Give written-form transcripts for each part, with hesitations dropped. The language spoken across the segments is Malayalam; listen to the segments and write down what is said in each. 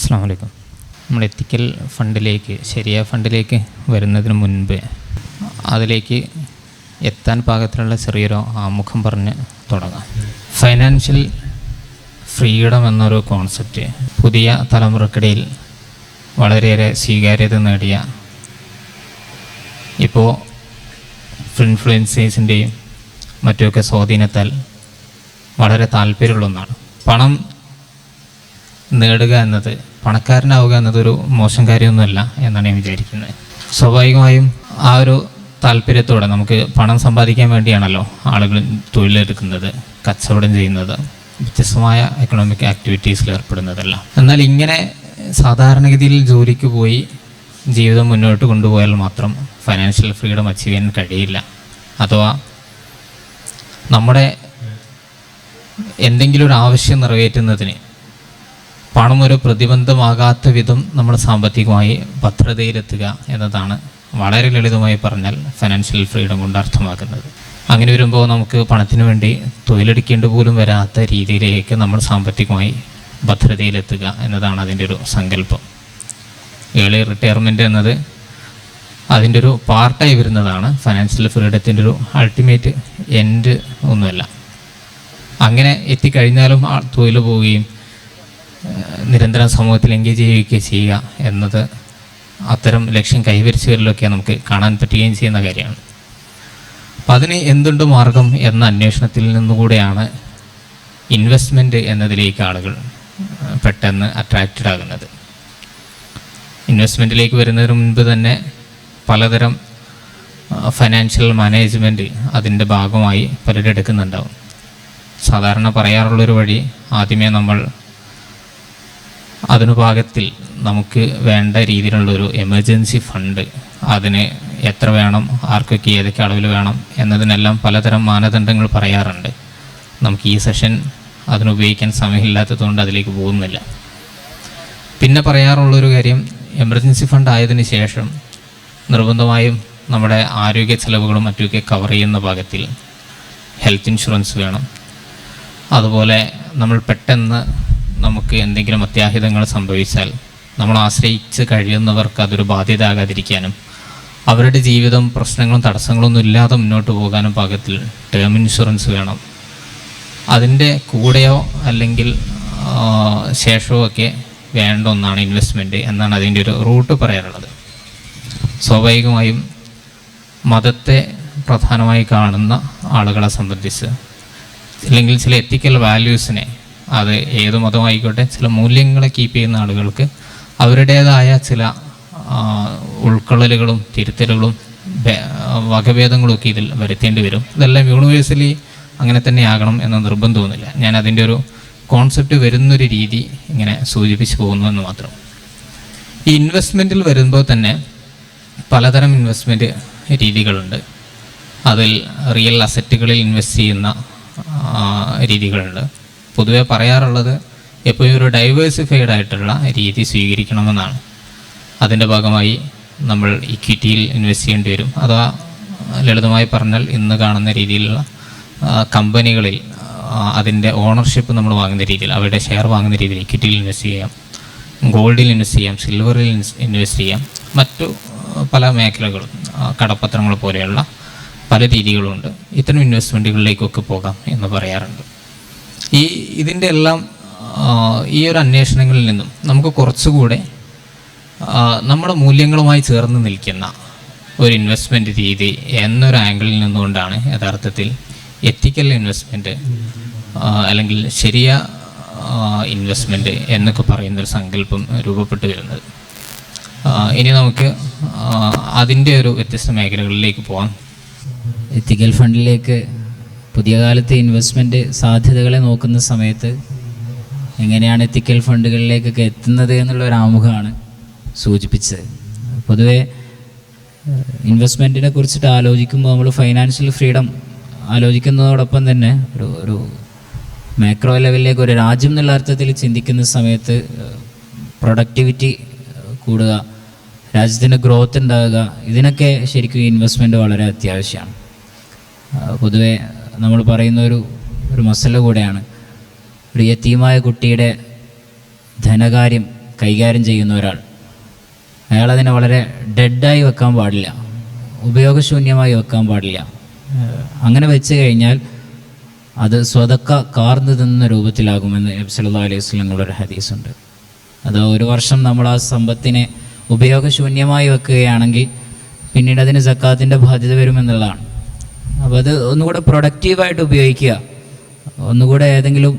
അസ്സലാമു അലൈക്കും. നമ്മൾ എത്തിക്കൽ ഫണ്ടിലേക്ക്, ശരിയ ഫണ്ടിലേക്ക് വരുന്നതിന് മുൻപ് അതിലേക്ക് എത്താൻ പാകത്തിലുള്ള ചെറിയൊരു ആമുഖം പറഞ്ഞ് തുടങ്ങാം. ഫൈനാൻഷ്യൽ ഫ്രീഡം എന്നൊരു കോൺസെപ്റ്റ് പുതിയ തലമുറക്കിടയിൽ വളരെയേറെ സ്വീകാര്യത നേടിയ, ഇപ്പോൾ ഇൻഫ്ലുവൻസേഴ്സിൻ്റെയും മറ്റുമൊക്കെ സ്വാധീനത്താൽ വളരെ താല്പര്യമുള്ള ഒന്നാണ്. പണം നേടുക എന്നത്, പണക്കാരനാവുക എന്നതൊരു മോശം കാര്യമൊന്നുമല്ല എന്നാണ് ഞാൻ വിചാരിക്കുന്നത്. സ്വാഭാവികമായും ആ ഒരു താല്പര്യത്തോടെ നമുക്ക് പണം സമ്പാദിക്കാൻ വേണ്ടിയാണല്ലോ ആളുകൾ തൊഴിലെടുക്കുന്നത്, കച്ചവടം ചെയ്യുന്നത്, വ്യത്യസ്തമായ എക്കണോമിക് ആക്ടിവിറ്റീസിൽ ഏർപ്പെടുന്നതെല്ലാം. എന്നാൽ ഇങ്ങനെ സാധാരണഗതിയിൽ ജോലിക്ക് പോയി ജീവിതം മുന്നോട്ട് കൊണ്ടുപോയാൽ മാത്രം ഫൈനാൻഷ്യൽ ഫ്രീഡം അച്ചീവ് ചെയ്യാൻ കഴിയില്ല. അഥവാ നമ്മുടെ എന്തെങ്കിലും ഒരു ആവശ്യം നിറവേറ്റുന്നതിന് പണം ഒരു പ്രതിബന്ധമാകാത്ത വിധം നമ്മൾ സാമ്പത്തികമായി ഭദ്രതയിലെത്തുക എന്നതാണ് വളരെ ലളിതമായി പറഞ്ഞാൽ ഫൈനാൻഷ്യൽ ഫ്രീഡം കൊണ്ട് അർത്ഥമാക്കുന്നത്. അങ്ങനെ വരുമ്പോൾ നമുക്ക് പണത്തിന് വേണ്ടി തൊഴിലെടുക്കേണ്ടി പോലും വരാത്ത രീതിയിലേക്ക് നമ്മൾ സാമ്പത്തികമായി ഭദ്രതയിലെത്തുക എന്നതാണ് അതിൻ്റെ ഒരു സങ്കല്പം. ഏർലി റിട്ടയർമെൻറ്റ് എന്നത് അതിൻ്റെ ഒരു പാർട്ടായി വരുന്നതാണ്. ഫൈനാൻഷ്യൽ ഫ്രീഡത്തിൻ്റെ ഒരു അൾട്ടിമേറ്റ് എൻഡ് ഒന്നുമല്ല. അങ്ങനെ എത്തിക്കഴിഞ്ഞാലും തൊഴിൽ പോവുകയും നിരന്തരം സമൂഹത്തിൽ എൻഗേജ് ചെയ്യുകയൊക്കെ ചെയ്യുക എന്നത് അത്തരം ലക്ഷ്യം കൈവരിച്ചവരിലൊക്കെ നമുക്ക് കാണാൻ പറ്റുകയും ചെയ്യുന്ന കാര്യമാണ്. അപ്പം അതിന് എന്തുണ്ട് മാർഗം എന്ന അന്വേഷണത്തിൽ നിന്നുകൂടെയാണ് ഇൻവെസ്റ്റ്മെൻറ്റ് എന്നതിലേക്ക് ആളുകൾ പെട്ടെന്ന് അട്രാക്റ്റഡ് ആകുന്നത്. ഇൻവെസ്റ്റ്മെൻറ്റിലേക്ക് വരുന്നതിന് മുൻപ് തന്നെ പലതരം ഫൈനാൻഷ്യൽ മാനേജ്മെൻറ്റ് അതിൻ്റെ ഭാഗമായി പലരും എടുക്കുന്നുണ്ടാവും. സാധാരണ പറയാറുള്ളൊരു വഴി, ആദ്യമേ നമ്മൾ അതിനു പാകത്തിൽ നമുക്ക് വേണ്ട രീതിയിലുള്ളൊരു എമർജൻസി ഫണ്ട്, അതിന് എത്ര വേണം, ആർക്കൊക്കെ ഏതൊക്കെ അളവിൽ വേണം എന്നതിനെല്ലാം പലതരം മാനദണ്ഡങ്ങൾ പറയാറുണ്ട്. നമുക്ക് ഈ സെഷൻ അതിനുപയോഗിക്കാൻ സമയമില്ലാത്തതുകൊണ്ട് അതിലേക്ക് പോകുന്നില്ല. പിന്നെ പറയാറുള്ളൊരു കാര്യം, എമർജൻസി ഫണ്ട് ആയതിനു ശേഷം നിർബന്ധമായും നമ്മുടെ ആരോഗ്യ ചെലവുകളും മറ്റുമൊക്കെ കവർ ചെയ്യുന്ന പാകത്തിൽ ഹെൽത്ത് ഇൻഷുറൻസ് വേണം. അതുപോലെ നമ്മൾ പെട്ടെന്ന് നമുക്ക് എന്തെങ്കിലും അത്യാഹിതങ്ങൾ സംഭവിച്ചാൽ നമ്മൾ ആശ്രയിച്ച് കഴിയുന്നവർക്ക് അതൊരു ബാധ്യത ആകാതിരിക്കാനും അവരുടെ ജീവിതം പ്രശ്നങ്ങളും തടസ്സങ്ങളൊന്നും ഇല്ലാതെ മുന്നോട്ട് പോകാനും പാകത്തിൽ ടേം ഇൻഷുറൻസ് വേണം. അതിൻ്റെ കൂടെയോ അല്ലെങ്കിൽ ശേഷമോ ഒക്കെ വേണ്ട ഒന്നാണ് ഇൻവെസ്റ്റ്മെൻറ്റ് എന്നാണ് അതിൻ്റെ ഒരു റൂട്ട് പറയാറുള്ളത്. സ്വാഭാവികമായും മതത്തെ പ്രധാനമായി കാണുന്ന ആളുകളെ സംബന്ധിച്ച്, അല്ലെങ്കിൽ ചില എത്തിക്കൽ വാല്യൂസിനെ, അത് ഏത് മതമായിക്കോട്ടെ, ചില മൂല്യങ്ങളെ കീപ്പ് ചെയ്യുന്ന ആളുകൾക്ക് അവരുടേതായ ചില ഉൾക്കൊള്ളലുകളും തിരുത്തലുകളും വകഭേദങ്ങളും ഒക്കെ ഇതിൽ വരുത്തേണ്ടി വരും. ഇതെല്ലാം യൂണിവേഴ്സലി അങ്ങനെ തന്നെ ആകണം എന്ന നിർബന്ധമൊന്നുമില്ല. ഞാൻ അതിൻ്റെ ഒരു കോൺസെപ്റ്റ് വരുന്നൊരു രീതി ഇങ്ങനെ സൂചിപ്പിച്ച് പോകുന്നു എന്ന് മാത്രം. ഈ ഇൻവെസ്റ്റ്മെൻറ്റിൽ വരുമ്പോൾ തന്നെ പലതരം ഇൻവെസ്റ്റ്മെൻറ്റ് രീതികളുണ്ട്. അതിൽ റിയൽ അസറ്റുകളിൽ ഇൻവെസ്റ്റ് ചെയ്യുന്ന രീതികളുണ്ട്. പൊതുവെ പറയാറുള്ളത് എപ്പോഴും ഒരു ഡൈവേഴ്സിഫൈഡ് ആയിട്ടുള്ള രീതി സ്വീകരിക്കണമെന്നാണ്. അതിൻ്റെ ഭാഗമായി നമ്മൾ ഇക്വിറ്റിയിൽ ഇൻവെസ്റ്റ് ചെയ്യേണ്ടി വരും. അഥവാ ലളിതമായി പറഞ്ഞാൽ ഇന്ന് കാണുന്ന രീതിയിലുള്ള കമ്പനികളിൽ അതിൻ്റെ ഓണർഷിപ്പ് നമ്മൾ വാങ്ങുന്ന രീതിയിൽ, അവരുടെ ഷെയർ വാങ്ങുന്ന രീതിയിൽ ഇക്വിറ്റിയിൽ ഇൻവെസ്റ്റ് ചെയ്യാം, ഗോൾഡിൽ ഇൻവെസ്റ്റ് ചെയ്യാം, സിൽവറിൽ ഇൻവെസ്റ്റ് ചെയ്യാം. മറ്റു പല മേഖലകളും, കടപ്പത്രങ്ങൾ പോലെയുള്ള പല രീതികളുണ്ട്. ഇത്തരം ഇൻവെസ്റ്റ്മെൻറ്റുകളിലേക്കൊക്കെ പോകാം എന്ന് പറയാറുണ്ട്. ഇതിൻ്റെ എല്ലാം ഈ ഒരു അന്വേഷണങ്ങളിൽ നിന്നും നമുക്ക് കുറച്ചുകൂടെ നമ്മുടെ മൂല്യങ്ങളുമായി ചേർന്ന് നിൽക്കുന്ന ഒരു ഇൻവെസ്റ്റ്മെൻറ്റ് രീതി എന്നൊരു ആംഗിളിൽ നിന്നുകൊണ്ടാണ് യഥാർത്ഥത്തിൽ എത്തിക്കൽ ഇൻവെസ്റ്റ്മെൻറ്റ് അല്ലെങ്കിൽ ശരിയ ഇൻവെസ്റ്റ്മെൻറ്റ് എന്നൊക്കെ പറയുന്നൊരു സങ്കല്പം രൂപപ്പെട്ടു വരുന്നത്. ഇനി നമുക്ക് അതിൻ്റെ ഒരു വ്യത്യസ്ത മേഖലകളിലേക്ക് പോകാം. എത്തിക്കൽ ഫണ്ടിലേക്ക് പുതിയ കാലത്തെ ഇൻവെസ്റ്റ്മെൻറ്റ് സാധ്യതകളെ നോക്കുന്ന സമയത്ത് എങ്ങനെയാണ് എത്തിക്കൽ ഫണ്ടുകളിലേക്കൊക്കെ എത്തുന്നത് എന്നുള്ളൊരു ആമുഖമാണ് സൂചിപ്പിച്ചത്. പൊതുവെ ഇൻവെസ്റ്റ്മെൻറ്റിനെ കുറിച്ചിട്ട് ആലോചിക്കുമ്പോൾ നമ്മൾ ഫൈനാൻഷ്യൽ ഫ്രീഡം ആലോചിക്കുന്നതോടൊപ്പം തന്നെ ഒരു മാക്രോ ലെവലിലേക്ക്, ഒരു രാജ്യം എന്നുള്ള അർത്ഥത്തിൽ ചിന്തിക്കുന്ന സമയത്ത് പ്രൊഡക്ടിവിറ്റി കൂടുക, രാജ്യത്തിൻ്റെ ഗ്രോത്ത് ഉണ്ടാകുക, ഇതിനൊക്കെ ശരിക്കും ഇൻവെസ്റ്റ്മെൻറ്റ് വളരെ അത്യാവശ്യമാണ്. പൊതുവെ നമ്മൾ പറയുന്ന ഒരു മസല കൂടെയാണ്. ഒരു യതീമായ കുട്ടിയുടെ ധനകാര്യം കൈകാര്യം ചെയ്യുന്ന ഒരാൾ, അയാൾ അതിനെ വളരെ ഡെഡായി വെക്കാൻ പാടില്ല, ഉപയോഗശൂന്യമായി വെക്കാൻ പാടില്ല. അങ്ങനെ വെച്ച് കഴിഞ്ഞാൽ അത് സ്വതക്ക കാർന്നു തിന്ന രൂപത്തിലാകുമെന്ന് നബി സല്ലല്ലാഹു അലൈഹി വസല്ലം ഒരു ഹദീസുണ്ട്. അത് ഒരു വർഷം നമ്മൾ ആ സമ്പത്തിനെ ഉപയോഗശൂന്യമായി വെക്കുകയാണെങ്കിൽ പിന്നീട് അതിന് സക്കാത്തിൻ്റെ ബാധ്യത വരുമെന്നുള്ളതാണ്. അപ്പോൾ അത് ഒന്നുകൂടെ പ്രൊഡക്റ്റീവായിട്ട് ഉപയോഗിക്കുക, ഒന്നുകൂടെ ഏതെങ്കിലും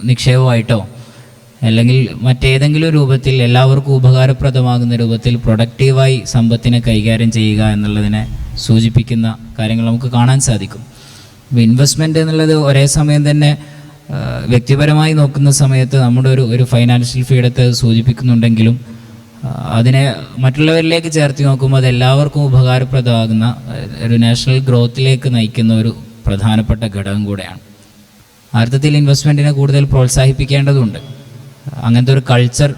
നിക്ഷേപമായിട്ടോ അല്ലെങ്കിൽ മറ്റേതെങ്കിലും രൂപത്തിൽ എല്ലാവർക്കും ഉപകാരപ്രദമാകുന്ന രൂപത്തിൽ പ്രൊഡക്റ്റീവായി സമ്പത്തിനെ കൈകാര്യം ചെയ്യുക എന്നുള്ളതിനെ സൂചിപ്പിക്കുന്ന കാര്യങ്ങൾ നമുക്ക് കാണാൻ സാധിക്കും. അപ്പോൾ ഇൻവെസ്റ്റ്മെൻറ്റ് എന്നുള്ളത് ഒരേ സമയം തന്നെ വ്യക്തിപരമായി നോക്കുന്ന സമയത്ത് നമ്മുടെ ഒരു ഫൈനാൻഷ്യൽ ഫ്രീഡത്തെ സൂചിപ്പിക്കുന്നുണ്ടെങ്കിലും അതിനെ മറ്റുള്ളവരിലേക്ക് ചേർത്ത് നോക്കുമ്പോൾ അത് എല്ലാവർക്കും ഉപകാരപ്രദമാകുന്ന ഒരു നാഷണൽ ഗ്രോത്തിലേക്ക് നയിക്കുന്ന ഒരു പ്രധാനപ്പെട്ട ഘടകം കൂടെയാണ്. അർത്ഥത്തിൽ ഇൻവെസ്റ്റ്മെൻറ്റിനെ കൂടുതൽ പ്രോത്സാഹിപ്പിക്കേണ്ടതുണ്ട്. അങ്ങനത്തെ ഒരു കൾച്ചർ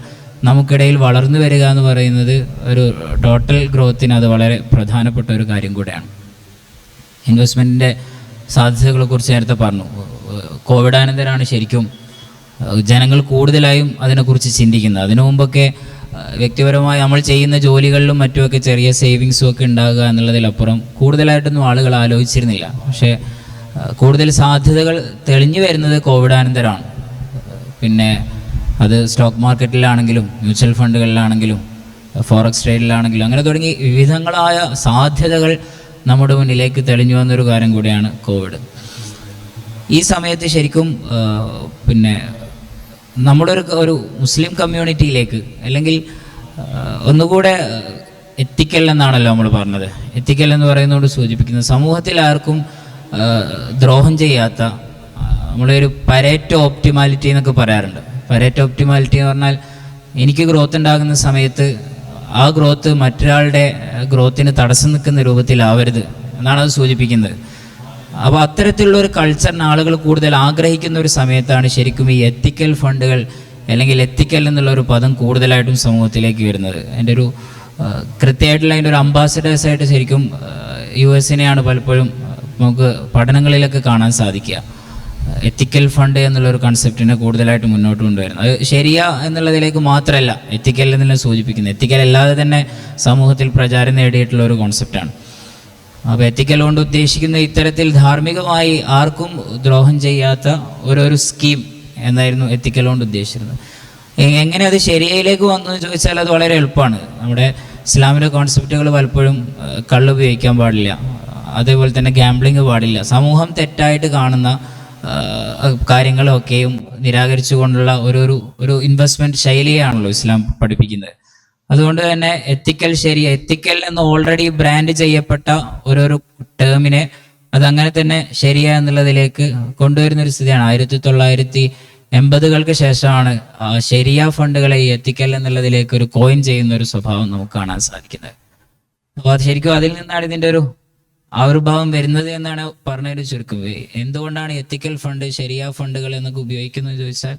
നമുക്കിടയിൽ വളർന്നു വരിക എന്ന് പറയുന്നത് ഒരു ടോട്ടൽ ഗ്രോത്തിന് അത് വളരെ പ്രധാനപ്പെട്ട ഒരു കാര്യം കൂടെയാണ്. ഇൻവെസ്റ്റ്മെൻറ്റിൻ്റെ സാധ്യതകളെക്കുറിച്ച് നേരത്തെ പറഞ്ഞു. കോവിഡാനന്തരമാണ് ശരിക്കും ജനങ്ങൾ കൂടുതലായും അതിനെക്കുറിച്ച് ചിന്തിക്കുന്നത്. അതിനു മുമ്പൊക്കെ വ്യക്തിപരമായി നമ്മൾ ചെയ്യുന്ന ജോലികളിലും മറ്റുമൊക്കെ ചെറിയ സേവിങ്സും ഒക്കെ ഉണ്ടാകുക എന്നുള്ളതിലപ്പുറം കൂടുതലായിട്ടൊന്നും ആളുകൾ ആലോചിച്ചിരുന്നില്ല. പക്ഷേ കൂടുതൽ സാധ്യതകൾ തെളിഞ്ഞു വരുന്നത് കോവിഡാനന്തരമാണ്. പിന്നെ അത് സ്റ്റോക്ക് മാർക്കറ്റിലാണെങ്കിലും മ്യൂച്വൽ ഫണ്ടുകളിലാണെങ്കിലും ഫോറക്സ് ട്രേഡിലാണെങ്കിലും അങ്ങനെ തുടങ്ങി വിവിധങ്ങളായ സാധ്യതകൾ നമ്മുടെ മുന്നിലേക്ക് തെളിഞ്ഞു വന്നൊരു കാര്യം കൂടിയാണ് കോവിഡ്. ഈ സമയത്ത് ശരിക്കും പിന്നെ നമ്മുടെ ഒരു മുസ്ലിം കമ്മ്യൂണിറ്റിയിലേക്ക് അല്ലെങ്കിൽ ഒന്നുകൂടെ എത്തിക്കൽ എന്നാണല്ലോ നമ്മൾ പറഞ്ഞത്. എത്തിക്കൽ എന്ന് പറയുന്നതോട് സൂചിപ്പിക്കുന്നത് സമൂഹത്തിൽ ആർക്കും ദ്രോഹം ചെയ്യാത്ത നമ്മളൊരു പരേറ്റോ ഓപ്റ്റിമാലിറ്റി എന്നൊക്കെ പറയാറുണ്ട്. പരേറ്റോ ഓപ്റ്റിമാലിറ്റി എന്ന് പറഞ്ഞാൽ എനിക്ക് ഗ്രോത്ത് ഉണ്ടാകുന്ന സമയത്ത് ആ ഗ്രോത്ത് മറ്റൊരാളുടെ ഗ്രോത്തിന് തടസ്സം നിൽക്കുന്ന രൂപത്തിലാവരുത് എന്നാണ് അത് സൂചിപ്പിക്കുന്നത്. അപ്പോൾ അത്തരത്തിലുള്ള ഒരു കൾച്ചറിന് ആളുകൾ കൂടുതൽ ആഗ്രഹിക്കുന്ന ഒരു സമയത്താണ് ശരിക്കും ഈ എത്തിക്കൽ ഫണ്ടുകൾ അല്ലെങ്കിൽ എത്തിക്കൽ എന്നുള്ള ഒരു പദം കൂടുതലായിട്ടും സമൂഹത്തിലേക്ക് വരുന്നത്. എൻ്റെ ഒരു കൃത്യമായിട്ടുള്ള അതിൻ്റെ ഒരു അംബാസഡേഴ്സായിട്ട് ശരിക്കും US-നെയാണ് പലപ്പോഴും നമുക്ക് പഠനങ്ങളിലൊക്കെ കാണാൻ സാധിക്കുക. എത്തിക്കൽ ഫണ്ട് എന്നുള്ളൊരു കൺസെപ്റ്റിനെ കൂടുതലായിട്ട് മുന്നോട്ട് കൊണ്ടുവരുന്നത് അത് ശരിയ എന്നുള്ളതിലേക്ക് മാത്രമല്ല എത്തിക്കൽ എന്നുള്ള സൂചിപ്പിക്കുന്നത്. എത്തിക്കൽ അല്ലാതെ തന്നെ സമൂഹത്തിൽ പ്രചാരം നേടിയിട്ടുള്ള ഒരു കോൺസെപ്റ്റാണ്. അപ്പോൾ എത്തിക്കൽ കൊണ്ട് ഉദ്ദേശിക്കുന്ന ഇത്തരത്തിൽ ധാർമ്മികമായി ആർക്കും ദ്രോഹം ചെയ്യാത്ത ഒരു സ്കീം എന്നായിരുന്നു എത്തിക്കൽ കൊണ്ട് ഉദ്ദേശിച്ചിരുന്നത്. എങ്ങനെ അത് ശരിയയിലേക്ക് വന്നു എന്ന് ചോദിച്ചാൽ അത് വളരെ എളുപ്പമാണ്. നമ്മുടെ ഇസ്ലാമിൻ്റെ കോൺസെപ്റ്റുകൾ പലപ്പോഴും കള്ള് ഉപയോഗിക്കാൻ പാടില്ല, അതേപോലെ തന്നെ ഗാംബ്ലിങ് പാടില്ല, സമൂഹം തെറ്റായിട്ട് കാണുന്ന കാര്യങ്ങളൊക്കെയും നിരാകരിച്ചുകൊണ്ടുള്ള ഒരു ഇൻവെസ്റ്റ്മെൻറ്റ് ശൈലിയാണല്ലോ ഇസ്ലാം പഠിപ്പിക്കുന്നത്. അതുകൊണ്ട് തന്നെ എത്തിക്കൽ ശരിയ, എത്തിക്കൽ എന്ന് ഓൾറെഡി ബ്രാൻഡ് ചെയ്യപ്പെട്ട ഒരു ടേമിനെ അതങ്ങനെ തന്നെ ശരിയ എന്നുള്ളതിലേക്ക് കൊണ്ടുവരുന്നൊരു സ്ഥിതിയാണ്. 1980-കൾക്ക് ശേഷമാണ് ശരിയ ഫണ്ടുകളെ ഈ എത്തിക്കൽ എന്നുള്ളതിലേക്ക് ഒരു കോയിൻ ചെയ്യുന്ന ഒരു സ്വഭാവം നമുക്ക് കാണാൻ സാധിക്കുന്നത്. അപ്പോൾ അത് ശരിക്കും അതിൽ നിന്നാണ് ഇതിൻ്റെ ഒരു ആവിർഭാവം വരുന്നത് എന്നാണ് പറഞ്ഞൊരു ചുരുക്കം. എന്തുകൊണ്ടാണ് എത്തിക്കൽ ഫണ്ട് ശരിയ ഫണ്ടുകൾ എന്നൊക്കെ ഉപയോഗിക്കുന്നത് ചോദിച്ചാൽ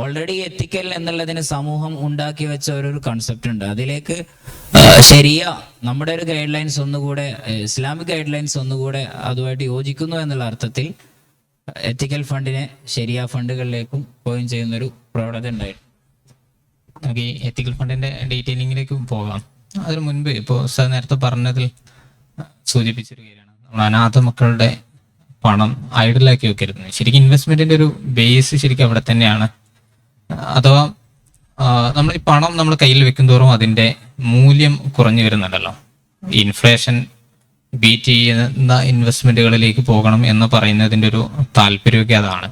ഓൾറെഡി എത്തിക്കൽ എന്നുള്ളതിന് സമൂഹം ഉണ്ടാക്കി വെച്ച ഒരു കൺസെപ്റ്റ് ഉണ്ട്. അതിലേക്ക് ശരിയ നമ്മുടെ ഒരു ഗൈഡ് ലൈൻസ് ഒന്നുകൂടെ ഇസ്ലാമിക് ഗൈഡ് ലൈൻസ് ഒന്നുകൂടെ അതുമായിട്ട് യോജിക്കുന്നു എന്നുള്ള അർത്ഥത്തിൽ എത്തിക്കൽ ഫണ്ടിനെ ശരിയ ഫണ്ടുകളിലേക്കും കോയിൻ ചെയ്യുന്നൊരു പ്രവണത ഉണ്ടായിരുന്നു. നമുക്ക് ഈ എത്തിക്കൽ ഫണ്ടിന്റെ ഡീറ്റെയിലിങ്ങിലേക്ക് പോകാം. അതിനു മുൻപ് ഇപ്പോൾ സാർ നേരത്തെ പറഞ്ഞതിൽ സൂചിപ്പിച്ചൊരു കാര്യമാണ് നമ്മൾ അനാഥ മക്കളുടെ പണം ഐഡലാക്കി വെക്കരുത്. ശരിക്കും ഇൻവെസ്റ്റ്മെന്റിന്റെ ഒരു ബേസ് ശരിക്കും അവിടെ തന്നെയാണ്. അഥവാ നമ്മൾ ഈ പണം നമ്മൾ കയ്യിൽ വെക്കും തോറും അതിന്റെ മൂല്യം കുറഞ്ഞു വരുന്നുണ്ടല്ലോ. ഇൻഫ്ലേഷൻ ബീറ്റ് ചെയ്യുന്ന ഇൻവെസ്റ്റ്മെന്റുകളിലേക്ക് പോകണം എന്ന് പറയുന്നതിൻ്റെ ഒരു താല്പര്യമൊക്കെ അതാണ്.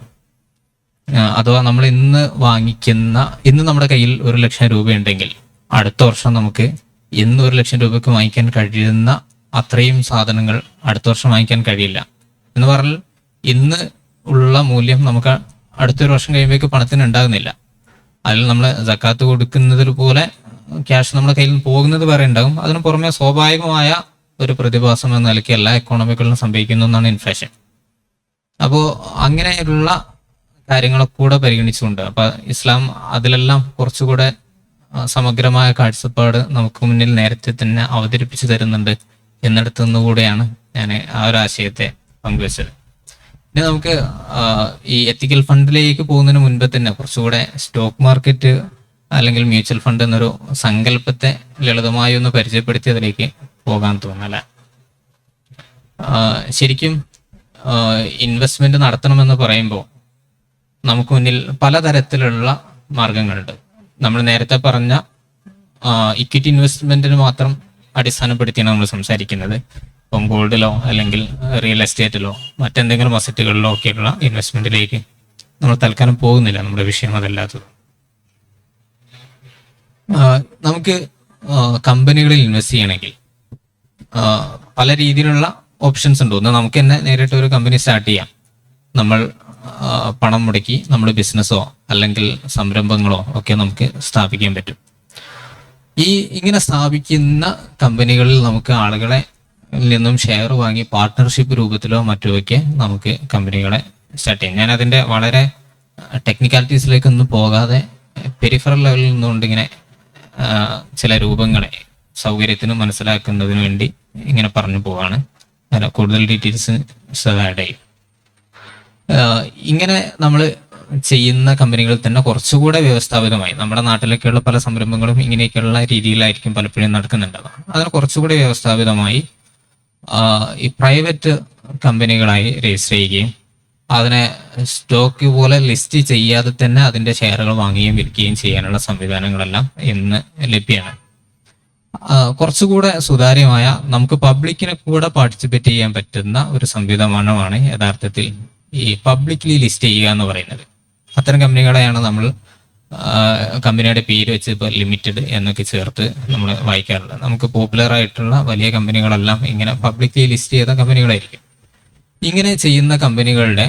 അഥവാ നമ്മൾ ഇന്ന് നമ്മുടെ കയ്യിൽ 1,00,000 രൂപ ഉണ്ടെങ്കിൽ അടുത്ത വർഷം നമുക്ക് ഇന്ന് 1,00,000 രൂപയ്ക്ക് വാങ്ങിക്കാൻ കഴിയുന്ന അത്രയും സാധനങ്ങൾ അടുത്ത വർഷം വാങ്ങിക്കാൻ കഴിയില്ല. എന്ന് പറഞ്ഞാൽ ഇന്ന് ഉള്ള മൂല്യം നമുക്ക് അടുത്തൊരു വർഷം കഴിയുമ്പോഴേക്ക് പണത്തിന് ഉണ്ടാകുന്നില്ല. അതിൽ നമ്മൾ സക്കാത്ത് കൊടുക്കുന്നത് പോലെ ക്യാഷ് നമ്മുടെ കയ്യിൽ നിന്ന് പോകുന്നത് വേറെ ഉണ്ടാകും. അതിന് പുറമെ സ്വാഭാവികമായ ഒരു പ്രതിഭാസം എന്ന നിലയ്ക്ക് എല്ലാ എക്കോണമികളിലും സംഭവിക്കുന്ന ഒന്നാണ് ഇൻഫ്ലേഷൻ. അപ്പോൾ അങ്ങനെയുള്ള കാര്യങ്ങളൊക്കെ കൂടെ പരിഗണിച്ചുകൊണ്ട് അപ്പൊ ഇസ്ലാം അതിലെല്ലാം കുറച്ചുകൂടെ സമഗ്രമായ കാഴ്ചപ്പാട് നമുക്ക് മുന്നിൽ നേരത്തെ തന്നെ അവതരിപ്പിച്ചു തരുന്നുണ്ട് എന്നിടത്തു നിന്നുകൂടെയാണ് ഞാൻ ആ ഒരു ആശയത്തെ പങ്കുവച്ചത്. ഇനി നമുക്ക് ഈ എത്തിക്കൽ ഫണ്ടിലേക്ക് പോകുന്നതിന് മുൻപ് തന്നെ കുറച്ചുകൂടെ സ്റ്റോക്ക് മാർക്കറ്റ് അല്ലെങ്കിൽ മ്യൂച്വൽ ഫണ്ട് എന്നൊരു സങ്കല്പത്തെ ലളിതമായി ഒന്ന് പരിചയപ്പെടുത്തി അതിലേക്ക് പോകാൻ തോന്നല. ശരിക്കും ഇൻവെസ്റ്റ്മെന്റ് നടത്തണമെന്ന് പറയുമ്പോൾ നമുക്ക് മുന്നിൽ പലതരത്തിലുള്ള മാർഗങ്ങളുണ്ട്. നമ്മൾ നേരത്തെ പറഞ്ഞ ഇക്വിറ്റി ഇൻവെസ്റ്റ്മെന്റിന് മാത്രം അടിസ്ഥാനപ്പെടുത്തിയാണ് നമ്മൾ സംസാരിക്കുന്നത്. ഇപ്പം ഗോൾഡിലോ അല്ലെങ്കിൽ റിയൽ എസ്റ്റേറ്റിലോ മറ്റെന്തെങ്കിലും അസറ്റുകളിലോ ഒക്കെയുള്ള ഇൻവെസ്റ്റ്മെന്റിലേക്ക് നമ്മൾ തൽക്കാലം പോകുന്നില്ല, നമ്മുടെ വിഷയം അതല്ലാത്തത്. നമുക്ക് കമ്പനികളിൽ ഇൻവെസ്റ്റ് ചെയ്യണമെങ്കിൽ പല രീതിയിലുള്ള ഓപ്ഷൻസ് ഉണ്ട്. ഒന്ന്, നമുക്ക് തന്നെ നേരിട്ട് ഒരു കമ്പനി സ്റ്റാർട്ട് ചെയ്യാം. നമ്മൾ പണം മുടക്കി നമ്മൾ ബിസിനസ്സോ അല്ലെങ്കിൽ സംരംഭങ്ങളോ ഒക്കെ നമുക്ക് സ്ഥാപിക്കാൻ പറ്റും. ഇങ്ങനെ സ്ഥാപിക്കുന്ന കമ്പനികളിൽ നമുക്ക് ആളുകളെ നിന്നും ഷെയർ വാങ്ങി പാർട്ട്ണർഷിപ്പ് രൂപത്തിലോ മറ്റോ ഒക്കെ നമുക്ക് കമ്പനികളെ സ്റ്റാർട്ട് ചെയ്യാം. ഞാൻ അതിൻ്റെ വളരെ ടെക്നിക്കാലിറ്റീസിലേക്കൊന്നും പോകാതെ പെരിഫറൽ ലെവലിൽ നിന്നുകൊണ്ട് ഇങ്ങനെ ചില രൂപങ്ങളെ സൗകര്യത്തിന് മനസ്സിലാക്കുന്നതിന് വേണ്ടി ഇങ്ങനെ പറഞ്ഞു പോവാണ്. കൂടുതൽ ഡീറ്റെയിൽസ് ആഡ് ചെയ്യും. ഇങ്ങനെ നമ്മൾ ചെയ്യുന്ന കമ്പനികളിൽ തന്നെ കുറച്ചുകൂടെ വ്യവസ്ഥാപിതമായി, നമ്മുടെ നാട്ടിലൊക്കെയുള്ള പല സംരംഭങ്ങളും ഇങ്ങനെയൊക്കെയുള്ള രീതിയിലായിരിക്കും പലപ്പോഴും നടക്കുന്നുണ്ടാവുക. അതിന് കുറച്ചുകൂടി വ്യവസ്ഥാപിതമായി ഈ പ്രൈവറ്റ് കമ്പനികളായി രജിസ്റ്റർ ചെയ്യുകയും അതിനെ സ്റ്റോക്ക് പോലെ ലിസ്റ്റ് ചെയ്യാതെ തന്നെ അതിൻ്റെ ഷെയറുകൾ വാങ്ങുകയും വിൽക്കുകയും ചെയ്യാനുള്ള സംവിധാനങ്ങളെല്ലാം ഇന്ന് ലഭ്യമാണ്. കുറച്ചുകൂടെ സുതാര്യമായ, നമുക്ക് പബ്ലിക്കിനെ കൂടെ പാർട്ടിസിപ്പേറ്റ് ചെയ്യാൻ പറ്റുന്ന ഒരു സംവിധാനമാണ് യഥാർത്ഥത്തിൽ ഈ പബ്ലിക്ലി ലിസ്റ്റ് ചെയ്യുക എന്ന് പറയുന്നത്. അത്തരം കമ്പനികളെയാണ് നമ്മൾ കമ്പനിയുടെ പേര് വെച്ച് ഇപ്പോൾ ലിമിറ്റഡ് എന്നൊക്കെ ചേർത്ത് നമ്മൾ വായിക്കാറുള്ളത്. നമുക്ക് പോപ്പുലർ ആയിട്ടുള്ള വലിയ കമ്പനികളെല്ലാം ഇങ്ങനെ പബ്ലിക്ലി ലിസ്റ്റ് ചെയ്ത കമ്പനികളായിരിക്കും. ഇങ്ങനെ ചെയ്യുന്ന കമ്പനികളുടെ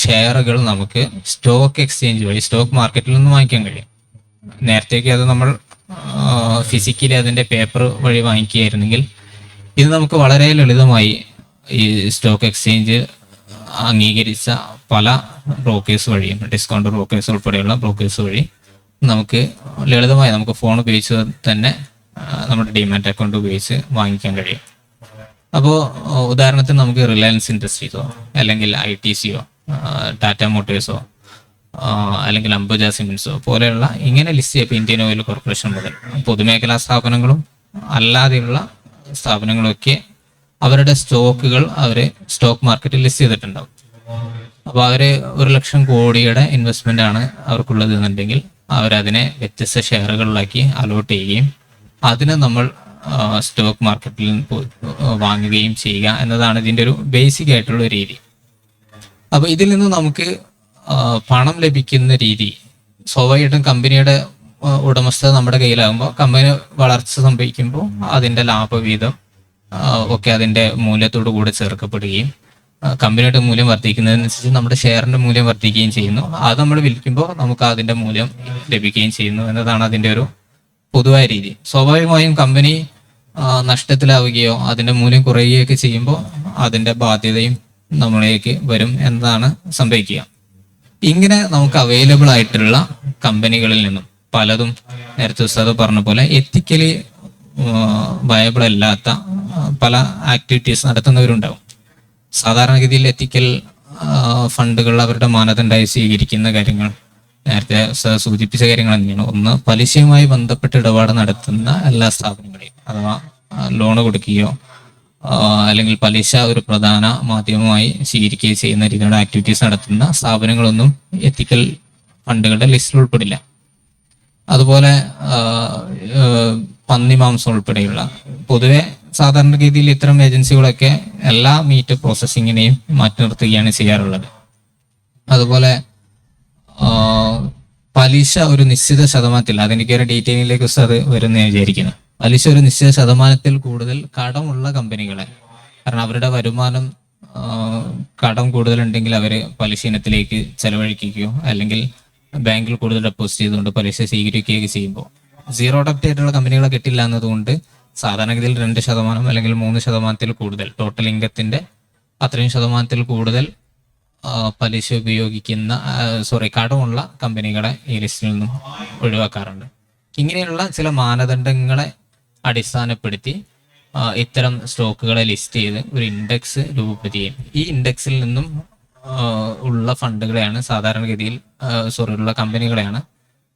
ഷെയറുകൾ നമുക്ക് സ്റ്റോക്ക് എക്സ്ചേഞ്ച് വഴി സ്റ്റോക്ക് മാർക്കറ്റിൽ നിന്ന് വാങ്ങിക്കാൻ കഴിയും. നേരത്തേക്ക് അത് നമ്മൾ ഫിസിക്കലി അതിൻ്റെ പേപ്പർ വഴി വാങ്ങിക്കുകയായിരുന്നെങ്കിൽ ഇത് നമുക്ക് വളരെ ലളിതമായി ഈ സ്റ്റോക്ക് എക്സ്ചേഞ്ച് അംഗീകരിച്ച പല ബ്രോക്കേഴ്സ് വഴിയും, ഡിസ്കൗണ്ട് ബ്രോക്കേഴ്സ് ഉൾപ്പെടെയുള്ള ബ്രോക്കേഴ്സ് വഴി നമുക്ക് ലളിതമായി നമുക്ക് ഫോൺ ഉപയോഗിച്ച് തന്നെ നമ്മുടെ ഡിമാറ്റ് അക്കൗണ്ട് ഉപയോഗിച്ച് വാങ്ങിക്കാൻ കഴിയും. അപ്പോൾ ഉദാഹരണത്തിന് നമുക്ക് റിലയൻസ് ഇൻഡസ്ട്രീസോ അല്ലെങ്കിൽ ITCയോ ടാറ്റ മോട്ടോഴ്സോ അല്ലെങ്കിൽ അംബുജ സിമെന്റ്സോ പോലെയുള്ള ഇങ്ങനെ ലിസ്റ്റ് ചെയ്യപ്പോൾ ഇന്ത്യൻ ഓയിൽ കോർപ്പറേഷൻ മുതൽ പൊതുമേഖലാ സ്ഥാപനങ്ങളും അല്ലാതെയുള്ള സ്ഥാപനങ്ങളൊക്കെ അവരുടെ സ്റ്റോക്കുകൾ അവർ സ്റ്റോക്ക് മാർക്കറ്റിൽ ലിസ്റ്റ് ചെയ്തിട്ടുണ്ടാവും. അപ്പോൾ അവർ 1,00,000 കോടിയുടെ ഇൻവെസ്റ്റ്മെന്റ് ആണ് അവർക്കുള്ളത് എന്നുണ്ടെങ്കിൽ അവരതിനെ വ്യത്യസ്ത ഷെയറുകളിലാക്കി അലോട്ട് ചെയ്യുകയും അതിനെ നമ്മൾ സ്റ്റോക്ക് മാർക്കറ്റിൽ വാങ്ങുകയും ചെയ്യുക എന്നതാണ് ഇതിൻ്റെ ഒരു ബേസിക് ആയിട്ടുള്ള രീതി. അപ്പോൾ ഇതിൽ നിന്ന് നമുക്ക് പണം ലഭിക്കുന്ന രീതി സ്വാഭാവികമായിട്ടും കമ്പനിയുടെ ഉടമസ്ഥത നമ്മുടെ കയ്യിലാകുമ്പോൾ കമ്പനി വളർച്ച സംഭവിക്കുമ്പോൾ അതിൻ്റെ ലാഭവീതം ഒക്കെ അതിൻ്റെ മൂല്യത്തോടു കൂടെ ചേർക്കപ്പെടുകയും കമ്പനിയുടെ മൂല്യം വർദ്ധിക്കുന്നതിനനുസരിച്ച് നമ്മുടെ ഷെയറിന്റെ മൂല്യം വർദ്ധിക്കുകയും ചെയ്യുന്നു. അത് നമ്മൾ വിൽക്കുമ്പോൾ നമുക്ക് അതിന്റെ മൂല്യം ലഭിക്കുകയും ചെയ്യുന്നു എന്നതാണ് അതിൻ്റെ ഒരു പൊതുവായ രീതി. സ്വാഭാവികമായും കമ്പനി നഷ്ടത്തിലാവുകയോ അതിന്റെ മൂല്യം കുറയുകയൊക്കെ ചെയ്യുമ്പോൾ അതിന്റെ ബാധ്യതയും നമ്മളിലേക്ക് വരും എന്നതാണ് സംഭവിക്കുക. ഇങ്ങനെ നമുക്ക് അവൈലബിൾ ആയിട്ടുള്ള കമ്പനികളിൽ നിന്നും പലതും നേരത്തെ ഉസ്താദ് പറഞ്ഞ പോലെ എത്തിക്കലി വയബിൾ അല്ലാത്ത പല ആക്ടിവിറ്റീസ് നടത്തുന്നവരുണ്ടാവും. സാധാരണഗതിയിൽ എത്തിക്കൽ ഫണ്ടുകൾ അവരുടെ മാനദണ്ഡമായി സ്വീകരിക്കുന്ന കാര്യങ്ങൾ നേരത്തെ സൂചിപ്പിച്ച കാര്യങ്ങൾ തന്നെയാണ്. ഒന്ന്, പലിശയുമായി ബന്ധപ്പെട്ട ഇടപാട് നടത്തുന്ന എല്ലാ സ്ഥാപനങ്ങളെയും, അഥവാ ലോണ് കൊടുക്കുകയോ അല്ലെങ്കിൽ പലിശ ഒരു പ്രധാന മാധ്യമമായി സ്വീകരിക്കുകയോ ചെയ്യുന്ന രീതിയിലുള്ള ആക്ടിവിറ്റീസ് നടത്തുന്ന സ്ഥാപനങ്ങളൊന്നും എത്തിക്കൽ ഫണ്ടുകളുടെ ലിസ്റ്റിൽ ഉൾപ്പെടില്ല. അതുപോലെ പന്നി മാംസം ഉൾപ്പെടെയുള്ള പൊതുവെ സാധാരണഗതിയിൽ ഇത്തരം ഏജൻസികളൊക്കെ എല്ലാ മീറ്റ് പ്രോസസ്സിങ്ങിനെയും മാറ്റി നിർത്തുകയാണ് ചെയ്യാറുള്ളത്. അതുപോലെ പലിശ ഒരു നിശ്ചിത ശതമാനത്തിൽ, അതെനിക്കൊരു ഡീറ്റെയിലിലേക്ക് അത് വരുന്ന വിചാരിക്കുന്നു. പലിശ ഒരു നിശ്ചിത ശതമാനത്തിൽ കൂടുതൽ കടമുള്ള കമ്പനികളെ, കാരണം അവരുടെ വരുമാനം കടം കൂടുതലുണ്ടെങ്കിൽ അവർ പലിശ ഇനത്തിലേക്ക് ചെലവഴിക്കുകയോ അല്ലെങ്കിൽ ബാങ്കിൽ കൂടുതൽ ഡെപ്പോസിറ്റ് ചെയ്തുകൊണ്ട് പലിശ സ്വീകരിക്കുകയൊക്കെ ചെയ്യുമ്പോൾ സീറോ ഡെപ്റ്റ് ആയിട്ടുള്ള കമ്പനികളെ കിട്ടില്ല എന്നതുകൊണ്ട് സാധാരണഗതിയിൽ 2% അല്ലെങ്കിൽ 3% കൂടുതൽ ടോട്ടൽ ഇൻകത്തിന്റെ അത്രയും ശതമാനത്തിൽ കൂടുതൽ പലിശ ഉപയോഗിക്കുന്ന കടമുള്ള കമ്പനികളെ ഈ ലിസ്റ്റിൽ നിന്നും ഒഴിവാക്കാറുണ്ട്. ഇങ്ങനെയുള്ള ചില മാനദണ്ഡങ്ങളെ അടിസ്ഥാനപ്പെടുത്തി ഇത്തരം സ്റ്റോക്കുകളെ ലിസ്റ്റ് ചെയ്ത് ഒരു ഇൻഡെക്സ് രൂപപ്പെടുത്തുകയും ഈ ഇൻഡെക്സിൽ നിന്നും ഉള്ള ഫണ്ടുകളെയാണ് സാധാരണഗതിയിൽ ഉള്ള കമ്പനികളെയാണ്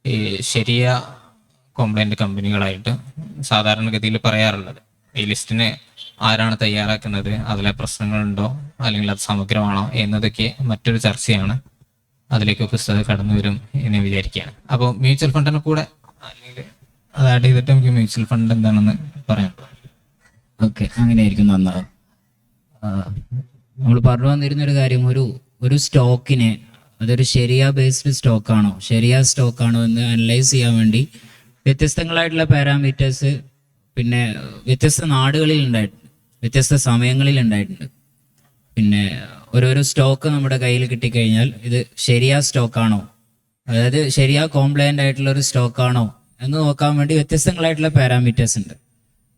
ഈ ശരിയ കോംപ്ലൈൻറ്റ് കമ്പനികളായിട്ട് സാധാരണഗതിയിൽ പറയാറുള്ളത്. ഈ ലിസ്റ്റിന് ആരാണ് തയ്യാറാക്കുന്നത്, അതിലെ പ്രശ്നങ്ങളുണ്ടോ അല്ലെങ്കിൽ അത് സമഗ്രമാണോ എന്നതൊക്കെ മറ്റൊരു ചർച്ചയാണ്. അതിലേക്കൊക്കെ പുസ്തകം കടന്നു വരും എന്ന് വിചാരിക്കുകയാണ്. അപ്പോൾ മ്യൂച്വൽ ഫണ്ടിനെ കൂടെ അല്ലെങ്കിൽ അത് ആഡ് ചെയ്തിട്ട് നമുക്ക് മ്യൂച്വൽ ഫണ്ട് എന്താണെന്ന് പറയാം. ഓക്കെ, അങ്ങനെയായിരിക്കും നന്നാവും. നമ്മൾ പറഞ്ഞു വന്നിരുന്ന ഒരു കാര്യം, ഒരു സ്റ്റോക്കിനെ അതൊരു ശരിയാ ബേസ്ഡ് സ്റ്റോക്കാണോ ശരിയാ സ്റ്റോക്കാണോ എന്ന് അനലൈസ് ചെയ്യാൻ വേണ്ടി വ്യത്യസ്തങ്ങളായിട്ടുള്ള പാരാമീറ്റേഴ്സ് പിന്നെ വ്യത്യസ്ത നാടുകളിൽ ഉണ്ടായിട്ടുണ്ട്, വ്യത്യസ്ത സമയങ്ങളിൽ ഉണ്ടായിട്ടുണ്ട്. പിന്നെ ഓരോരോ സ്റ്റോക്ക് നമ്മുടെ കയ്യിൽ കിട്ടിക്കഴിഞ്ഞാൽ ഇത് ശരിയാ സ്റ്റോക്കാണോ, അതായത് ശരിയാ കോംപ്ലയൻ്റ് ആയിട്ടുള്ള ഒരു സ്റ്റോക്കാണോ എന്ന് നോക്കാൻ വേണ്ടി വ്യത്യസ്തങ്ങളായിട്ടുള്ള പാരാമീറ്റേഴ്സ് ഉണ്ട്.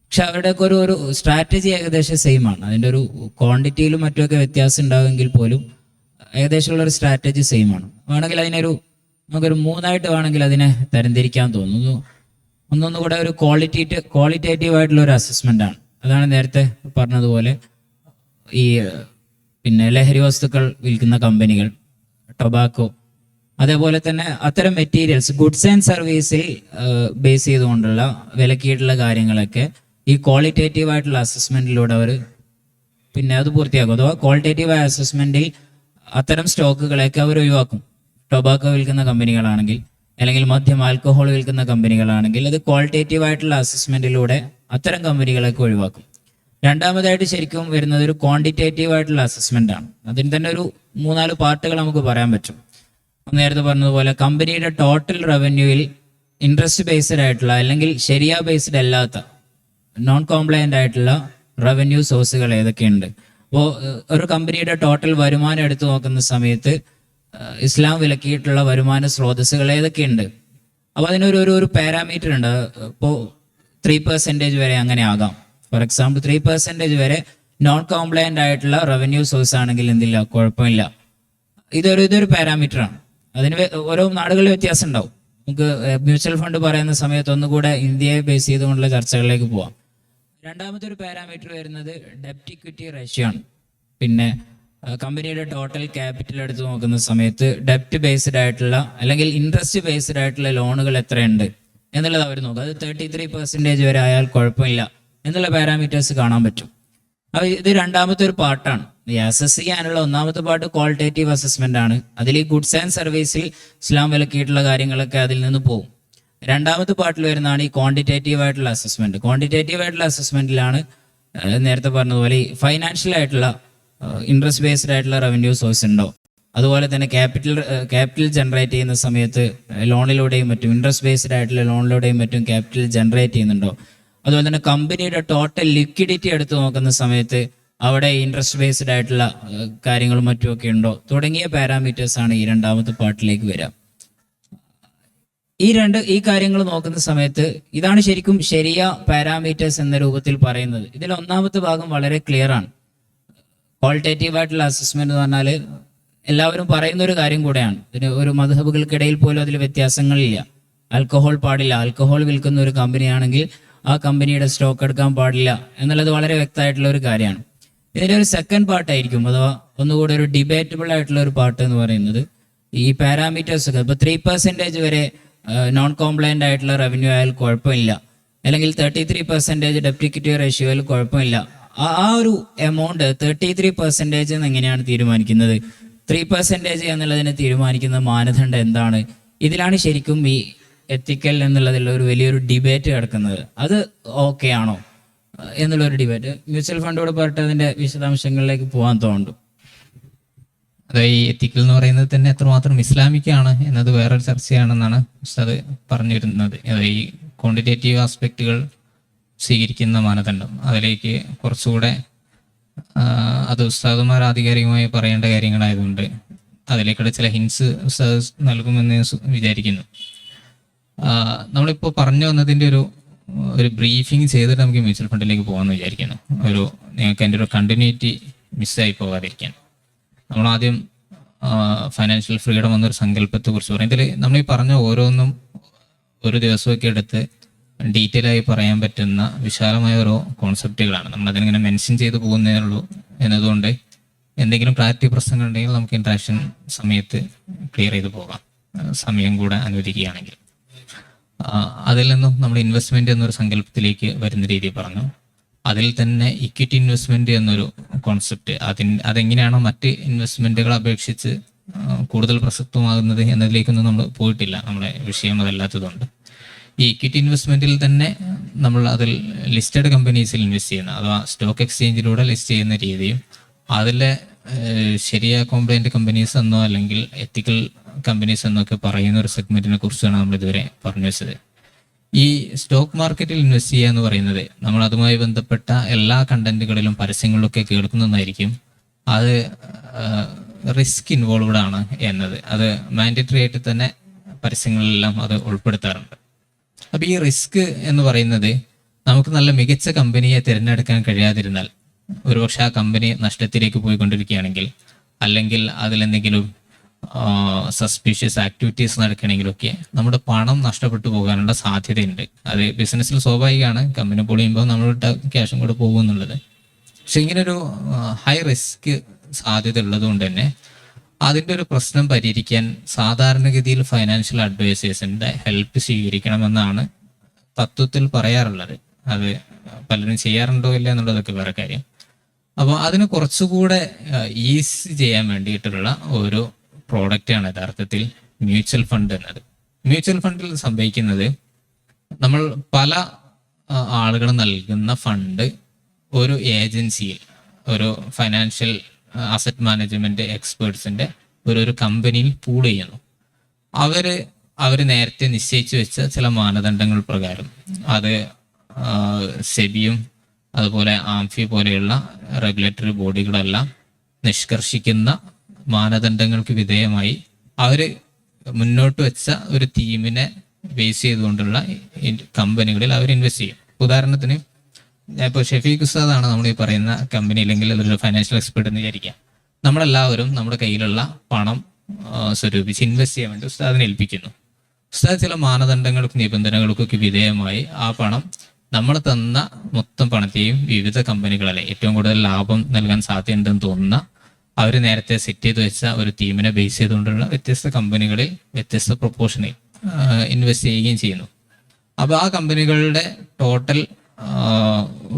പക്ഷെ അവരുടെയൊക്കെ ഒരു സ്ട്രാറ്റജി ഏകദേശം സെയിം ആണ്. അതിൻ്റെ ഒരു ക്വാണ്ടിറ്റിയിലും മറ്റുമൊക്കെ വ്യത്യാസം ഉണ്ടാകുമെങ്കിൽ പോലും ഏകദേശമുള്ള ഒരു സ്ട്രാറ്റജി സെയിം ആണ്. വേണമെങ്കിൽ നമുക്കൊരു മൂന്നായിട്ട് വേണമെങ്കിൽ അതിനെ തരംതിരിക്കാൻ തോന്നുന്നു. ഒന്നൊന്നുകൂടെ ഒരു ക്വാളിറ്റേറ്റീവ് ആയിട്ടുള്ള ഒരു അസസ്മെൻ്റ് ആണ്. അതാണ് നേരത്തെ പറഞ്ഞതുപോലെ ഈ പിന്നെ ലഹരി വസ്തുക്കൾ വിൽക്കുന്ന കമ്പനികൾ, ടൊബാക്കോ, അതേപോലെ തന്നെ അത്തരം മെറ്റീരിയൽസ് ഗുഡ്സ് ആൻഡ് സർവീസിൽ ബേസ് ചെയ്തുകൊണ്ടുള്ള വിലക്കിയിട്ടുള്ള കാര്യങ്ങളൊക്കെ ഈ ക്വാളിറ്റേറ്റീവ് ആയിട്ടുള്ള അസസ്മെന്റിലൂടെ അവർ പിന്നെ അത് പൂർത്തിയാക്കും. അഥവാ ക്വാളിറ്റേറ്റീവ് അസസ്മെന്റിൽ അത്തരം സ്റ്റോക്കുകളെയൊക്കെ അവർ ഒഴിവാക്കും. ടൊബാക്കോ വിൽക്കുന്ന കമ്പനികളാണെങ്കിൽ അല്ലെങ്കിൽ മദ്യം ആൽക്കഹോൾ വിൽക്കുന്ന കമ്പനികളാണെങ്കിൽ അത് ക്വാളിറ്റേറ്റീവ് ആയിട്ടുള്ള അസസ്മെന്റിലൂടെ അത്തരം കമ്പനികളൊക്കെ ഒഴിവാക്കും. രണ്ടാമതായിട്ട് ശരിക്കും വരുന്നത് ഒരു ക്വാണ്ടിറ്റേറ്റീവ് ആയിട്ടുള്ള അസസ്മെന്റ് ആണ്. അതിന് തന്നെ ഒരു 3-4 പാർട്ടുകൾ നമുക്ക് പറയാൻ പറ്റും. നേരത്തെ പറഞ്ഞതുപോലെ കമ്പനിയുടെ ടോട്ടൽ റവന്യൂവിൽ ഇൻട്രസ്റ്റ് ബേസ്ഡ് ആയിട്ടുള്ള അല്ലെങ്കിൽ ശരിയാ ബേസ്ഡ് അല്ലാത്ത നോൺ കോംപ്ലയൻ്റ് ആയിട്ടുള്ള റവന്യൂ സോഴ്സുകൾ ഏതൊക്കെയുണ്ട്. അപ്പോൾ ഒരു കമ്പനിയുടെ ടോട്ടൽ വരുമാനം എടുത്തു നോക്കുന്ന സമയത്ത് ഇസ്ലാം വിലക്കിയിട്ടുള്ള വരുമാന സ്രോതസ്സുകൾ ഏതൊക്കെയുണ്ട്. അപ്പോൾ അതിനൊരു പാരാമീറ്റർ ഉണ്ട്. ഇപ്പോൾ 3% വരെ അങ്ങനെ ആകാം. ഫോർ എക്സാമ്പിൾ 3% വരെ നോൺ കോംപ്ലയൻ്റ് ആയിട്ടുള്ള റവന്യൂ സോഴ്സ് ആണെങ്കിൽ എന്തില്ല, കുഴപ്പമില്ല. ഇതൊരു പാരാമീറ്ററാണ്. അതിന് ഓരോ നാടുകളിൽ വ്യത്യാസം ഉണ്ടാവും. നമുക്ക് മ്യൂച്വൽ ഫണ്ട് പറയുന്ന സമയത്ത് ഒന്നുകൂടെ ഇന്ത്യയെ ബേസ് ചെയ്തുകൊണ്ടുള്ള ചർച്ചകളിലേക്ക് പോവാം. രണ്ടാമത്തെ ഒരു പാരാമീറ്റർ വരുന്നത് ഡെപ്റ്റ് ഇക്വിറ്റി റേഷ്യോ ആണ്. പിന്നെ കമ്പനിയുടെ ടോട്ടൽ ക്യാപിറ്റൽ എടുത്ത് നോക്കുന്ന സമയത്ത് ഡെപ്റ്റ് ബേസ്ഡ് ആയിട്ടുള്ള അല്ലെങ്കിൽ ഇൻട്രസ്റ്റ് ബേസ്ഡ് ആയിട്ടുള്ള ലോണുകൾ എത്രയുണ്ട് എന്നുള്ളത് അവർ നോക്കും. അത് 33% വരെ ആയാൽ കുഴപ്പമില്ല എന്നുള്ള പാരാമീറ്റേഴ്സ് കാണാൻ പറ്റും. അപ്പോൾ ഇത് രണ്ടാമത്തെ ഒരു പാർട്ടാണ്. ഈ അസസ് ചെയ്യാനുള്ള ഒന്നാമത്തെ പാർട്ട് ക്വാളിറ്റേറ്റീവ് അസസ്മെന്റ് ആണ്. അതിൽ ഈ ഗുഡ്സ് ആൻഡ് സർവീസിൽ ഇസ്ലാം വിലക്കിയിട്ടുള്ള കാര്യങ്ങളൊക്കെ അതിൽ നിന്ന് പോകും. രണ്ടാമത്തെ പാർട്ടിൽ വരുന്നതാണ് ഈ ക്വാണ്ടിറ്റേറ്റീവ് ആയിട്ടുള്ള അസസ്മെന്റ്. ക്വാണ്ടിറ്റേറ്റീവ് ആയിട്ടുള്ള അസസ്മെന്റിലാണ് നേരത്തെ പറഞ്ഞതുപോലെ ഈ ഫൈനാൻഷ്യൽ ആയിട്ടുള്ള ഇൻട്രസ്റ്റ് ബേസ്ഡ് ആയിട്ടുള്ള റവന്യൂ സോഴ്സ് ഉണ്ടോ, അതുപോലെ തന്നെ ക്യാപിറ്റൽ ജനറേറ്റ് ചെയ്യുന്ന സമയത്ത് ലോണിലൂടെയും മറ്റും ഇൻട്രസ്റ്റ് ബേസ്ഡ് ആയിട്ടുള്ള ലോണിലൂടെയും മറ്റും ക്യാപിറ്റൽ ജനറേറ്റ് ചെയ്യുന്നുണ്ടോ, അതുപോലെ തന്നെ കമ്പനിയുടെ ടോട്ടൽ ലിക്വിഡിറ്റി എടുത്ത് നോക്കുന്ന സമയത്ത് അവിടെ ഇൻട്രസ്റ്റ് ബേസ്ഡ് ആയിട്ടുള്ള കാര്യങ്ങളും മറ്റുമൊക്കെ ഉണ്ടോ തുടങ്ങിയ പാരാമീറ്റേഴ്സ് ആണ് ഈ രണ്ടാമത്തെ പാർട്ടിലേക്ക് വരിക. ഈ കാര്യങ്ങൾ നോക്കുന്ന സമയത്ത് ഇതാണ് ശരിക്കും ശരിയാ പാരാമീറ്റേഴ്സ് എന്ന രൂപത്തിൽ പറയുന്നത്. ഇതിൽ ഒന്നാമത്തെ ഭാഗം വളരെ ക്ലിയർ ആണ്. ക്വാളിറ്റേറ്റീവ് ആയിട്ടുള്ള അസസ്മെന്റ് എന്ന് പറഞ്ഞാൽ എല്ലാവരും പറയുന്ന ഒരു കാര്യം കൂടെയാണ്. ഇതിന് ഒരു മദ്ഹബുകൾക്കിടയിൽ പോലും അതിൽ വ്യത്യാസങ്ങളില്ല. ആൽക്കഹോൾ പാടില്ല, ആൽക്കഹോൾ വിൽക്കുന്ന ഒരു കമ്പനിയാണെങ്കിൽ ആ കമ്പനിയുടെ സ്റ്റോക്ക് എടുക്കാൻ പാടില്ല എന്നുള്ളത് വളരെ വ്യക്തമായിട്ടുള്ള ഒരു കാര്യമാണ്. ഇതിൻ്റെ ഒരു സെക്കൻഡ് പാർട്ടായിരിക്കും, അഥവാ ഒന്നുകൂടെ ഒരു ഡിബേറ്റബിൾ ആയിട്ടുള്ള ഒരു പാർട്ട് എന്ന് പറയുന്നത് ഈ പാരാമീറ്റേഴ്സ് ഒക്കെ. ഇപ്പോൾ 3% വരെ നോൺ കോംപ്ലയൻ്റ് ആയിട്ടുള്ള റവന്യൂ ആയാൽ കുഴപ്പമില്ല, അല്ലെങ്കിൽ 33% ഡെപ്റ്റ് ഇക്വിറ്റി റേഷ്യോയിൽ കുഴപ്പമില്ല. ആ ഒരു എമൗണ്ട് 33% എന്ന് എങ്ങനെയാണ് തീരുമാനിക്കുന്നത്, 3% എന്നുള്ളതിനെ തീരുമാനിക്കുന്ന മാനദണ്ഡം എന്താണ്? ഇതിലാണ് ശരിക്കും ഈ എത്തിക്കൽ എന്നുള്ളതിലുള്ള ഒരു വലിയൊരു ഡിബേറ്റ് കിടക്കുന്നത്. അത് ഓക്കെ ആണോ എന്നുള്ളൊരു ഡിബേറ്റ് മ്യൂച്വൽ ഫണ്ടോട് പറഞ്ഞിട്ട് അതിൻ്റെ വിശദാംശങ്ങളിലേക്ക് പോകാൻ തോന്നുന്നു. അതായത് ഈ എത്തിക്കൽ എന്ന് പറയുന്നത് തന്നെ എത്രമാത്രം ഇസ്ലാമിക്കാണ് എന്നത് വേറൊരു ചർച്ചയാണെന്നാണ് ഉസ്താദ് പറഞ്ഞു വരുന്നത്. അതായത് ഈ ക്വാണ്ടിറ്റേറ്റീവ് ആസ്പെക്റ്റുകൾ സ്വീകരിക്കുന്ന മാനദണ്ഡം അതിലേക്ക് കുറച്ചുകൂടെ അത് ഉസ്താദുമാർ ആധികാരികമായി പറയേണ്ട കാര്യങ്ങളായതുകൊണ്ട് അതിലേക്കൂടെ ചില ഹിൻസ് ഉസ്താദ് നൽകുമെന്ന് വിചാരിക്കുന്നു. നമ്മളിപ്പോൾ പറഞ്ഞു വന്നതിൻ്റെ ഒരു ബ്രീഫിങ് ചെയ്തിട്ട് നമുക്ക് മ്യൂച്വൽ ഫണ്ടിലേക്ക് പോകാമെന്ന് വിചാരിക്കുന്നു. നിങ്ങൾക്ക് അതിൻ്റെ ഒരു കണ്ടിന്യൂറ്റി മിസ്സായി പോകാതിരിക്കാൻ. നമ്മളാദ്യം ഫൈനാൻഷ്യൽ ഫ്രീഡം എന്നൊരു സങ്കല്പത്തെ കുറിച്ച് പറയും. ഇതിൽ നമ്മൾ ഈ പറഞ്ഞ ഓരോന്നും ഒരു ദിവസമൊക്കെ എടുത്ത് ഡീറ്റെയിൽ ആയി പറയാൻ പറ്റുന്ന വിശാലമായ ഓരോ കോൺസെപ്റ്റുകളാണ്. നമ്മളതിനിങ്ങനെ മെൻഷൻ ചെയ്ത് പോകുന്നതേ ഉള്ളൂ എന്നതുകൊണ്ട് എന്തെങ്കിലും ക്ലാരിറ്റി പ്രശ്നങ്ങളുണ്ടെങ്കിൽ നമുക്ക് ഇൻട്രാക്ഷൻ സമയത്ത് ക്ലിയർ ചെയ്ത് പോകാം, സമയം കൂടെ അനുവദിക്കുകയാണെങ്കിൽ. അതിൽ നിന്നും നമ്മൾ ഇൻവെസ്റ്റ്മെന്റ് എന്നൊരു സങ്കല്പത്തിലേക്ക് വരുന്ന രീതിയിൽ പറഞ്ഞു. അതിൽ തന്നെ ഇക്വിറ്റി ഇൻവെസ്റ്റ്മെന്റ് എന്നൊരു കോൺസെപ്റ്റ്, അതെങ്ങനെയാണോ മറ്റ് ഇൻവെസ്റ്റ്മെന്റുകളെ അപേക്ഷിച്ച് കൂടുതൽ പ്രസക്തമാകുന്നത് എന്നതിലേക്കൊന്നും നമ്മൾ പോയിട്ടില്ല, നമ്മുടെ വിഷയം അതല്ലാത്തതുകൊണ്ട്. ഈ ഇക്വിറ്റി ഇൻവെസ്റ്റ്മെന്റിൽ തന്നെ നമ്മൾ അതിൽ ലിസ്റ്റഡ് കമ്പനീസിൽ ഇൻവെസ്റ്റ് ചെയ്യുന്ന അഥവാ സ്റ്റോക്ക് എക്സ്ചേഞ്ചിലൂടെ ലിസ്റ്റ് ചെയ്യുന്ന രീതിയും അതിലെ ശരിയായ കോംപ്ലൈന്റ് കമ്പനീസ് എന്നോ അല്ലെങ്കിൽ എത്തിക്കൽ കമ്പനീസ് എന്നൊക്കെ പറയുന്ന ഒരു സെഗ്മെന്റിനെ കുറിച്ചാണ് നമ്മൾ ഇതുവരെ പറഞ്ഞു വെച്ചത്. ഈ സ്റ്റോക്ക് മാർക്കറ്റിൽ ഇൻവെസ്റ്റ് ചെയ്യുക എന്ന് പറയുന്നത് നമ്മൾ അതുമായി ബന്ധപ്പെട്ട എല്ലാ കണ്ടന്റുകളിലും പരസ്യങ്ങളിലൊക്കെ കേൾക്കുന്നതായിരിക്കും. അത് റിസ്ക് ഇൻവോൾവ്ഡ് ആണ് എന്നത് അത് മാൻഡേറ്ററി ആയിട്ട് തന്നെ പരസ്യങ്ങളിലെല്ലാം അത് ഉൾപ്പെടുത്താറുണ്ട്. അപ്പം ഈ റിസ്ക് എന്ന് പറയുന്നത് നമുക്ക് നല്ല മികച്ച കമ്പനിയെ തിരഞ്ഞെടുക്കാൻ കഴിയാതിരുന്നാൽ, ഒരുപക്ഷെ ആ കമ്പനി നഷ്ടത്തിലേക്ക് പോയിക്കൊണ്ടിരിക്കുകയാണെങ്കിൽ, അല്ലെങ്കിൽ അതിലെന്തെങ്കിലും സസ്പീഷ്യസ് ആക്ടിവിറ്റീസ് നടക്കണമെങ്കിലൊക്കെ നമ്മുടെ പണം നഷ്ടപ്പെട്ടു പോകാനുള്ള സാധ്യതയുണ്ട്. അത് ബിസിനസ്സിൽ സ്വാഭാവികമാണ്, കമ്പനി പൊളിയുമ്പോൾ നമ്മളിട്ട ക്യാഷും കൂടെ പോകും എന്നുള്ളത്. പക്ഷെ ഇങ്ങനൊരു ഹൈ റിസ്ക് സാധ്യത ഉള്ളത് കൊണ്ട് തന്നെ അതിൻ്റെ ഒരു പ്രശ്നം പരിഹരിക്കാൻ സാധാരണഗതിയിൽ ഫൈനാൻഷ്യൽ അഡ്വൈസേഴ്സിൻ്റെ ഹെൽപ്പ് സ്വീകരിക്കണമെന്നാണ് തത്വത്തിൽ പറയാറുള്ളത്. അത് പലരും ചെയ്യാറുണ്ടോ ഇല്ല എന്നുള്ളതൊക്കെ വേറെ കാര്യം. അപ്പോൾ അതിന് കുറച്ചുകൂടെ ഈസി ചെയ്യാൻ വേണ്ടിയിട്ടുള്ള ഒരു പ്രോഡക്റ്റാണ് യഥാർത്ഥത്തിൽ മ്യൂച്വൽ ഫണ്ട് എന്നത്. മ്യൂച്വൽ ഫണ്ടിൽ സംഭവിക്കുന്നത്, നമ്മൾ പല ആളുകൾ നൽകുന്ന ഫണ്ട് ഒരു ഏജൻസിയിൽ, ഒരു ഫൈനാൻഷ്യൽ അസറ്റ് മാനേജ്മെന്റ് എക്സ്പേർട്സിന്റെ ഒരു കമ്പനിയിൽ പൂൾ ചെയ്യുന്നു. അവർ നേരത്തെ നിശ്ചയിച്ചു വെച്ച ചില മാനദണ്ഡങ്ങൾ പ്രകാരം, അത് സെബിയും അതുപോലെ ആംഫി പോലെയുള്ള റെഗുലേറ്ററി ബോഡികളെല്ലാം നിഷ്കർഷിക്കുന്ന മാനദണ്ഡങ്ങൾക്ക് വിധേയമായി അവർ മുന്നോട്ട് വെച്ച ഒരു തീമിനെ ബേസ് ചെയ്തുകൊണ്ടുള്ള കമ്പനികളിൽ അവർ ഇൻവെസ്റ്റ് ചെയ്യും. ഉദാഹരണത്തിന് ഇപ്പോൾ ഷെഫീഖ് ഉസ്താദാണ് നമ്മൾ ഈ പറയുന്ന കമ്പനി, അല്ലെങ്കിൽ അതൊരു ഫൈനാൻഷ്യൽ എക്സ്പെർട്ട് എന്ന് വിചാരിക്കാം. നമ്മളെല്ലാവരും നമ്മുടെ കയ്യിലുള്ള പണം സ്വരൂപിച്ച് ഇൻവെസ്റ്റ് ചെയ്യാൻ വേണ്ടി ഉസ്താദിനെ ഏൽപ്പിക്കുന്നു. ഉസ്താദ് ചില മാനദണ്ഡങ്ങൾക്കും നിബന്ധനകൾക്കൊക്കെ വിധേയമായി ആ പണം നമ്മൾ തന്ന മൊത്തം പണത്തെയും വിവിധ കമ്പനികളെ ഏറ്റവും കൂടുതൽ ലാഭം നൽകാൻ സാധ്യതയുണ്ടെന്ന് തോന്നുന്ന അവർ നേരത്തെ സെറ്റ് ചെയ്ത് വെച്ച ഒരു തീമിനെ ബേസ് ചെയ്തുകൊണ്ടുള്ള വ്യത്യസ്ത കമ്പനികളിൽ വ്യത്യസ്ത പ്രൊപ്പോർഷനിൽ ഇൻവെസ്റ്റ് ചെയ്യുകയും ചെയ്യുന്നു. അപ്പോൾ ആ കമ്പനികളുടെ ടോട്ടൽ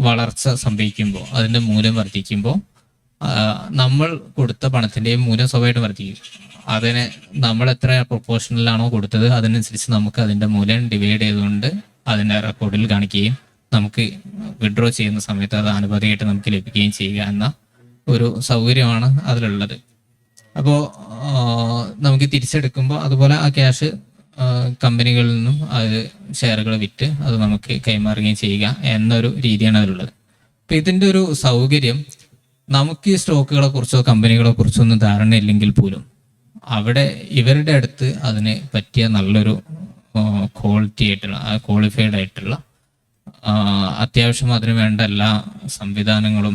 വളർച്ച സംഭവിക്കുമ്പോൾ, അതിൻ്റെ മൂല്യം വർദ്ധിക്കുമ്പോൾ, നമ്മൾ കൊടുത്ത പണത്തിൻ്റെയും മൂല്യം സ്വാഭാവികമായിട്ടും വർദ്ധിക്കും. അതിനെ നമ്മൾ എത്ര പ്രൊപ്പോർഷനിലാണോ കൊടുത്തത് അതിനനുസരിച്ച് നമുക്ക് അതിൻ്റെ മൂല്യം ഡിവൈഡ് ചെയ്തുകൊണ്ട് അതിൻ്റെ റെക്കോർഡിൽ കാണിക്കുകയും നമുക്ക് വിഡ്രോ ചെയ്യുന്ന സമയത്ത് അത് ആനുപാതികമായിട്ട് നമുക്ക് ലഭിക്കുകയും ചെയ്യുക എന്ന ഒരു സൗകര്യമാണ് അതിലുള്ളത്. അപ്പോൾ നമുക്ക് തിരിച്ചെടുക്കുമ്പോൾ അതുപോലെ ആ ക്യാഷ് കമ്പനികളിൽ നിന്നും അത് ഷെയറുകൾ വിറ്റ് അത് നമുക്ക് കൈമാറുകയും ചെയ്യുക എന്നൊരു രീതിയാണ് അതിലുള്ളത്. അപ്പം ഇതിൻ്റെ ഒരു സൗകര്യം, നമുക്ക് ഈ സ്റ്റോക്കുകളെ കുറിച്ചോ കമ്പനികളെ കുറിച്ചോ ഒന്നും ധാരണയില്ലെങ്കിൽ പോലും അവിടെ ഇവരുടെ അടുത്ത് അതിന് പറ്റിയ നല്ലൊരു ക്വാളിറ്റി ആയിട്ടുള്ള, ക്വാളിഫൈഡ് ആയിട്ടുള്ള, അത്യാവശ്യം അതിനു വേണ്ട എല്ലാ സംവിധാനങ്ങളും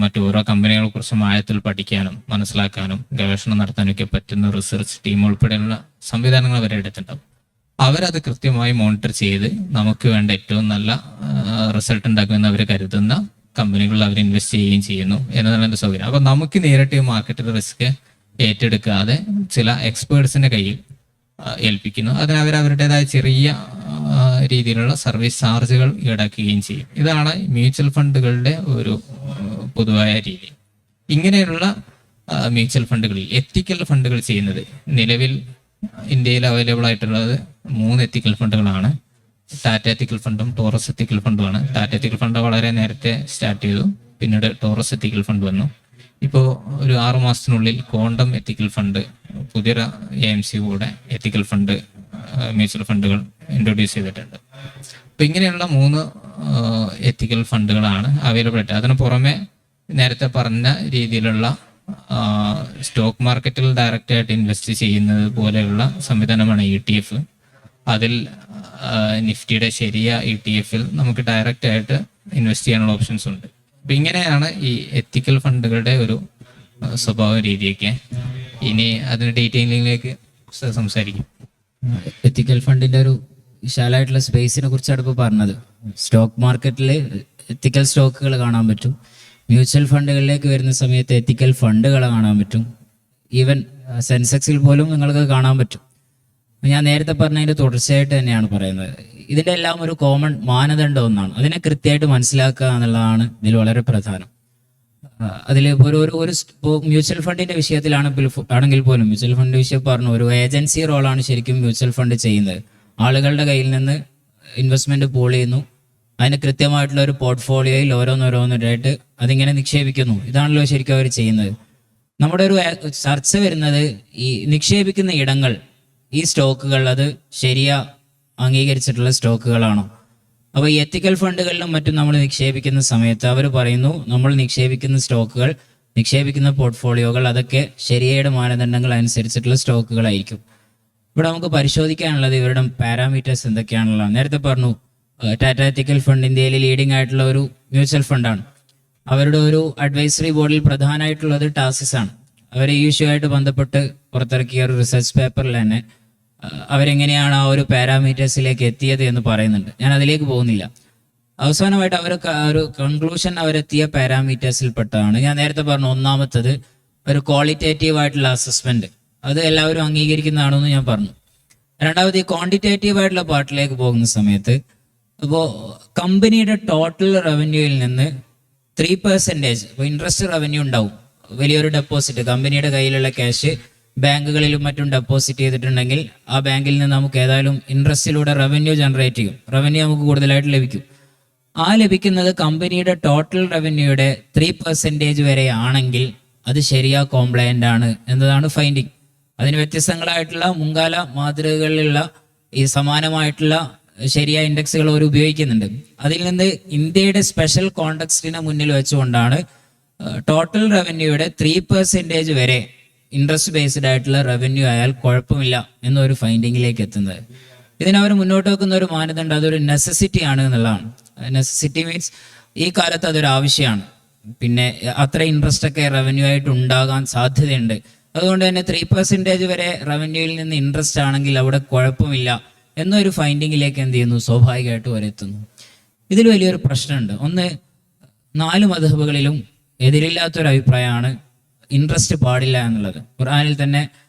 മറ്റു ഓരോ കമ്പനികളെ കുറിച്ചും ആഴത്തിൽ പഠിക്കാനും മനസ്സിലാക്കാനും ഗവേഷണം നടത്താനൊക്കെ പറ്റുന്ന റിസർച്ച് ടീം ഉൾപ്പെടെയുള്ള സംവിധാനങ്ങൾ അവരുടെ അടുത്തുണ്ടാവും. അവരത് കൃത്യമായി മോണിറ്റർ ചെയ്ത് നമുക്ക് വേണ്ട ഏറ്റവും നല്ല റിസൾട്ട് ഉണ്ടാക്കുമെന്ന് അവർ കരുതുന്ന കമ്പനികളിൽ അവർ ഇൻവെസ്റ്റ് ചെയ്യുകയും ചെയ്യുന്നു എന്നതാണ് എൻ്റെ സൗകര്യം. അപ്പം നമുക്ക് നേരിട്ട് മാർക്കറ്റിൽ റിസ്ക് ഏറ്റെടുക്കാതെ ചില എക്സ്പേർട്സിന്റെ കയ്യിൽ ഏൽപ്പിക്കുന്നു. അതിന് അവരുടേതായ ചെറിയ രീതിയിലുള്ള സർവീസ് ചാർജുകൾ ഈടാക്കുകയും ചെയ്യും. ഇതാണ് മ്യൂച്വൽ ഫണ്ടുകളുടെ ഒരു പൊതുവായ രീതി. ഇങ്ങനെയുള്ള മ്യൂച്വൽ ഫണ്ടുകളിൽ എത്തിക്കൽ ഫണ്ടുകൾ ചെയ്യുന്നത്, നിലവിൽ ഇന്ത്യയിൽ അവൈലബിൾ ആയിട്ടുള്ളത് 3 എത്തിക്കൽ ഫണ്ടുകളാണ്. ടാറ്റ എത്തിക്കൽ ഫണ്ടും ടോറസ് എത്തിക്കൽ ഫണ്ടുമാണ്. ടാറ്റ എത്തിക്കൽ ഫണ്ട് വളരെ നേരത്തെ സ്റ്റാർട്ട് ചെയ്തു, പിന്നീട് ടോറസ് എത്തിക്കൽ ഫണ്ട് വന്നു. ഇപ്പോൾ ഒരു 6 മാസത്തിനുള്ളിൽ ക്വാണ്ടം എത്തിക്കൽ ഫണ്ട്, പുതിയൊരു AMC കൂടെ എത്തിക്കൽ ഫണ്ട് മ്യൂച്വൽ ഫണ്ടുകൾ ഇൻട്രൊഡ്യൂസ് ചെയ്തിട്ടുണ്ട്. അപ്പം ഇങ്ങനെയുള്ള 3 എത്തിക്കൽ ഫണ്ടുകളാണ് അവൈലബിൾ ആയിട്ട്. അതിന് പുറമെ നേരത്തെ പറഞ്ഞ രീതിയിലുള്ള സ്റ്റോക്ക് മാർക്കറ്റിൽ ഡയറക്റ്റ് ആയിട്ട് ഇൻവെസ്റ്റ് ചെയ്യുന്നത് പോലെയുള്ള സംവിധാനമാണ് ETF. അതിൽ നിഫ്റ്റിയുടെ ശരിയ ETF-ൽ നമുക്ക് ഡയറക്റ്റ് ആയിട്ട് ഇൻവെസ്റ്റ് ചെയ്യാനുള്ള ഓപ്ഷൻസ് ഉണ്ട്. അപ്പം ഇങ്ങനെയാണ് ഈ എത്തിക്കൽ ഫണ്ടുകളുടെ ഒരു സ്വഭാവ രീതിയൊക്കെ. ഇനി അതിന് ഡീറ്റെയിലിംഗിലേക്ക് സംസാരിക്കും. എത്തിക്കൽ ഫണ്ടിന്റെ ഒരു വിശാലമായിട്ടുള്ള സ്പേസിനെ കുറിച്ചാണ് ഇപ്പോൾ പറഞ്ഞത്. സ്റ്റോക്ക് മാർക്കറ്റിൽ എത്തിക്കൽ സ്റ്റോക്കുകൾ കാണാൻ പറ്റും. മ്യൂച്വൽ ഫണ്ടുകളിലേക്ക് വരുന്ന സമയത്ത് എത്തിക്കൽ ഫണ്ടുകൾ കാണാൻ പറ്റും. ഈവൻ സെൻസെക്സിൽ പോലും നിങ്ങൾക്ക് കാണാൻ പറ്റും. ഞാൻ നേരത്തെ പറഞ്ഞതിൻ്റെ തുടർച്ചയായിട്ട് തന്നെയാണ് പറയുന്നത്. ഇതിൻ്റെ എല്ലാം ഒരു കോമൺ മാനദണ്ഡം ഒന്നാണ്. അതിനെ കൃത്യമായിട്ട് മനസ്സിലാക്കുക എന്നുള്ളതാണ് ഇതിൽ വളരെ പ്രധാനം. അതിൽ ഒരു മ്യൂച്വൽ ഫണ്ടിന്റെ വിഷയത്തിലാണ് ആണെങ്കിൽ പോലും മ്യൂച്വൽ ഫണ്ട് വിഷയം പറഞ്ഞു, ഒരു ഏജൻസി റോളാണ് ശരിക്കും മ്യൂച്വൽ ഫണ്ട് ചെയ്യുന്നത്. ആളുകളുടെ കയ്യിൽ നിന്ന് ഇൻവെസ്റ്റ്മെന്റ് പൂൾ ചെയ്യുന്നു, അതിന് കൃത്യമായിട്ടുള്ള ഒരു പോർട്ട്ഫോളിയോയിൽ ഓരോന്നോരോന്നായിട്ട് അതിങ്ങനെ നിക്ഷേപിക്കുന്നു. ഇതാണല്ലോ ശരിക്കും അവർ ചെയ്യുന്നത്. നമ്മുടെ ഒരു ചർച്ച വരുന്നത് ഈ നിക്ഷേപിക്കുന്ന ഇടങ്ങൾ, ഈ സ്റ്റോക്കുകൾ അത് ശരിയാ അംഗീകരിച്ചിട്ടുള്ള സ്റ്റോക്കുകളാണോ? അപ്പോൾ ഈ എത്തിക്കൽ ഫണ്ടുകളിലും മറ്റും നമ്മൾ നിക്ഷേപിക്കുന്ന സമയത്ത് അവർ പറയുന്നു നമ്മൾ നിക്ഷേപിക്കുന്ന സ്റ്റോക്കുകൾ, നിക്ഷേപിക്കുന്ന പോർട്ട്ഫോളിയോകൾ അതൊക്കെ ശരിയായ മാനദണ്ഡങ്ങൾ അനുസരിച്ചിട്ടുള്ള സ്റ്റോക്കുകളായിരിക്കും. ഇവിടെ നമുക്ക് പരിശോധിക്കാനുള്ളത് ഇവരുടെ പാരാമീറ്റേഴ്സ് എന്തൊക്കെയാണുള്ളത്. നേരത്തെ പറഞ്ഞു ടാറ്റ എത്തിക്കൽ ഫണ്ട് ഇന്ത്യയിൽ ലീഡിംഗ് ആയിട്ടുള്ള ഒരു മ്യൂച്വൽ ഫണ്ടാണ്. അവരുടെ ഒരു അഡ്വൈസറി ബോർഡിൽ പ്രധാനമായിട്ടുള്ളത് ടാസിസ് ആണ്. അവർ ഈ ഇഷ്യൂ ബന്ധപ്പെട്ട് പുറത്തിറക്കിയ ഒരു റിസർച്ച് പേപ്പറിൽ തന്നെ അവരെങ്ങനെയാണ് ആ ഒരു പാരാമീറ്റേഴ്സിലേക്ക് എത്തിയത് എന്ന് പറയുന്നുണ്ട്. ഞാൻ അതിലേക്ക് പോകുന്നില്ല. അവസാനമായിട്ട് അവർ ഒരു കൺക്ലൂഷൻ അവരെത്തിയ പാരാമീറ്റേഴ്സിൽ പെട്ടതാണ്. ഞാൻ നേരത്തെ പറഞ്ഞു, ഒന്നാമത്തത് ഒരു ക്വാളിറ്റേറ്റീവ് ആയിട്ടുള്ള അസസ്മെന്റ്, അത് എല്ലാവരും അംഗീകരിക്കുന്നതാണെന്ന് ഞാൻ പറഞ്ഞു. രണ്ടാമത് ഈ ക്വാണ്ടിറ്റേറ്റീവ് ആയിട്ടുള്ള പാർട്ടിലേക്ക് പോകുന്ന സമയത്ത് അപ്പോൾ കമ്പനിയുടെ ടോട്ടൽ റവന്യൂയിൽ നിന്ന് 3% ഇപ്പോൾ ഇൻട്രസ്റ്റ് റവന്യൂ ഉണ്ടാവും. വലിയൊരു ഡെപ്പോസിറ്റ്, കമ്പനിയുടെ കയ്യിലുള്ള ക്യാഷ് ബാങ്കുകളിലും മറ്റും ഡെപ്പോസിറ്റ് ചെയ്തിട്ടുണ്ടെങ്കിൽ ആ ബാങ്കിൽ നിന്ന് നമുക്ക് ഏതായാലും ഇൻട്രസ്റ്റിലൂടെ റവന്യൂ ജനറേറ്റ് ചെയ്യും, റവന്യൂ നമുക്ക് കൂടുതലായിട്ട് ലഭിക്കും. ആ ലഭിക്കുന്നത് കമ്പനിയുടെ ടോട്ടൽ റവന്യൂയുടെ 3% വരെ ആണെങ്കിൽ അത് ശരിയാ കോംപ്ലയൻ്റ് ആണ് എന്നതാണ് ഫൈൻഡിങ്. അതിന് വ്യത്യസ്തങ്ങളായിട്ടുള്ള മുൻകാല മാതൃകകളിലുള്ള ഈ സമാനമായിട്ടുള്ള ശരിയായ ഇൻഡെക്സുകൾ അവർ ഉപയോഗിക്കുന്നുണ്ട്. അതിൽ നിന്ന് ഇന്ത്യയുടെ സ്പെഷ്യൽ കോണ്ടെക്സ്റ്റിനെ മുന്നിൽ വെച്ചുകൊണ്ടാണ് ടോട്ടൽ റവന്യൂയുടെ 3% വരെ ഇൻട്രസ്റ്റ് ബേസ്ഡ് ആയിട്ടുള്ള റവന്യൂ ആയാൽ കുഴപ്പമില്ല എന്നൊരു ഫൈൻഡിങ്ങിലേക്ക് എത്തുന്നത്. ഇതിനവർ മുന്നോട്ട് വെക്കുന്ന ഒരു മാനദണ്ഡം അതൊരു നെസസിറ്റി ആണ് എന്നുള്ളതാണ്. നെസസിറ്റി മീൻസ് ഈ കാലത്ത് അതൊരു ആവശ്യമാണ്. പിന്നെ അത്ര ഇൻട്രസ്റ്റ് ഒക്കെ റവന്യൂ ആയിട്ട് ഉണ്ടാകാൻ സാധ്യതയുണ്ട്. അതുകൊണ്ട് തന്നെ 3% വരെ റവന്യൂയിൽ നിന്ന് ഇൻട്രസ്റ്റ് ആണെങ്കിൽ അവിടെ കുഴപ്പമില്ല എന്നൊരു ഫൈൻഡിങ്ങിലേക്ക് എന്ത് ചെയ്യുന്നു, സ്വാഭാവികമായിട്ട് വരെത്തുന്നു. ഇതിൽ വലിയൊരു പ്രശ്നമുണ്ട്. ഒന്ന്, 4 മദ്ഹബുകളിലും എതിരില്ലാത്തൊരു അഭിപ്രായമാണ് ഇൻട്രസ്റ്റ് പാടില്ല എന്നുള്ളത്. ഖുർആനിൽ തന്നെ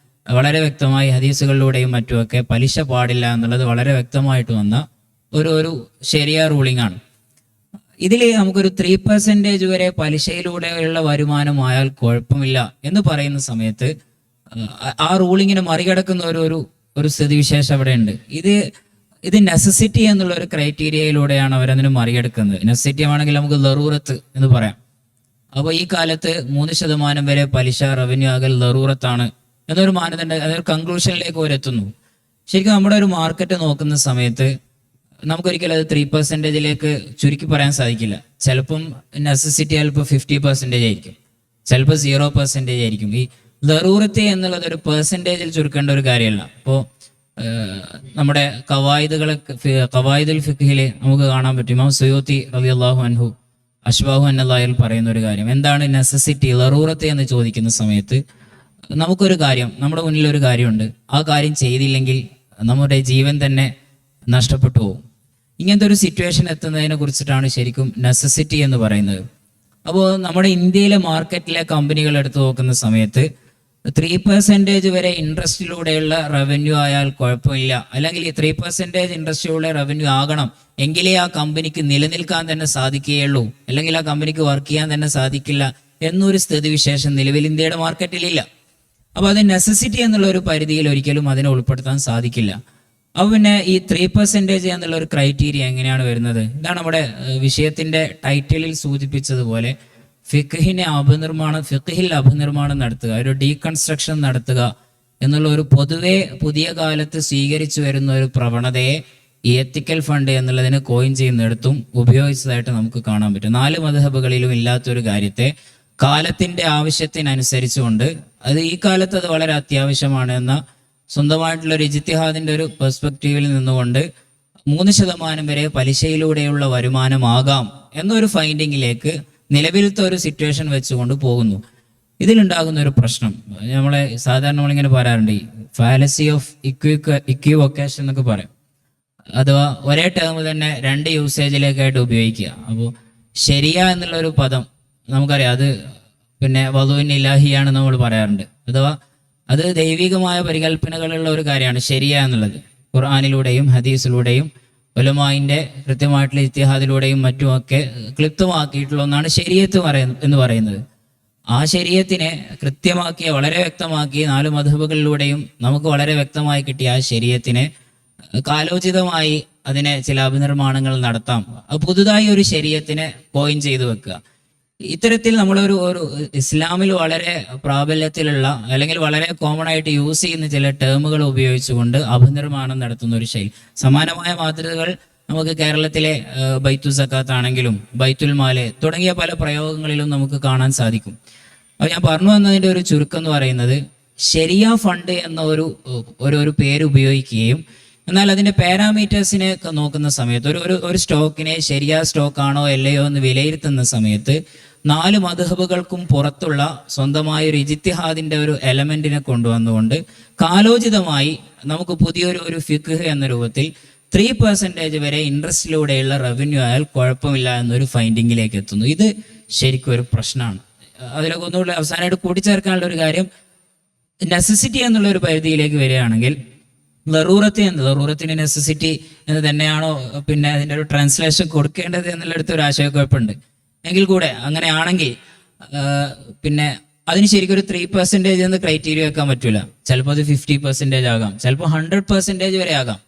വളരെ വ്യക്തമായി ഹദീസുകളിലൂടെയും മറ്റുമൊക്കെ പലിശ പാടില്ല എന്നുള്ളത് വളരെ വ്യക്തമായിട്ട് വന്ന ഒരു ശരിയായ റൂളിംഗ് ആണ്. ഇതിൽ നമുക്കൊരു 3% വരെ പലിശയിലൂടെയുള്ള വരുമാനമായാൽ കുഴപ്പമില്ല എന്ന് പറയുന്ന സമയത്ത് ആ റൂളിങ്ങിനെ മറികടക്കുന്ന ഒരു സ്ഥിതിവിശേഷം അവിടെ ഉണ്ട്. ഇത് നെസസിറ്റി എന്നുള്ള ഒരു ക്രൈറ്റീരിയയിലൂടെയാണ് അവരതിന് മറികടക്കുന്നത്. നെസസിറ്റി ആണെങ്കിൽ നമുക്ക് ലറൂറത്ത് എന്ന് പറയാം. അപ്പോൾ ഈ കാലത്ത് 3% വരെ പലിശ റവന്യൂ ആകൽ ലറൂറത്താണ് എന്നൊരു മാനദണ്ഡം, അതൊരു കൺക്ലൂഷനിലേക്ക് അവരെത്തുന്നു. ശരിക്കും നമ്മുടെ ഒരു മാർക്കറ്റ് നോക്കുന്ന സമയത്ത് നമുക്കൊരിക്കലും അത് 3%ലേക്ക് ചുരുക്കി പറയാൻ സാധിക്കില്ല. ചിലപ്പം നെസസിറ്റി ചിലപ്പോൾ 50% ആയിരിക്കും, ചിലപ്പോൾ 0% ആയിരിക്കും. ഈ ലറൂറത്ത് എന്നുള്ളത് ഒരു പെർസെൻറ്റേജിൽ ചുരുക്കേണ്ട ഒരു കാര്യമല്ല. അപ്പോൾ നമ്മുടെ ഖവായിദുൽ ഫിഖ്ഹിൽ നമുക്ക് കാണാൻ പറ്റും. ഇമാം സുയൂത്തി റളിയല്ലാഹു അൻഹു അഷ്ബാഹു അന്നല്ലാഹിൽ പറയുന്ന ഒരു കാര്യം, എന്താണ് നെസസിറ്റി, ലറൂറത്ത് എന്ന് ചോദിക്കുന്ന സമയത്ത് നമുക്കൊരു കാര്യം, നമ്മുടെ മുന്നിൽ ഒരു കാര്യമുണ്ട്, ആ കാര്യം ചെയ്തില്ലെങ്കിൽ നമ്മുടെ ജീവൻ തന്നെ നഷ്ടപ്പെട്ടു പോകും. ഇങ്ങനത്തെ ഒരു സിറ്റുവേഷൻ എത്തുന്നതിനെ കുറിച്ചിട്ടാണ് ശരിക്കും നെസസിറ്റി എന്ന് പറയുന്നത്. അപ്പോൾ നമ്മുടെ ഇന്ത്യയിലെ മാർക്കറ്റിലെ കമ്പനികൾ എടുത്തു നോക്കുന്ന സമയത്ത് 3% വരെ ഇൻട്രസ്റ്റിലൂടെയുള്ള റവന്യൂ ആയാൽ കുഴപ്പമില്ല, അല്ലെങ്കിൽ ഈ 3% ഇൻട്രസ്റ്റിലൂടെ റവന്യൂ ആകണം എങ്കിലേ ആ കമ്പനിക്ക് നിലനിൽക്കാൻ തന്നെ സാധിക്കുകയുള്ളൂ, അല്ലെങ്കിൽ ആ കമ്പനിക്ക് വർക്ക് ചെയ്യാൻ തന്നെ സാധിക്കില്ല എന്നൊരു സ്ഥിതിവിശേഷം നിലവിൽ ഇന്ത്യയുടെ മാർക്കറ്റിലില്ല. അപ്പോൾ അത് നെസസിറ്റി എന്നുള്ള ഒരു പരിധിയിൽ ഒരിക്കലും അതിനെ ഉൾപ്പെടുത്താൻ സാധിക്കില്ല. അപ്പോൾ പിന്നെ ഈ 3% എന്നുള്ള ഒരു ക്രൈറ്റീരിയ എങ്ങനെയാണ് വരുന്നത്? ഇതാണ് നമ്മുടെ വിഷയത്തിന്റെ ടൈറ്റിലിൽ സൂചിപ്പിച്ചതുപോലെ ഫിഖ്ഹിൽ അപനിർമ്മാണം നടത്തുക, ഒരു ഡീകൺസ്ട്രക്ഷൻ നടത്തുക എന്നുള്ള ഒരു പൊതുവെ പുതിയ കാലത്ത് സ്വീകരിച്ചു വരുന്ന ഒരു പ്രവണതയെ ഈ എത്തിക്കൽ ഫണ്ട് എന്നുള്ളതിന് കോയിൻ ചെയ്യുന്നിടത്തും ഉപയോഗിച്ചതായിട്ട് നമുക്ക് കാണാൻ പറ്റും. 4 മദ്ഹബുകളിലും ഇല്ലാത്തൊരു കാര്യത്തെ കാലത്തിന്റെ ആവശ്യത്തിനനുസരിച്ചുകൊണ്ട് അത് ഈ കാലത്ത് അത് വളരെ അത്യാവശ്യമാണ് എന്ന സ്വന്തമായിട്ടുള്ള ഒരു ഇജ്തിഹാദിന്റെ ഒരു പെർസ്പെക്റ്റീവിൽ നിന്നുകൊണ്ട് 3% വരെ പലിശയിലൂടെയുള്ള വരുമാനമാകാം എന്നൊരു ഫൈൻഡിങ്ങിലേക്ക് നിലവിലത്തെ ഒരു സിറ്റുവേഷൻ വെച്ചുകൊണ്ട് പോകുന്നു. ഇതിലുണ്ടാകുന്ന ഒരു പ്രശ്നം നമ്മളെ സാധാരണ നമ്മളിങ്ങനെ പറയാറുണ്ട്, ഈ ഫാലസി ഓഫ് ഇക്വിവൊക്കേഷൻ എന്നൊക്കെ പറയും. അഥവാ ഒരേ ടേം തന്നെ 2 യൂസേജിലേക്കായിട്ട് ഉപയോഗിക്കുക. അപ്പോൾ ശരിയ എന്നുള്ളൊരു പദം നമുക്കറിയാം, അത് പിന്നെ വധുവിൻ ഇലാഹിയാണ് നമ്മൾ പറയാറുണ്ട്. അഥവാ അത് ദൈവികമായ പരികല്പനകളുള്ള ഒരു കാര്യമാണ് ശരിയ എന്നുള്ളത്. ഖുർആനിലൂടെയും ഹദീസിലൂടെയും ഉലമായിൻ്റെ കൃത്യമായിട്ടുള്ള ഇത്തിഹാദിലൂടെയും മറ്റുമൊക്കെ ക്ലിപ്തമാക്കിയിട്ടുള്ള ഒന്നാണ് ശരീഅത്ത് എന്ന് പറയുന്നത്. ആ ശരീഅത്തിനെ കൃത്യമാക്കിയ, വളരെ വ്യക്തമാക്കിയ 4 മദ്ഹബുകളിലൂടെയും നമുക്ക് വളരെ വ്യക്തമായി കിട്ടിയ ആ ശരീഅത്തിനെ കാലോചിതമായി അതിനെ ചില അഭിനിർമ്മാണങ്ങൾ നടത്താം. പുതുതായി ഒരു ശരീഅത്തിനെ കോയിൻ ചെയ്തു വെക്കുക. ഇത്തരത്തിൽ നമ്മളൊരു ഇസ്ലാമിൽ വളരെ പ്രാബല്യത്തിലുള്ള അല്ലെങ്കിൽ വളരെ കോമൺ ആയിട്ട് യൂസ് ചെയ്യുന്ന ചില ടേമുകൾ ഉപയോഗിച്ചുകൊണ്ട് അഭിനിർമ്മാണം നടത്തുന്ന ഒരു ശൈലി. സമാനമായ മാതൃകകൾ നമുക്ക് കേരളത്തിലെ ബൈത്തുൽ സക്കാത്ത് ആണെങ്കിലും ബൈത്തുൽ മാല് തുടങ്ങിയ പല പ്രയോഗങ്ങളിലും നമുക്ക് കാണാൻ സാധിക്കും. അപ്പോൾ ഞാൻ പറഞ്ഞു വന്നതിൻ്റെ ഒരു ചുരുക്കം എന്ന് പറയുന്നത്, ശരിയ ഫണ്ട് എന്ന ഒരു പേര് ഉപയോഗിക്കുകയും എന്നാൽ അതിൻ്റെ പാരാമീറ്റേഴ്സിനെ ഒക്കെ നോക്കുന്ന സമയത്ത് ഒരു സ്റ്റോക്കിനെ ശരിയ സ്റ്റോക്കാണോ അല്ലയോ എന്ന് വിലയിരുത്തുന്ന സമയത്ത് 4 മദ്ഹബുകൾക്കും പുറത്തുള്ള സ്വന്തമായ ഒരു ഇജ്തിഹാദിൻ്റെ ഒരു എലമെന്റിനെ കൊണ്ടുവന്നുകൊണ്ട് കാലോചിതമായി നമുക്ക് പുതിയൊരു ഫിഖ് എന്ന രൂപത്തിൽ 3% വരെ ഇൻട്രസ്റ്റിലൂടെയുള്ള റവന്യൂ ആയാൽ കുഴപ്പമില്ല എന്നൊരു ഫൈൻഡിങ്ങിലേക്ക് എത്തുന്നു. ഇത് ശരിക്കും ഒരു പ്രശ്നമാണ്. അതിലൊക്കെ ഒന്നുകൂടി അവസാനമായിട്ട് കൂട്ടിച്ചേർക്കാനുള്ള ഒരു കാര്യം, നെസസിറ്റി എന്നുള്ള ഒരു പരിധിയിലേക്ക് വരികയാണെങ്കിൽ ലറൂറത്തിന് നെസസിറ്റി എന്ന് തന്നെയാണോ പിന്നെ അതിൻ്റെ ഒരു ട്രാൻസ്ലേഷൻ കൊടുക്കേണ്ടത് എന്നുള്ളടുത്ത് ഒരു ആശയക്കുഴപ്പമുണ്ട്. എങ്കിൽ കൂടെ അങ്ങനെയാണെങ്കിൽ പിന്നെ അതിന് ശരിക്കും ഒരു 3% എന്ന് ക്രൈറ്റീരിയ വെക്കാൻ പറ്റൂല. ചിലപ്പോൾ അത് 50% ആകാം, ചിലപ്പോൾ 100% വരെ ആകാം,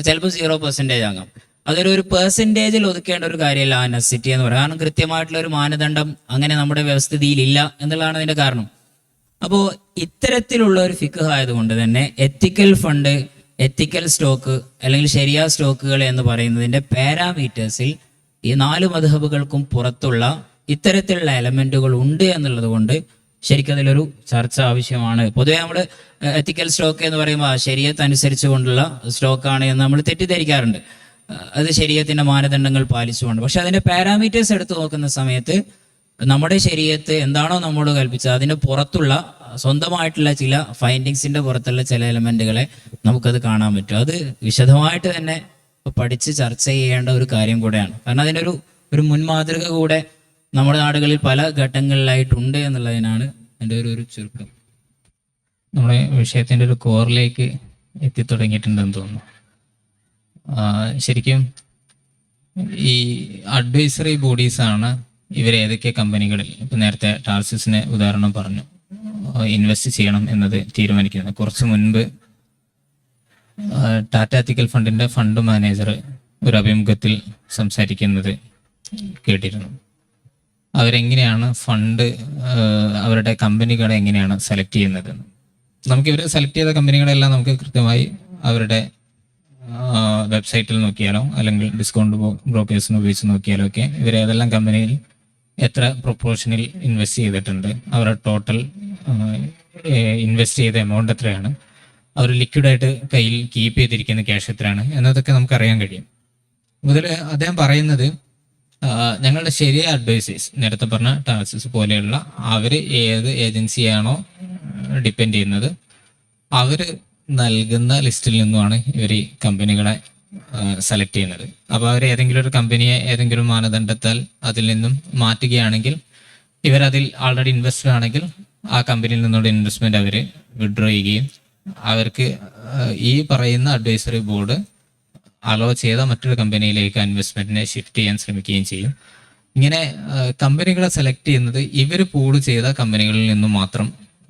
ചിലപ്പോൾ 0% ആകാം. അതൊരു പെർസെൻറ്റേജിൽ ഒതുക്കേണ്ട ഒരു കാര്യമല്ല ആ നെസസിറ്റി എന്ന് പറയുന്നത്. കാരണം കൃത്യമായിട്ടുള്ള ഒരു മാനദണ്ഡം അങ്ങനെ നമ്മുടെ വ്യവസ്ഥിതിയിലില്ല എന്നുള്ളതാണ് അതിൻ്റെ കാരണം. അപ്പോൾ ഇത്തരത്തിലുള്ള ഒരു ഫിഖ് ആയതുകൊണ്ട് തന്നെ എത്തിക്കൽ ഫണ്ട്, എത്തിക്കൽ സ്റ്റോക്ക് അല്ലെങ്കിൽ ശരിയ സ്റ്റോക്കുകൾ എന്ന് പറയുന്നതിൻ്റെ പാരാമീറ്റേഴ്സിൽ ഈ 4 മദ്ഹബുകൾക്കും പുറത്തുള്ള ഇത്തരത്തിലുള്ള എലമെന്റുകൾ ഉണ്ട് എന്നുള്ളത് കൊണ്ട് ശരിക്കും അതിലൊരു ചർച്ച ആവശ്യമാണ്. പൊതുവെ നമ്മൾ എത്തിക്കൽ സ്റ്റോക്ക് എന്ന് പറയുമ്പോൾ ശരീഅത്ത് അനുസരിച്ച് കൊണ്ടുള്ള സ്റ്റോക്കാണ് എന്ന് നമ്മൾ തെറ്റിദ്ധരിക്കാറുണ്ട്. അത് ശരീഅത്തിന്റെ മാനദണ്ഡങ്ങൾ പാലിച്ചുകൊണ്ട്. പക്ഷെ അതിന്റെ പാരാമീറ്റേഴ്സ് എടുത്ത് നോക്കുന്ന സമയത്ത് നമ്മുടെ ശരീഅത്ത് എന്താണോ നമ്മോട് കൽപ്പിച്ചത് അതിന് പുറത്തുള്ള സ്വന്തമായിട്ടുള്ള ചില ഫൈൻഡിങ്സിന്റെ പുറത്തുള്ള ചില എലമെന്റുകളെ നമുക്കത് കാണാൻ പറ്റും. അത് വിശദമായിട്ട് തന്നെ പഠിച്ച് ചർച്ച ചെയ്യേണ്ട ഒരു കാര്യം കൂടെയാണ്. കാരണം അതിനൊരു മുൻമാതൃക കൂടെ നമ്മുടെ നാടുകളിൽ പല ഘട്ടങ്ങളിലായിട്ടുണ്ട് എന്നുള്ളതിനാണ് എൻ്റെ ഒരു ചുരുക്കം. നമ്മുടെ വിഷയത്തിൻ്റെ ഒരു കോറിലേക്ക് എത്തിത്തുടങ്ങിയിട്ടുണ്ടെന്ന് തോന്നുന്നു. ശരിക്കും ഈ അഡ്വൈസറി ബോഡീസാണ് ഇവരേതൊക്കെ കമ്പനികളിൽ, ഇപ്പം നേരത്തെ ടാർസിസിനെ ഉദാഹരണം പറഞ്ഞു, ഇൻവെസ്റ്റ് ചെയ്യണം എന്നത് തീരുമാനിക്കുന്നത്. കുറച്ച് മുൻപ് ടാറ്റ എത്തിക്കൽ ഫണ്ടിൻ്റെ ഫണ്ട് മാനേജർ ഒരു അഭിമുഖത്തിൽ സംസാരിക്കുന്നത് കേട്ടിരുന്നു. അവരെങ്ങനെയാണ് ഫണ്ട്, അവരുടെ കമ്പനികളെ എങ്ങനെയാണ് സെലക്ട് ചെയ്യുന്നത്. നമുക്ക് ഇവർ സെലക്ട് ചെയ്ത കമ്പനികളെല്ലാം നമുക്ക് കൃത്യമായി അവരുടെ വെബ്സൈറ്റിൽ നോക്കിയാലോ അല്ലെങ്കിൽ ഡിസ്കൗണ്ട് ബ്രോക്കേഴ്സിന് ഉപയോഗിച്ച് നോക്കിയാലോ ഒക്കെ ഇവർ ഏതെല്ലാം കമ്പനിയിൽ എത്ര പ്രൊപ്പോർഷനിൽ ഇൻവെസ്റ്റ് ചെയ്തിട്ടുണ്ട്, അവരുടെ ടോട്ടൽ ഇൻവെസ്റ്റ് ചെയ്ത എമൗണ്ട് എത്രയാണ്, അവർ ലിക്വിഡായിട്ട് കയ്യിൽ കീപ്പ് ചെയ്തിരിക്കുന്ന ക്യാഷ് എത്രയാണ് എന്നതൊക്കെ നമുക്ക് അറിയാൻ കഴിയും. മുതൽ അദ്ദേഹം പറയുന്നത്, ഞങ്ങളുടെ ശരിയ അഡ്വൈസേഴ്സ്, നേരത്തെ പറഞ്ഞ ടാക്സസ് പോലെയുള്ള അവർ ഏത് ഏജൻസിയാണോ ഡിപ്പെൻഡ് ചെയ്യുന്നത് അവർ നൽകുന്ന ലിസ്റ്റിൽ നിന്നുമാണ് ഇവർ ഈ കമ്പനികളെ സെലക്ട് ചെയ്യുന്നത്. അപ്പോൾ അവർ ഏതെങ്കിലും ഒരു കമ്പനിയെ ഏതെങ്കിലും മാനദണ്ഡത്താൽ അതിൽ നിന്നും മാറ്റുകയാണെങ്കിൽ, ഇവരതിൽ ആൾറെഡി ഇൻവെസ്റ്റഡ് ആണെങ്കിൽ ആ കമ്പനിയിൽ നിന്നുള്ള ഇൻവെസ്റ്റ്മെന്റ് അവർ വിഡ്രോ ചെയ്യുകയും അവർക്ക് ഈ പറയുന്ന അഡ്വൈസറി ബോർഡ് അലോ ചെയ്ത മറ്റൊരു കമ്പനിയിലേക്ക് ഇൻവെസ്റ്റ്മെന്റിനെ ഷിഫ്റ്റ് ചെയ്യാൻ ശ്രമിക്കുകയും ചെയ്യും. ഇങ്ങനെ കമ്പനികളെ സെലക്ട് ചെയ്യുന്നത് ഇവർ പൂള് ചെയ്ത കമ്പനികളിൽ നിന്നും മാത്രം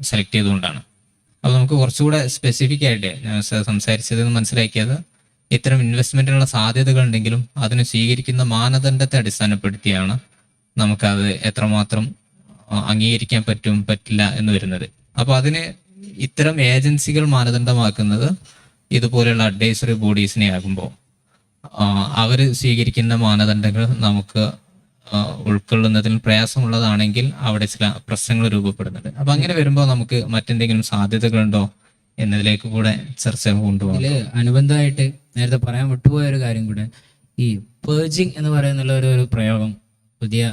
സെലക്ട് ചെയ്തുകൊണ്ടാണ്. അപ്പോൾ നമുക്ക് കുറച്ചുകൂടെ സ്പെസിഫിക് ആയിട്ട് ഞാൻ സംസാരിച്ചത് മനസ്സിലാക്കിയത്, ഇത്തരം ഇൻവെസ്റ്റ്മെന്റിനുള്ള സാധ്യതകൾ ഉണ്ടെങ്കിലും അതിന് സ്വീകരിക്കുന്ന മാനദണ്ഡത്തെ അടിസ്ഥാനപ്പെടുത്തിയാണ് നമുക്കത് എത്രമാത്രം അംഗീകരിക്കാൻ പറ്റില്ല എന്ന് വരുന്നത്. അപ്പോൾ അതിന് ഇത്തരം ഏജൻസികൾ മാനദണ്ഡമാക്കുന്നത് ഇതുപോലെയുള്ള അഡ്വൈസറി ബോഡീസിനെ ആകുമ്പോൾ അവർ സ്വീകരിക്കുന്ന മാനദണ്ഡങ്ങൾ നമുക്ക് ഉൾക്കൊള്ളുന്നതിൽ പ്രയാസമുള്ളതാണെങ്കിൽ അവിടെ ചില പ്രശ്നങ്ങൾ രൂപപ്പെടുന്നുണ്ട്. അപ്പൊ അങ്ങനെ വരുമ്പോൾ നമുക്ക് മറ്റെന്തെങ്കിലും സാധ്യതകളുണ്ടോ എന്നതിലേക്ക് കൂടെ ചർച്ച കൊണ്ടുപോകും. ഇതിൽ അനുബന്ധമായിട്ട് നേരത്തെ പറയാൻ വിട്ടുപോയ ഒരു കാര്യം കൂടെ, ഈ പേർജിങ് എന്ന് പറയുന്നുള്ള ഒരു പ്രയോഗം പുതിയ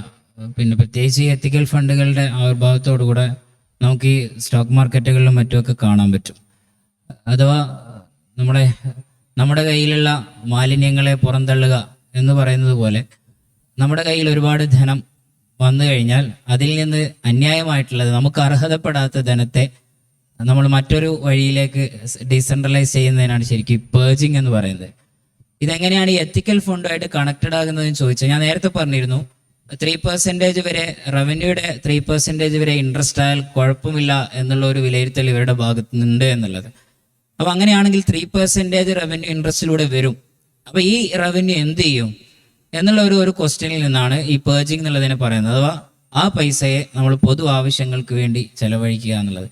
പിന്നെ പ്രത്യേകിച്ച് ഈ എത്തിക്കൽ ഫണ്ടുകളുടെ ആവിർഭാവത്തോടു കൂടെ നമുക്ക് ഈ സ്റ്റോക്ക് മാർക്കറ്റുകളിലും മറ്റുമൊക്കെ കാണാൻ പറ്റും. അഥവാ നമ്മുടെ കയ്യിലുള്ള മാലിന്യങ്ങളെ പുറന്തള്ളുക എന്ന് പറയുന്നത് പോലെ നമ്മുടെ കയ്യിൽ ഒരുപാട് ധനം വന്നു കഴിഞ്ഞാൽ അതിൽ നിന്ന് അന്യായമായിട്ടുള്ളത്, നമുക്ക് അർഹതപ്പെടാത്ത ധനത്തെ നമ്മൾ മറ്റൊരു വഴിയിലേക്ക് ഡീസെൻട്രലൈസ് ചെയ്യുന്നതിനാണ് ശരിക്കും പേർജിങ് എന്ന് പറയുന്നത്. ഇതെങ്ങനെയാണ് ഈ എത്തിക്കൽ ഫണ്ടുമായിട്ട് കണക്റ്റഡ് ആകുന്നതെന്ന് ചോദിച്ചാൽ, ഞാൻ നേരത്തെ പറഞ്ഞിരുന്നു 3% വരെ റവന്യൂയുടെ 3% വരെ ഇൻട്രസ്റ്റ് ആയാൽ കുഴപ്പമില്ല എന്നുള്ള ഒരു വിലയിരുത്തൽ ഇവരുടെ ഭാഗത്ത് നിന്നുണ്ട് എന്നുള്ളത്. അപ്പോൾ അങ്ങനെയാണെങ്കിൽ 3% റവന്യൂ ഇൻട്രസ്റ്റിലൂടെ വരും. അപ്പോൾ ഈ റവന്യൂ എന്ത് ചെയ്യും എന്നുള്ള ഒരു ക്വസ്റ്റ്യനിൽ നിന്നാണ് ഈ പേർജിങ് എന്നുള്ളതിനെ പറയുന്നത്. അഥവാ ആ പൈസയെ നമ്മൾ പൊതു ആവശ്യങ്ങൾക്ക് വേണ്ടി ചെലവഴിക്കുക എന്നുള്ളത്.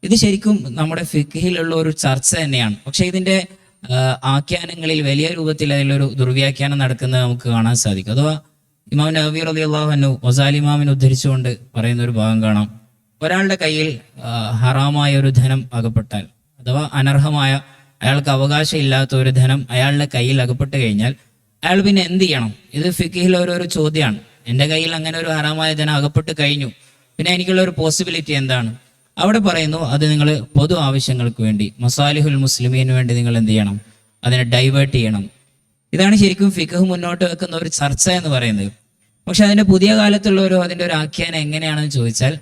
ഇത് ശരിക്കും നമ്മുടെ ഫിഖ്ഹിലുള്ള ഒരു ചർച്ച തന്നെയാണ്. പക്ഷേ ഇതിൻ്റെ ആഖ്യാനങ്ങളിൽ വലിയ രൂപത്തിൽ അതിലൊരു ദുർവ്യാഖ്യാനം നടക്കുന്നത് നമുക്ക് കാണാൻ സാധിക്കും. അഥവാ ഇമാം നവവി റളിയല്ലാഹു അൻഹു ഗസാലി ഇമാമിനെ ഉദ്ധരിച്ചുകൊണ്ട് പറയുന്ന ഒരു ഭാഗം കാണാം. ഒരാളുടെ കയ്യിൽ ഹറാമായ ഒരു ധനം അകപ്പെട്ടാൽ, അഥവാ അനർഹമായ, അയാൾക്ക് അവകാശം ഇല്ലാത്ത ഒരു ധനം അയാളുടെ കയ്യിൽ അകപ്പെട്ട് കഴിഞ്ഞാൽ അയാൾ പിന്നെ എന്ത് ചെയ്യണം? ഇത് ഫിഖ്ഹിൽ ഓരോരോ ചോദ്യമാണ്. എൻ്റെ കയ്യിൽ അങ്ങനെ ഒരു ഹറാമായ ധനം അകപ്പെട്ട് കഴിഞ്ഞു, പിന്നെ എനിക്കുള്ള ഒരു പോസിബിലിറ്റി എന്താണ്? അവിടെ പറയുന്നു, അത് നിങ്ങൾ പൊതു ആവശ്യങ്ങൾക്ക് വേണ്ടി, മസാലിഹുൽ മുസ്ലിമീന് വേണ്ടി നിങ്ങൾ എന്ത് ചെയ്യണം? അതിനെ ഡൈവേർട്ട് ചെയ്യണം. ഇതാണ് ശരിക്കും ഫിഖ് മുന്നോട്ട് വെക്കുന്ന ഒരു ചർച്ച എന്ന് പറയുന്നത്. പക്ഷെ അതിൻ്റെ പുതിയ കാലത്തുള്ള അതിൻ്റെ ഒരു ആഖ്യാനം എങ്ങനെയാണെന്ന് ചോദിച്ചാൽ,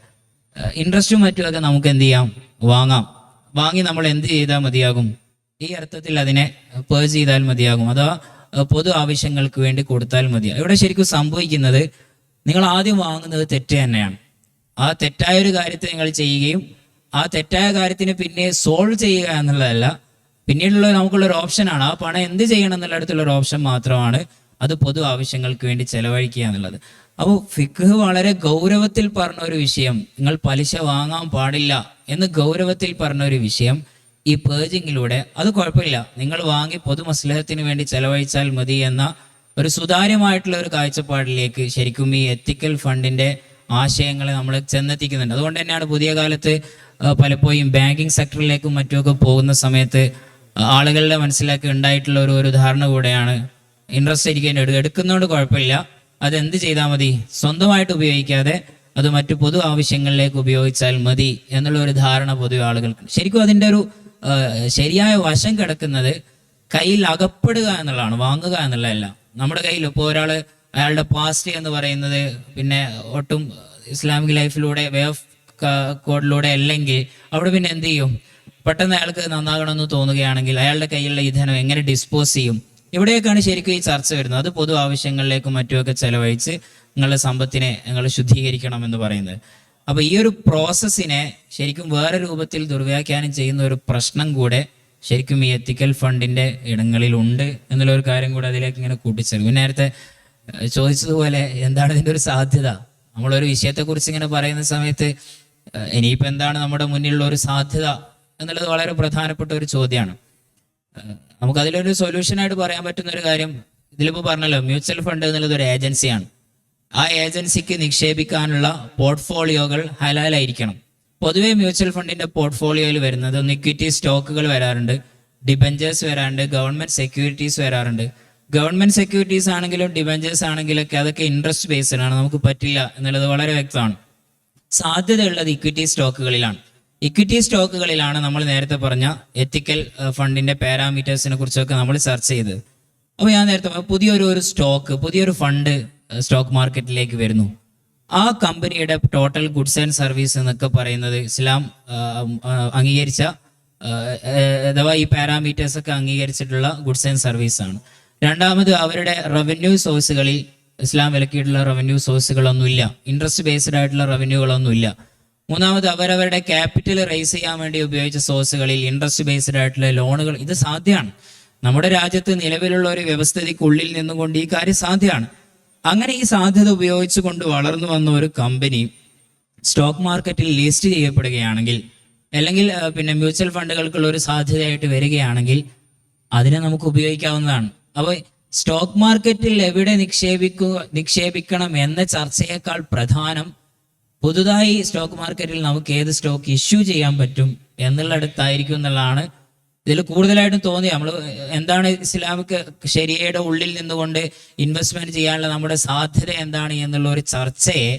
ഇൻട്രസ്റ്റും മറ്റുമൊക്കെ നമുക്ക് എന്ത് ചെയ്യാം? വാങ്ങി നമ്മൾ എന്ത് ചെയ്താൽ മതിയാകും? ഈ അർത്ഥത്തിൽ അതിനെ പേർജ് ചെയ്താൽ മതിയാകും, അഥവാ പൊതു ആവശ്യങ്ങൾക്ക് വേണ്ടി കൊടുത്താൽ മതിയാകും. ഇവിടെ ശരിക്കും സംഭവിക്കുന്നത്, നിങ്ങൾ ആദ്യം വാങ്ങുന്നത് തെറ്റ് തന്നെയാണ്. ആ തെറ്റായ ഒരു കാര്യത്തെ നിങ്ങൾ ചെയ്യുകയും ആ തെറ്റായ കാര്യത്തിന് പിന്നെ സോൾവ് ചെയ്യുക എന്നുള്ളതല്ല, പിന്നീടുള്ള നമുക്കുള്ളൊരു ഓപ്ഷനാണ്. ആ പണം എന്ത് ചെയ്യണം എന്നുള്ളടത്തുള്ളൊരു ഓപ്ഷൻ മാത്രമാണ് അത് പൊതു ആവശ്യങ്ങൾക്ക് വേണ്ടി ചെലവഴിക്കുക എന്നുള്ളത്. അപ്പോൾ ഫിഖ് വളരെ ഗൗരവത്തിൽ പറഞ്ഞ ഒരു വിഷയം, നിങ്ങൾ പലിശ വാങ്ങാൻ പാടില്ല എന്ന് ഗൗരവത്തിൽ പറഞ്ഞ ഒരു വിഷയം ഈ പേർജിങ്ങിലൂടെ, അത് കുഴപ്പമില്ല, നിങ്ങൾ വാങ്ങി പൊതു മസ്ലഹത്തിന് വേണ്ടി ചെലവഴിച്ചാൽ മതി എന്ന ഒരു സുതാര്യമായിട്ടുള്ള ഒരു കാഴ്ചപ്പാടിലേക്ക് ശരിക്കും ഈ എത്തിക്കൽ ഫണ്ടിൻ്റെ ആശയങ്ങളെ നമ്മൾ ചെന്നെത്തിക്കുന്നുണ്ട്. അതുകൊണ്ട് തന്നെയാണ് പുതിയ കാലത്ത് പലപ്പോഴും ബാങ്കിങ് സെക്ടറിലേക്കും മറ്റുമൊക്കെ പോകുന്ന സമയത്ത് ആളുകളുടെ മനസ്സിലാക്കി ഉണ്ടായിട്ടുള്ള ഒരു ധാരണ കൂടെയാണ്, ഇൻട്രസ്റ്റ് ഇരിക്കേണ്ടി എടുക്കുന്നതുകൊണ്ട് കുഴപ്പമില്ല, അതെന്ത് ചെയ്താൽ മതി, സ്വന്തമായിട്ട് ഉപയോഗിക്കാതെ അത് മറ്റു പൊതു ആവശ്യങ്ങളിലേക്ക് ഉപയോഗിച്ചാൽ മതി എന്നുള്ള ഒരു ധാരണ പൊതുവെ ആളുകൾക്ക്. ശരിക്കും അതിൻ്റെ ഒരു ശരിയായ വശം കിടക്കുന്നത് കയ്യിൽ അകപ്പെടുക എന്നുള്ളതാണ്, വാങ്ങുക എന്നുള്ളതല്ല. നമ്മുടെ കയ്യിൽ ഇപ്പോൾ ഒരാൾ അയാളുടെ പാസ്റ്റ് എന്ന് പറയുന്നത് പിന്നെ ഒട്ടും ഇസ്ലാമിക് ലൈഫിലൂടെ വേ ഓഫ് കോഡിലൂടെ അല്ലെങ്കിൽ അവിടെ പിന്നെ എന്ത് ചെയ്യും? പെട്ടെന്ന് അയാൾക്ക് നന്നാകണമെന്ന് തോന്നുകയാണെങ്കിൽ അയാളുടെ കയ്യിലുള്ള ഈ ധനം എങ്ങനെ ഡിസ്പോസ് ചെയ്യും? ഇവിടെയൊക്കെയാണ് ശരിക്കും ഈ ചർച്ച വരുന്നത്. അത് പൊതു ആവശ്യങ്ങളിലേക്കും മറ്റുമൊക്കെ ചെലവഴിച്ച് നിങ്ങളുടെ സമ്പത്തിനെ നിങ്ങൾ ശുദ്ധീകരിക്കണം എന്ന് പറയുന്നത്. അപ്പോൾ ഈ ഒരു പ്രോസസ്സിനെ ശരിക്കും വേറെ രൂപത്തിൽ ദുർവ്യാഖ്യാനം ചെയ്യുന്ന ഒരു പ്രശ്നം കൂടെ ശരിക്കും ഈ എത്തിക്കൽ ഫണ്ടിൻ്റെ ഇടങ്ങളിലുണ്ട് എന്നുള്ള ഒരു കാര്യം കൂടെ അതിലേക്ക് ഇങ്ങനെ കൂട്ടിച്ചേർക്കും. നേരത്തെ ചോദിച്ചതുപോലെ എന്താണ് ഇതിൻ്റെ ഒരു സാധ്യത? നമ്മളൊരു വിഷയത്തെക്കുറിച്ച് ഇങ്ങനെ പറയുന്ന സമയത്ത് ഇനിയിപ്പോൾ എന്താണ് നമ്മുടെ മുന്നിലുള്ള ഒരു സാധ്യത എന്നുള്ളത് വളരെ പ്രധാനപ്പെട്ട ഒരു ചോദ്യമാണ്. നമുക്കതിലൊരു സൊല്യൂഷനായിട്ട് പറയാൻ പറ്റുന്ന ഒരു കാര്യം, ഇതിലിപ്പോൾ പറഞ്ഞല്ലോ, മ്യൂച്വൽ ഫണ്ട് എന്നുള്ളത് ഒരു ഏജൻസിയാണ്. ആ ഏജൻസിക്ക് നിക്ഷേപിക്കാനുള്ള പോർട്ട്ഫോളിയോകൾ ഹലാലായിരിക്കണം. പൊതുവെ മ്യൂച്വൽ ഫണ്ടിന്റെ പോർട്ട്ഫോളിയോയിൽ വരുന്നത് ഇക്വിറ്റി സ്റ്റോക്കുകൾ വരാറുണ്ട്, ഡിബഞ്ചേഴ്സ് വരാറുണ്ട്, ഗവൺമെന്റ് സെക്യൂരിറ്റീസ് വരാറുണ്ട്. ഗവൺമെന്റ് സെക്യൂരിറ്റീസ് ആണെങ്കിലും ഡിബഞ്ചേഴ്സ് ആണെങ്കിലൊക്കെ അതൊക്കെ ഇൻട്രസ്റ്റ് ബേസ്ഡ് ആണ്, നമുക്ക് പറ്റില്ല എന്നുള്ളത് വളരെ വ്യക്തമാണ്. സാധ്യതയുള്ളത് ഇക്വിറ്റി സ്റ്റോക്കുകളിലാണ്. ഇക്വിറ്റി സ്റ്റോക്കുകളിലാണ് നമ്മൾ നേരത്തെ പറഞ്ഞ എത്തിക്കൽ ഫണ്ടിന്റെ പാരാമീറ്റേഴ്സിനെ കുറിച്ചൊക്കെ നമ്മൾ ചർച്ച ചെയ്തത്. അപ്പോൾ ഞാൻ നേരത്തെ പുതിയൊരു ഫണ്ട് സ്റ്റോക്ക് മാർക്കറ്റിലേക്ക് വരുന്നു. ആ കമ്പനിയുടെ ടോട്ടൽ ഗുഡ്സ് ആൻഡ് സർവീസ് എന്നൊക്കെ പറയുന്നത് ഇസ്ലാം അംഗീകരിച്ച അഥവാ ഈ പാരാമീറ്റേഴ്സ് ഒക്കെ അംഗീകരിച്ചിട്ടുള്ള ഗുഡ്സ് ആൻഡ് സർവീസ് ആണ്. രണ്ടാമത്, അവരുടെ റവന്യൂ സോഴ്സുകളിൽ ഇസ്ലാം വിലക്കിയിട്ടുള്ള റവന്യൂ സോഴ്സുകളൊന്നുമില്ല, ഇൻട്രസ്റ്റ് ബേസ്ഡ് ആയിട്ടുള്ള റവന്യൂകളൊന്നുമില്ല. മൂന്നാമത്, അവരവരുടെ ക്യാപിറ്റൽ റേസ് ചെയ്യാൻ വേണ്ടി ഉപയോഗിച്ച സോഴ്സുകളിൽ ഇൻട്രസ്റ്റ് ബേസ്ഡ് ആയിട്ടുള്ള ലോണുകൾ. ഇത് സാധ്യമാണ്. നമ്മുടെ രാജ്യത്ത് നിലവിലുള്ള ഒരു വ്യവസ്ഥിതിക്കുള്ളിൽ നിന്നുകൊണ്ട് ഈ കാര്യം സാധ്യമാണ്. അങ്ങനെ ഈ സാധ്യത ഉപയോഗിച്ചുകൊണ്ട് വളർന്നു വന്ന ഒരു കമ്പനി സ്റ്റോക്ക് മാർക്കറ്റിൽ ലിസ്റ്റ് ചെയ്യപ്പെടുകയാണെങ്കിൽ, അല്ലെങ്കിൽ പിന്നെ മ്യൂച്വൽ ഫണ്ടുകൾക്കുള്ള ഒരു സാധ്യതയായിട്ട് വരികയാണെങ്കിൽ അതിനെ നമുക്ക് ഉപയോഗിക്കാവുന്നതാണ്. അപ്പോൾ സ്റ്റോക്ക് മാർക്കറ്റിൽ എവിടെ നിക്ഷേപിക്കണം എന്ന ചർച്ചയേക്കാൾ പ്രധാനം പുതുതായി സ്റ്റോക്ക് മാർക്കറ്റിൽ നമുക്ക് ഏത് സ്റ്റോക്ക് ഇഷ്യൂ ചെയ്യാൻ പറ്റും എന്നുള്ളിടത്തായിരിക്കും എന്നുള്ളതാണ് ഇതിൽ കൂടുതലായിട്ടും തോന്നിയത്. നമ്മൾ എന്താണ് ഇസ്ലാമിക് ശരിയയുടെ ഉള്ളിൽ നിന്നുകൊണ്ട് ഇൻവെസ്റ്റ്മെന്റ് ചെയ്യാനുള്ള നമ്മുടെ സാധ്യത എന്താണ് എന്നുള്ള ഒരു ചർച്ചയെ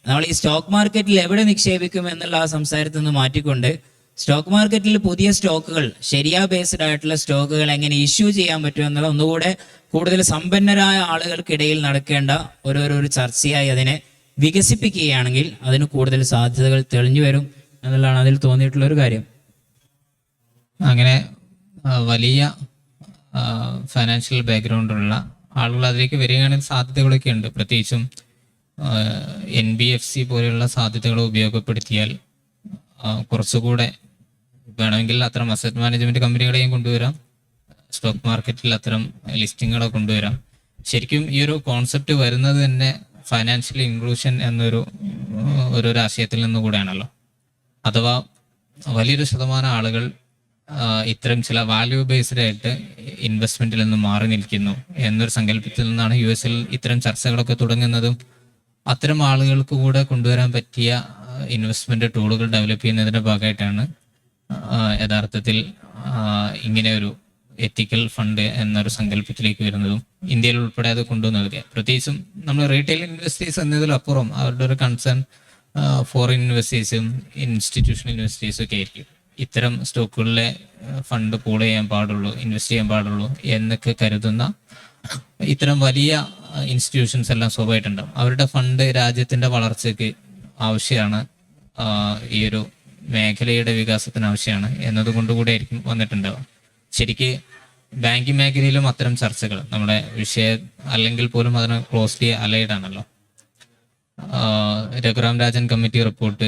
നമ്മൾ ഈ സ്റ്റോക്ക് മാർക്കറ്റിൽ എവിടെ നിക്ഷേപിക്കും എന്നുള്ള ആ സംസാരത്തിൽ നിന്ന് മാറ്റിക്കൊണ്ട് സ്റ്റോക്ക് മാർക്കറ്റിൽ പുതിയ സ്റ്റോക്കുകൾ, ശരിയ ബേസ്ഡ് ആയിട്ടുള്ള സ്റ്റോക്കുകൾ എങ്ങനെ ഇഷ്യൂ ചെയ്യാൻ പറ്റും എന്നുള്ള ഒന്നുകൂടെ കൂടുതൽ സമ്പന്നരായ ആളുകൾക്കിടയിൽ നടക്കേണ്ട ഒരു ചർച്ചയായി അതിനെ വികസിപ്പിക്കുകയാണെങ്കിൽ അതിന് കൂടുതൽ സാധ്യതകൾ തെളിഞ്ഞു വരും എന്നുള്ളതാണ് അതിൽ തോന്നിയിട്ടുള്ള ഒരു കാര്യം. അങ്ങനെ വലിയ ഫൈനാൻഷ്യൽ ബാക്ക്ഗ്രൗണ്ടുള്ള ആളുകൾ അതിലേക്ക് വരികയാണെങ്കിൽ സാധ്യതകളൊക്കെ ഉണ്ട്. പ്രത്യേകിച്ചും NBFC പോലെയുള്ള സാധ്യതകൾ ഉപയോഗപ്പെടുത്തിയാൽ കുറച്ചുകൂടെ വേണമെങ്കിൽ അത്തരം അസറ്റ് മാനേജ്മെന്റ് കമ്പനികളെയും കൊണ്ടുവരാം, സ്റ്റോക്ക് മാർക്കറ്റിൽ അത്തരം ലിസ്റ്റിങ്ങുകളെ കൊണ്ടുവരാം. ശരിക്കും ഈ ഒരു കോൺസെപ്റ്റ് വരുന്നത് തന്നെ ഫൈനാൻഷ്യൽ ഇൻക്ലൂഷൻ എന്നൊരു ആശയത്തിൽ നിന്ന് കൂടെയാണല്ലോ. അഥവാ വലിയൊരു ശതമാനം ആളുകൾ ഇത്തരം ചില വാല്യൂ ബേസ്ഡ് ആയിട്ട് ഇൻവെസ്റ്റ്മെന്റിൽ നിന്ന് മാറി നിൽക്കുന്നു എന്നൊരു സങ്കല്പത്തിൽ നിന്നാണ് US ഇത്തരം ചർച്ചകളൊക്കെ തുടങ്ങുന്നതും. അത്തരം ആളുകൾക്ക് കൂടെ കൊണ്ടുവരാൻ പറ്റിയ ഇൻവെസ്റ്റ്മെന്റ് ടൂളുകൾ ഡെവലപ്പ് ചെയ്യുന്നതിന്റെ ഭാഗമായിട്ടാണ് യഥാർത്ഥത്തിൽ ഇങ്ങനെ ഒരു എത്തിക്കൽ ഫണ്ട് എന്നൊരു സങ്കല്പത്തിലേക്ക് വരുന്നതും ഇന്ത്യയിൽ ഉൾപ്പെടെ അത് കൊണ്ടുവന്നത്. പ്രത്യേകിച്ചും നമ്മൾ റീറ്റെയിൽ ഇൻവെസ്റ്റേഴ്സ് എന്നതിലപ്പുറം അവരുടെ ഒരു കൺസേൺ ഫോറിൻ ഇൻവെസ്റ്റേഴ്സും ഇൻസ്റ്റിറ്റ്യൂഷണൽ ഇൻവെസ്റ്റേഴ്സും ഒക്കെ ആയിരിക്കും. ഇത്തരം സ്റ്റോക്കുകളിലെ ഫണ്ട് പൂൾ ചെയ്യാൻ പാടുള്ളൂ, ഇൻവെസ്റ്റ് ചെയ്യാൻ പാടുള്ളൂ എന്നൊക്കെ കരുതുന്ന ഇത്തരം വലിയ ഇൻസ്റ്റിറ്റ്യൂഷൻസ് എല്ലാം സ്വാഭാവികമായിട്ടുണ്ടാവും. അവരുടെ ഫണ്ട് രാജ്യത്തിന്റെ വളർച്ചയ്ക്ക് ആവശ്യമാണ്, ഈ ഒരു മേഖലയുടെ വികാസത്തിന് ആവശ്യമാണ് എന്നതുകൊണ്ടുകൂടെ ആയിരിക്കും വന്നിട്ടുണ്ടാവുക. ശരിക്ക് ബാങ്കിങ് മേഖലയിലും അത്തരം ചർച്ചകൾ നമ്മുടെ വിഷയം അല്ലെങ്കിൽ പോലും അതിന് ക്ലോസ്ലി അലൈഡ് ആണല്ലോ. രഘുറാം രാജൻ കമ്മിറ്റി റിപ്പോർട്ട്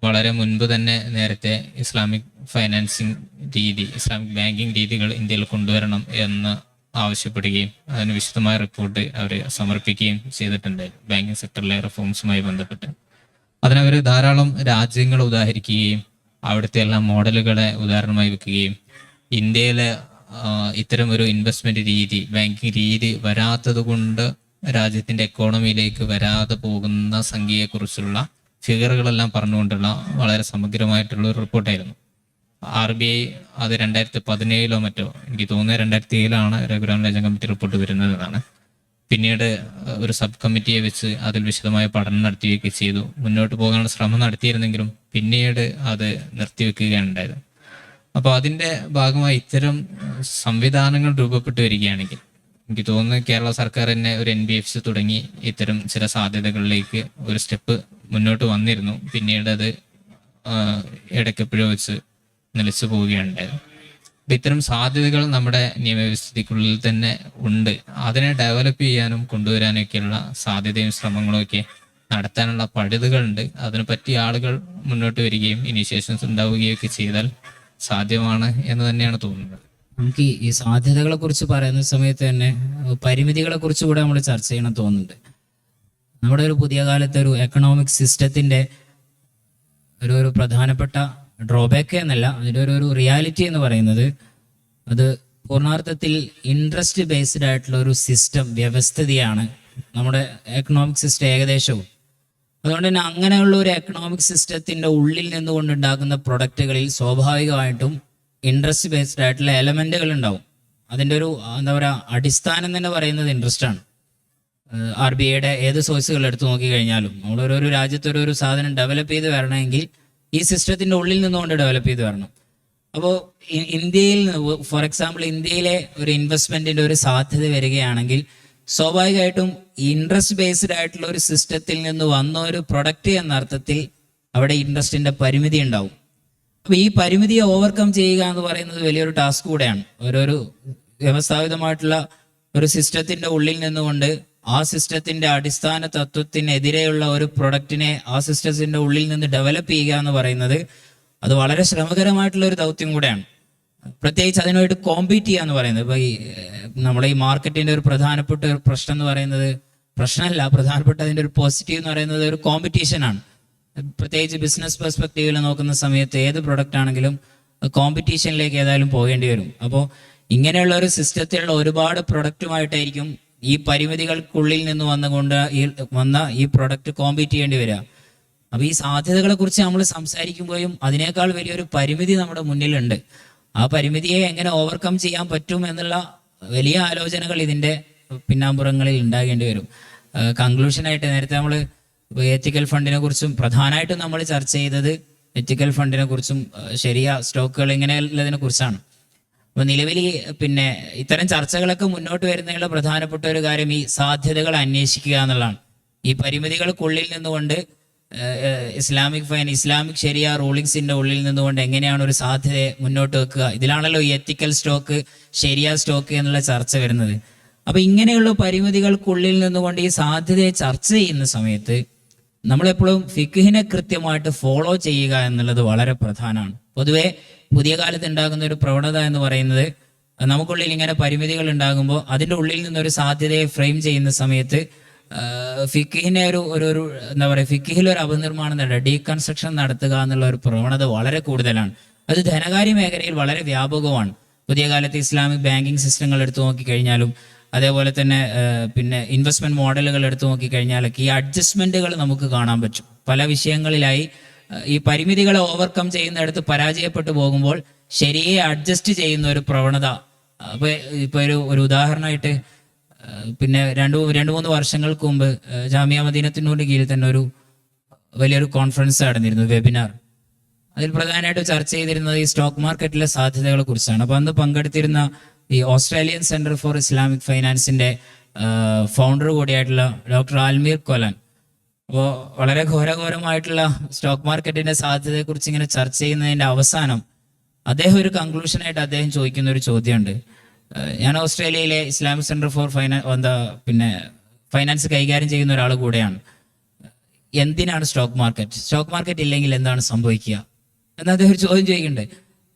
വളരെ മുൻപ് തന്നെ നേരത്തെ ഇസ്ലാമിക് ഫൈനാൻസിങ് രീതി, ഇസ്ലാമിക് ബാങ്കിങ് രീതികൾ ഇന്ത്യയിൽ കൊണ്ടുവരണം എന്ന് ആവശ്യപ്പെടുകയും അതിന് വിശദമായ റിപ്പോർട്ട് അവർ സമർപ്പിക്കുകയും ചെയ്തിട്ടുണ്ട് ബാങ്കിങ് സെക്ടറിലെ റിഫോംസുമായി ബന്ധപ്പെട്ട്. അതിനവർ ധാരാളം രാജ്യങ്ങൾ ഉദാഹരിക്കുകയും അവിടുത്തെ എല്ലാ മോഡലുകളെ ഉദാഹരണമായി വെക്കുകയും ഇന്ത്യയിലെ ഇത്തരം ഒരു ഇൻവെസ്റ്റ്മെന്റ് രീതി, ബാങ്കിങ് രീതി വരാത്തത് കൊണ്ട് രാജ്യത്തിന്റെ എക്കോണമിയിലേക്ക് വരാതെ പോകുന്ന സംഖ്യയെക്കുറിച്ചുള്ള ഫിഗറുകളെല്ലാം പറഞ്ഞുകൊണ്ടുള്ള വളരെ സമഗ്രമായിട്ടുള്ള ഒരു റിപ്പോർട്ടായിരുന്നു. RBI അത് 2017 മറ്റോ, എനിക്ക് തോന്നുന്നത് 2007 രഘുറാം രാജൻ കമ്മിറ്റി റിപ്പോർട്ട് വരുന്നതാണ്. പിന്നീട് ഒരു സബ് കമ്മിറ്റിയെ വെച്ച് അതിൽ വിശദമായ പഠനം നടത്തുകയൊക്കെ ചെയ്തു. മുന്നോട്ട് പോകാനുള്ള ശ്രമം നടത്തിയിരുന്നെങ്കിലും പിന്നീട് അത് നിർത്തിവെക്കുകയാണ് ഉണ്ടായത്. അപ്പോൾ അതിൻ്റെ ഭാഗമായി ഇത്തരം സംവിധാനങ്ങൾ രൂപപ്പെട്ടു വരികയാണെങ്കിൽ എനിക്ക് തോന്നുന്നു കേരള സർക്കാർ തന്നെ ഒരു NBFC തുടങ്ങി ഇത്തരം ചില സാധ്യതകളിലേക്ക് ഒരു സ്റ്റെപ്പ് മുന്നോട്ട് വന്നിരുന്നു. പിന്നീട് അത് ഇടയ്ക്കെപ്പോഴോ വെച്ച് നിലച്ചു പോവുകയുണ്ടായത്. അപ്പം ഇത്തരം സാധ്യതകൾ നമ്മുടെ നിയമവ്യവസ്ഥയ്ക്കുള്ളിൽ തന്നെ ഉണ്ട്. അതിനെ ഡെവലപ്പ് ചെയ്യാനും കൊണ്ടുവരാനൊക്കെയുള്ള സാധ്യതയും ശ്രമങ്ങളും ഒക്കെ നടത്താനുള്ള പഴുതുകളുണ്ട്. അതിനെ പറ്റിയ ആളുകൾ മുന്നോട്ട് വരികയും ഇനീഷ്യേഷൻസ് ഉണ്ടാവുകയും ഒക്കെ ചെയ്താൽ സാധ്യമാണ് എന്ന് തന്നെയാണ് തോന്നുന്നത്. നമുക്ക് ഈ സാധ്യതകളെ കുറിച്ച് പറയുന്ന സമയത്ത് തന്നെ പരിമിതികളെ കുറിച്ച് കൂടെ നമ്മൾ ചർച്ച ചെയ്യണം തോന്നുന്നുണ്ട്. നമ്മുടെ ഒരു പുതിയ കാലത്തെ ഒരു എക്കണോമിക് സിസ്റ്റത്തിന്റെ ഒരു പ്രധാനപ്പെട്ട ഡ്രോബാക്ക് എന്നല്ല, അതിൻ്റെ ഒരു റിയാലിറ്റി എന്ന് പറയുന്നത് അത് പൂർണ്ണാർത്ഥത്തിൽ ഇൻട്രസ്റ്റ് ബേസ്ഡ് ആയിട്ടുള്ള ഒരു സിസ്റ്റം, വ്യവസ്ഥിതിയാണ് നമ്മുടെ എക്കണോമിക് സിസ്റ്റം ഏകദേശവും. അതുകൊണ്ട് തന്നെ അങ്ങനെയുള്ള ഒരു എക്കണോമിക് സിസ്റ്റത്തിന്റെ ഉള്ളിൽ നിന്നുകൊണ്ടുണ്ടാക്കുന്ന പ്രൊഡക്റ്റുകളിൽ സ്വാഭാവികമായിട്ടും ഇൻട്രസ്റ്റ് ബേസ്ഡ് ആയിട്ടുള്ള എലമെന്റുകൾ ഉണ്ടാവും. അതിൻ്റെ ഒരു എന്താ പറയുക, അടിസ്ഥാനം തന്നെ പറയുന്നത് ഇൻട്രസ്റ്റ് ആണ്. RBIയുടെ ഏത് സോഴ്സുകൾ എടുത്തു നോക്കിക്കഴിഞ്ഞാലും നമ്മൾ ഒരു രാജ്യത്ത് ഒരു സാധനം ഡെവലപ്പ് ചെയ്ത് വരണമെങ്കിൽ ഈ സിസ്റ്റത്തിന്റെ ഉള്ളിൽ നിന്നുകൊണ്ട് ഡെവലപ്പ് ചെയ്ത് വരണം. അപ്പോൾ ഇന്ത്യയിൽ, ഫോർ എക്സാമ്പിൾ, ഇന്ത്യയിലെ ഒരു ഇൻവെസ്റ്റ്മെന്റിന്റെ ഒരു സാധ്യത വരികയാണെങ്കിൽ സ്വാഭാവികമായിട്ടും ഇൻട്രസ്റ്റ് ബേസ്ഡ് ആയിട്ടുള്ള ഒരു സിസ്റ്റത്തിൽ നിന്ന് വന്ന ഒരു പ്രൊഡക്റ്റ് എന്ന അർത്ഥത്തിൽ അവിടെ ഇൻട്രസ്റ്റിന്റെ പരിമിതി ഉണ്ടാവും. അപ്പൊ ഈ പരിമിതിയെ ഓവർകം ചെയ്യുക എന്ന് പറയുന്നത് വലിയൊരു ടാസ്ക് കൂടെയാണ്. ഓരോരു വ്യവസ്ഥാപിതമായിട്ടുള്ള ഒരു സിസ്റ്റത്തിന്റെ ഉള്ളിൽ നിന്നുകൊണ്ട് ആ സിസ്റ്റത്തിന്റെ അടിസ്ഥാന തത്വത്തിനെതിരെയുള്ള ഒരു പ്രൊഡക്റ്റിനെ ആ സിസ്റ്റത്തിന്റെ ഉള്ളിൽ നിന്ന് ഡെവലപ്പ് ചെയ്യുക എന്ന് പറയുന്നത് അത് വളരെ ശ്രമകരമായിട്ടുള്ള ഒരു ദൗത്യം കൂടെയാണ്. പ്രത്യേകിച്ച് അതിനുമായിട്ട് കോമ്പീറ്റ് ചെയ്യുക എന്ന് പറയുന്നത്, ഇപ്പൊ ഈ നമ്മുടെ ഈ മാർക്കറ്റിന്റെ ഒരു പ്രധാനപ്പെട്ട ഒരു പ്രശ്നം എന്ന് പറയുന്നത്, പ്രശ്നമല്ല, പ്രധാനപ്പെട്ട അതിന്റെ ഒരു പോസിറ്റീവ് എന്ന് പറയുന്നത് ഒരു കോമ്പറ്റീഷനാണ്. പ്രത്യേകിച്ച് ബിസിനസ് പെർസ്പെക്റ്റീവിൽ നോക്കുന്ന സമയത്ത് ഏത് പ്രൊഡക്റ്റ് ആണെങ്കിലും കോമ്പറ്റീഷനിലേക്ക് ഏതായാലും പോകേണ്ടി വരും. അപ്പോൾ ഇങ്ങനെയുള്ള ഒരു സിസ്റ്റത്തിലുള്ള ഒരുപാട് പ്രൊഡക്റ്റുമായിട്ടായിരിക്കും ഈ പരിമിതികൾക്കുള്ളിൽ നിന്ന് വന്ന ഈ പ്രൊഡക്റ്റ് കോമ്പീറ്റ് ചെയ്യേണ്ടി വരിക. അപ്പോൾ ഈ സാധ്യതകളെ കുറിച്ച് നമ്മൾ സംസാരിക്കുമ്പോഴും അതിനേക്കാൾ വലിയൊരു പരിമിതി നമ്മുടെ മുന്നിലുണ്ട്. ആ പരിമിതിയെ എങ്ങനെ ഓവർകം ചെയ്യാൻ പറ്റും എന്നുള്ള വലിയ ആലോചനകൾ ഇതിൻ്റെ പിന്നാമ്പുറങ്ങളിൽ ഉണ്ടാകേണ്ടി വരും. കൺക്ലൂഷനായിട്ട് നേരത്തെ നമ്മൾ എത്തിക്കൽ ഫണ്ടിനെ കുറിച്ചും പ്രധാനമായിട്ടും നമ്മൾ ചർച്ച ചെയ്തത് എത്തിക്കൽ ഫണ്ടിനെ കുറിച്ചും ശരിയാ സ്റ്റോക്കുകൾ ഇങ്ങനെയുള്ളതിനെ കുറിച്ചാണ്. അപ്പോൾ നിലവിൽ പിന്നെ ഇത്തരം ചർച്ചകളൊക്കെ മുന്നോട്ട് വരുന്നതിനുള്ള പ്രധാനപ്പെട്ട ഒരു കാര്യം ഈ സാധ്യതകൾ അന്വേഷിക്കുക എന്നുള്ളതാണ്. ഈ പരിമിതികൾക്കുള്ളിൽ നിന്നുകൊണ്ട് ഇസ്ലാമിക് ശരിയ റൂളിങ്സിന്റെ ഉള്ളിൽ നിന്നുകൊണ്ട് എങ്ങനെയാണ് ഒരു സാധ്യതയെ മുന്നോട്ട് വെക്കുക, ഇതിലാണല്ലോ ഈ എത്തിക്കൽ സ്റ്റോക്ക്, ശരിയ സ്റ്റോക്ക് എന്നുള്ള ചർച്ച വരുന്നത്. അപ്പൊ ഇങ്ങനെയുള്ള പരിമിതികൾക്കുള്ളിൽ നിന്നുകൊണ്ട് ഈ സാധ്യതയെ ചർച്ച ചെയ്യുന്ന സമയത്ത് നമ്മളെപ്പോഴും ഫിഖ്ഹിനെ കൃത്യമായിട്ട് ഫോളോ ചെയ്യുക എന്നുള്ളത് വളരെ പ്രധാനമാണ്. പൊതുവെ പുതിയ കാലത്ത് ഉണ്ടാകുന്ന ഒരു പ്രവണത എന്ന് പറയുന്നത്, നമുക്കുള്ളിൽ ഇങ്ങനെ പരിമിതികൾ ഉണ്ടാകുമ്പോൾ അതിൻ്റെ ഉള്ളിൽ നിന്നൊരു സാധ്യതയെ ഫ്രെയിം ചെയ്യുന്ന സമയത്ത് ഫിഖ്ഹിനെ ഒരു എന്താ പറയുക, ഫിഖ്ഹിൽ ഒരു അപനിർമ്മാണം നടത്തുക, ഡീകൺസ്ട്രക്ഷൻ നടത്തുക എന്നുള്ള ഒരു പ്രവണത വളരെ കൂടുതലാണ്. അത് ധനകാര്യ മേഖലയിൽ വളരെ വ്യാപകമാണ്. പുതിയ കാലത്ത് ഇസ്ലാമിക് ബാങ്കിങ് സിസ്റ്റങ്ങൾ എടുത്തു നോക്കിക്കഴിഞ്ഞാലും അതേപോലെ തന്നെ പിന്നെ ഇൻവെസ്റ്റ്മെന്റ് മോഡലുകൾ എടുത്തു നോക്കിക്കഴിഞ്ഞാലൊക്കെ ഈ അഡ്ജസ്റ്റ്മെന്റുകൾ നമുക്ക് കാണാൻ പറ്റും. പല വിഷയങ്ങളിലായി ഈ പരിമിതികളെ ഓവർകം ചെയ്യുന്നിടത്ത് പരാജയപ്പെട്ടു പോകുമ്പോൾ ശരിയെ അഡ്ജസ്റ്റ് ചെയ്യുന്ന ഒരു പ്രവണത. ഇപ്പൊ ഒരു ഉദാഹരണമായിട്ട് പിന്നെ രണ്ട് മൂന്ന് വർഷങ്ങൾക്ക് മുമ്പ് ജാമിയ മദീനത്തിനൂറിന്റെ കീഴിൽ തന്നെ ഒരു വലിയൊരു കോൺഫറൻസ് നടന്നിരുന്നു, വെബിനാർ. അതിൽ പ്രധാനമായിട്ട് ചർച്ച ചെയ്തിരുന്നത് ഈ സ്റ്റോക്ക് മാർക്കറ്റിലെ സാധ്യതകളെ കുറിച്ചാണ്. അപ്പൊ അന്ന് പങ്കെടുത്തിരുന്ന ഈ ഓസ്ട്രേലിയൻ സെന്റർ ഫോർ ഇസ്ലാമിക് ഫൈനാൻസിന്റെ ഫൗണ്ടർ കൂടിയായിട്ടുള്ള ഡോക്ടർ ആൽമീർ കൊലാൻ. അപ്പോൾ വളരെ ഘോരഘോരമായിട്ടുള്ള സ്റ്റോക്ക് മാർക്കറ്റിന്റെ സാധ്യതയെക്കുറിച്ച് ഇങ്ങനെ ചർച്ച ചെയ്യുന്നതിന്റെ അവസാനം അദ്ദേഹം ഒരു കൺക്ലൂഷനായിട്ട് അദ്ദേഹം ചോദിക്കുന്ന ഒരു ചോദ്യമുണ്ട്. ഞാൻ ഓസ്ട്രേലിയയിലെ ഇസ്ലാമിക് സെന്റർ ഫോർ ഫൈനാൻസ് കൈകാര്യം ചെയ്യുന്ന ഒരാൾ കൂടെയാണ്. എന്തിനാണ് സ്റ്റോക്ക് മാർക്കറ്റ് ഇല്ലെങ്കിൽ എന്താണ് സംഭവിക്കുക എന്ന് അദ്ദേഹം ഒരു ചോദ്യം ചോദിക്കുന്നുണ്ട്.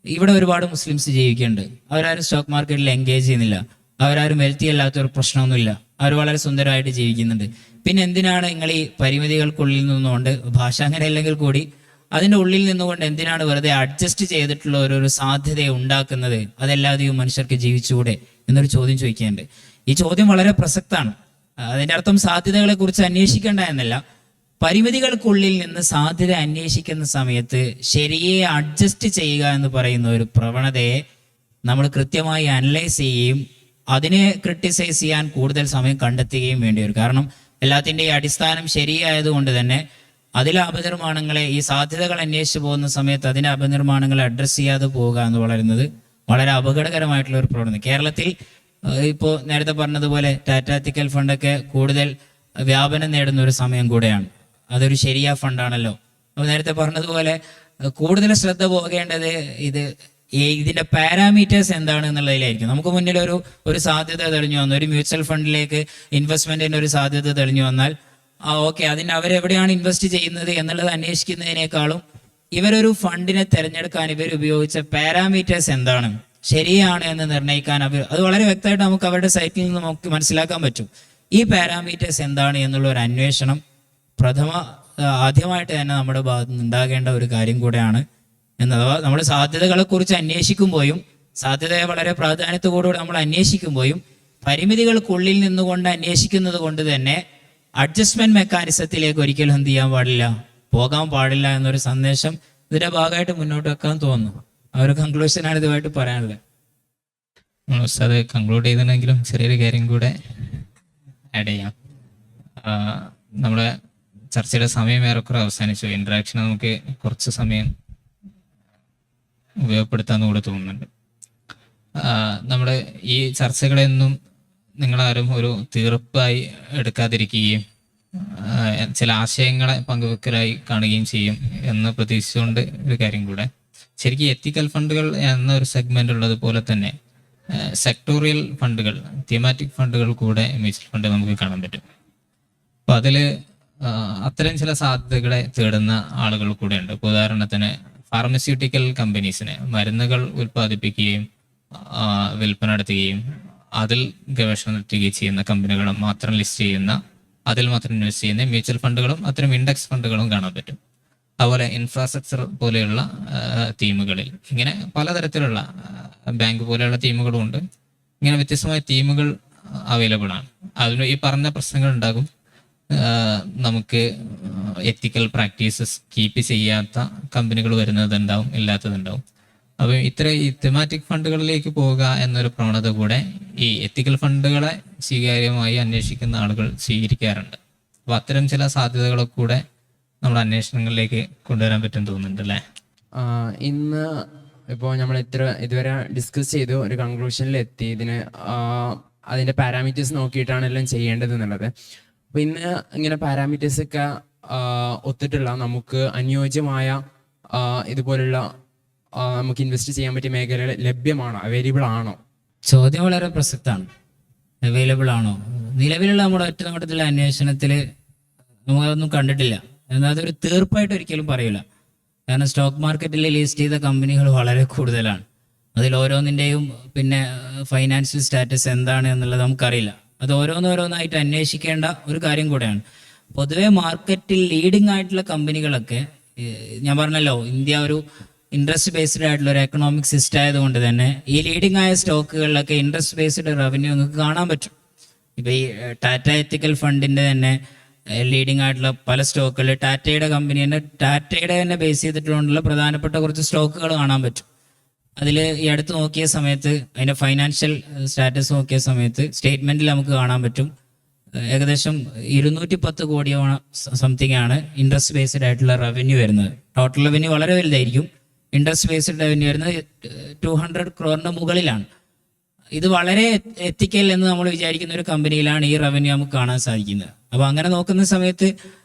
ഇവിടെ ഒരുപാട് മുസ്ലിംസ് ജീവിക്കുന്നുണ്ട്, അവരാരും സ്റ്റോക്ക് മാർക്കറ്റിൽ എൻഗേജ് ചെയ്യുന്നില്ല, അവരാരും വെൽത്തി അല്ലാത്തൊരു പ്രശ്നമൊന്നുമില്ല, അവർ വളരെ സുന്ദരമായിട്ട് ജീവിക്കുന്നുണ്ട്. പിന്നെ എന്തിനാണ് നിങ്ങൾ ഈ പരിമിതികൾക്കുള്ളിൽ നിന്നുകൊണ്ട്, ഭാഷ അങ്ങനെ അല്ലെങ്കിൽ കൂടി അതിൻ്റെ ഉള്ളിൽ നിന്നുകൊണ്ട് എന്തിനാണ് വെറുതെ അഡ്ജസ്റ്റ് ചെയ്തിട്ടുള്ള ഒരു സാധ്യത ഉണ്ടാക്കുന്നത്, അതെല്ലാതെയും മനുഷ്യർക്ക് ജീവിച്ചുകൂടെ എന്നൊരു ചോദ്യം ചോദിക്കുന്നുണ്ട്. ഈ ചോദ്യം വളരെ പ്രസക്തമാണ്. അതിൻ്റെ അർത്ഥം സാധ്യതകളെ കുറിച്ച് അന്വേഷിക്കേണ്ട എന്നല്ല, പരിമിതികൾക്കുള്ളിൽ നിന്ന് സാധ്യത അന്വേഷിക്കുന്ന സമയത്ത് ശരിയെ അഡ്ജസ്റ്റ് ചെയ്യുക എന്ന് പറയുന്ന ഒരു പ്രവണതയെ നമ്മൾ കൃത്യമായി അനലൈസ് ചെയ്യുകയും അതിനെ ക്രിട്ടിസൈസ് ചെയ്യാൻ കൂടുതൽ സമയം കണ്ടെത്തുകയും വേണ്ടി വരും. കാരണം എല്ലാത്തിൻ്റെയും അടിസ്ഥാനം ശരിയായതുകൊണ്ട് തന്നെ അതിലെ അപനിർമ്മാണങ്ങളെ, ഈ സാധ്യതകൾ അന്വേഷിച്ച് പോകുന്ന സമയത്ത് അതിനെ അപനിർമ്മാണങ്ങളെ അഡ്രസ്സ് ചെയ്യാതെ പോവുക എന്ന് പറയുന്നത് വളരെ അപകടകരമായിട്ടുള്ള ഒരു പ്രവണത. കേരളത്തിൽ ഇപ്പോൾ നേരത്തെ പറഞ്ഞതുപോലെ ടാറ്റാറ്റിക്കൽ ഫണ്ടൊക്കെ കൂടുതൽ വ്യാപനം നേടുന്ന ഒരു സമയം കൂടെയാണ്. അതൊരു ശരിയാ ഫണ്ടാണല്ലോ. അപ്പോൾ നേരത്തെ പറഞ്ഞതുപോലെ കൂടുതൽ ശ്രദ്ധ പോകേണ്ടത് ഇതിന്റെ പാരാമീറ്റേഴ്സ് എന്താണ് എന്നുള്ളതിലായിരിക്കും. നമുക്ക് മുന്നിൽ ഒരു സാധ്യത തെളിഞ്ഞു വന്നു, ഒരു മ്യൂച്വൽ ഫണ്ടിലേക്ക് ഇൻവെസ്റ്റ്മെന്റിന് ഒരു സാധ്യത തെളിഞ്ഞു വന്നാൽ ഓക്കെ, അതിന് അവരെവിടെയാണ് ഇൻവെസ്റ്റ് ചെയ്യുന്നത് എന്നുള്ളത് അന്വേഷിക്കുന്നതിനേക്കാളും ഇവരൊരു ഫണ്ടിനെ തിരഞ്ഞെടുക്കാൻ ഇവർ ഉപയോഗിച്ച പാരാമീറ്റേഴ്സ് എന്താണ്, ശരിയാണ് എന്ന് നിർണ്ണയിക്കാൻ അത് വളരെ വ്യക്തമായിട്ട് നമുക്ക് അവരുടെ സൈറ്റിൽ നിന്ന് നമുക്ക് മനസ്സിലാക്കാൻ പറ്റും. ഈ പാരാമീറ്റേഴ്സ് എന്താണ് എന്നുള്ള ഒരു അന്വേഷണം ആദ്യമായിട്ട് തന്നെ നമ്മുടെ ഭാഗത്ത് നിന്ന് ഉണ്ടാകേണ്ട ഒരു കാര്യം കൂടെയാണ് എന്നഥവാ നമ്മൾ സാധ്യതകളെ കുറിച്ച് അന്വേഷിക്കുമ്പോഴും, സാധ്യതയെ വളരെ പ്രാധാന്യത്തോടുകൂടി നമ്മൾ അന്വേഷിക്കുമ്പോഴും പരിമിതികൾക്കുള്ളിൽ നിന്നുകൊണ്ട് അന്വേഷിക്കുന്നത് കൊണ്ട് തന്നെ അഡ്ജസ്റ്റ്മെന്റ് മെക്കാനിസത്തിലേക്ക് ഒരിക്കലും എന്ത് ചെയ്യാൻ പാടില്ല, പോകാൻ പാടില്ല എന്നൊരു സന്ദേശം ഇതിന്റെ ഭാഗമായിട്ട് മുന്നോട്ട് വെക്കാൻ തോന്നുന്നു. ആ ഒരു കൺക്ലൂഷനാണ് ഇതുമായിട്ട് പറയാനുള്ളത്. അത് കൺക്ലൂഡ് ചെയ്തിട്ടുണ്ടെങ്കിലും ചെറിയൊരു കാര്യം കൂടെ ആഡ് ചെയ്യാം. നമ്മുടെ ചർച്ചയുടെ സമയം ഏറെക്കുറെ അവസാനിച്ചു. ഇന്ററാക്ഷൻ നമുക്ക് കുറച്ച് സമയം ഉപയോഗപ്പെടുത്താമെന്ന് കൂടെ തോന്നുന്നുണ്ട്. നമ്മുടെ ഈ ചർച്ചകളെന്നും നിങ്ങളാരും ഒരു തീർപ്പായി എടുക്കാതിരിക്കുകയും ചില ആശയങ്ങളെ പങ്കുവെക്കലായി കാണുകയും ചെയ്യും എന്ന് പ്രതീക്ഷിച്ചുകൊണ്ട് ഒരു കാര്യം കൂടെ, ശരിക്കും എത്തിക്കൽ ഫണ്ടുകൾ എന്ന ഒരു സെഗ്മെന്റ് ഉള്ളതുപോലെ തന്നെ സെക്ടോറിയൽ ഫണ്ടുകൾ, തീമാറ്റിക് ഫണ്ടുകൾ കൂടെ മ്യൂച്വൽ ഫണ്ട് നമുക്ക് കാണാൻ പറ്റും. അപ്പൊ അതില് അത്തരം ചില സാധ്യതകളെ തേടുന്ന ആളുകൾ കൂടെ ഉണ്ട്. ഇപ്പോൾ ഉദാഹരണത്തിന് ഫാർമസ്യൂട്ടിക്കൽ കമ്പനീസിനെ, മരുന്നുകൾ ഉൽപ്പാദിപ്പിക്കുകയും വിൽപ്പന നടത്തുകയും അതിൽ ഗവേഷണം നടത്തുകയും ചെയ്യുന്ന കമ്പനികൾ മാത്രം ലിസ്റ്റ് ചെയ്യുന്ന, അതിൽ മാത്രം ഇൻവെസ്റ്റ് ചെയ്യുന്ന മ്യൂച്വൽ ഫണ്ടുകളും അത്തരം ഇൻഡെക്സ് ഫണ്ടുകളും കാണാൻ പറ്റും. അതുപോലെ ഇൻഫ്രാസ്ട്രക്ചർ പോലെയുള്ള തീമുകളിൽ ഇങ്ങനെ പലതരത്തിലുള്ള ബാങ്ക് പോലെയുള്ള തീമുകളും ഉണ്ട്. ഇങ്ങനെ വ്യത്യസ്തമായ തീമുകൾ അവൈലബിൾ ആണ്. അതിന് ഈ പറഞ്ഞ പ്രശ്നങ്ങൾ ഉണ്ടാകും. നമുക്ക് എത്തിക്കൽ പ്രാക്ടീസസ് കീപ്പ് ചെയ്യാത്ത കമ്പനികൾ വരുന്നതുണ്ടാവും, ഇല്ലാത്തതുണ്ടാവും. അപ്പം ഈ തെമാറ്റിക് ഫണ്ടുകളിലേക്ക് പോവുക എന്നൊരു പ്രവണത കൂടെ ഈ എത്തിക്കൽ ഫണ്ടുകളെ സ്വീകാര്യമായി അന്വേഷിക്കുന്ന ആളുകൾ സ്വീകരിക്കാറുണ്ട്. അപ്പൊ അത്തരം ചില സാധ്യതകളൊക്കെ കൂടെ നമ്മുടെ അന്വേഷണങ്ങളിലേക്ക് കൊണ്ടുവരാൻ പറ്റും തോന്നുന്നുണ്ട് അല്ലേ? ഇന്ന് ഇപ്പോൾ നമ്മൾ ഇതുവരെ ഡിസ്കസ് ചെയ്തു, ഒരു കൺക്ലൂഷനിൽ എത്തി. ഇതിന് അതിൻ്റെ പാരാമീറ്റേഴ്സ് നോക്കിയിട്ടാണ് എല്ലാം ചെയ്യേണ്ടത് എന്നുള്ളത്. അപ്പോൾ ഇന്ന് ഇങ്ങനെ പാരാമീറ്റേഴ്സൊക്കെ ഒത്തിട്ടുള്ള നമുക്ക് അനുയോജ്യമായ ഇതുപോലുള്ള നമുക്ക് ഇൻവെസ്റ്റ് ചെയ്യാൻ പറ്റിയ മേഖലകൾ ലഭ്യമാണോ, അവൈലബിൾ ആണോ? ചോദ്യം വളരെ പ്രസക്തമാണ്. അവൈലബിൾ ആണോ? നിലവിലുള്ള നമ്മുടെ ഒറ്റനോട്ടത്തിലുള്ള അന്വേഷണത്തിൽ നമ്മളതൊന്നും കണ്ടിട്ടില്ല. എന്നാൽ അതൊരു തീർപ്പായിട്ട് ഒരിക്കലും പറയില്ല. കാരണം സ്റ്റോക്ക് മാർക്കറ്റിൽ ലിസ്റ്റ് ചെയ്ത കമ്പനികൾ വളരെ കൂടുതലാണ്. അതിൽ ഓരോന്നിൻ്റെയും പിന്നെ ഫൈനാൻഷ്യൽ സ്റ്റാറ്റസ് എന്താണ് എന്നുള്ളത് നമുക്കറിയില്ല. അത് ഓരോന്നോരോന്നായിട്ട് അന്വേഷിക്കേണ്ട ഒരു കാര്യം കൂടെയാണ്. പൊതുവെ മാർക്കറ്റിൽ ലീഡിംഗ് ആയിട്ടുള്ള കമ്പനികളൊക്കെ, ഞാൻ പറഞ്ഞല്ലോ, ഇന്ത്യ ഒരു ഇൻട്രസ്റ്റ് ബേസ്ഡ് ആയിട്ടുള്ള ഒരു എക്കണോമിക് സിസ്റ്റം ആയതുകൊണ്ട് തന്നെ ഈ ലീഡിംഗ് ആയ സ്റ്റോക്കുകളിലൊക്കെ ഇൻട്രസ്റ്റ് ബേസ്ഡ് റവന്യൂ നിങ്ങൾക്ക് കാണാൻ പറ്റും. ഇപ്പോൾ ഈ ടാറ്റ എത്തിക്കൽ ഫണ്ടിൻ്റെ തന്നെ ലീഡിംഗ് ആയിട്ടുള്ള പല സ്റ്റോക്കുകൾ, ടാറ്റയുടെ കമ്പനി തന്നെ, ടാറ്റയുടെ തന്നെ ബേസ് ചെയ്തിട്ടുള്ള പ്രധാനപ്പെട്ട കുറച്ച് സ്റ്റോക്കുകൾ കാണാൻ പറ്റും. അതിൽ ഈ അടുത്ത് നോക്കിയ സമയത്ത് അതിൻ്റെ ഫൈനാൻഷ്യൽ സ്റ്റാറ്റസ് നോക്കിയ സമയത്ത് സ്റ്റേറ്റ്മെൻറ്റിൽ നമുക്ക് കാണാൻ പറ്റും ഏകദേശം 210 കോടിയോളം സംതിങ് ആണ് ഇൻട്രസ്റ്റ് ബേസ്ഡ് ആയിട്ടുള്ള റവന്യൂ വരുന്നത്. ടോട്ടൽ റവന്യൂ വളരെ വലുതായിരിക്കും. ഇൻട്രസ്റ്റ് ബേസ്ഡ് റവന്യൂ വരുന്നത് 200 crore മുകളിലാണ്. ഇത് വളരെ എത്തിക്കൽ എന്ന് നമ്മൾ വിചാരിക്കുന്ന ഒരു കമ്പനിയിലാണ് ഈ റവന്യൂ നമുക്ക് കാണാൻ സാധിക്കുന്നത്. അപ്പോൾ അങ്ങനെ നോക്കുന്ന സമയത്ത്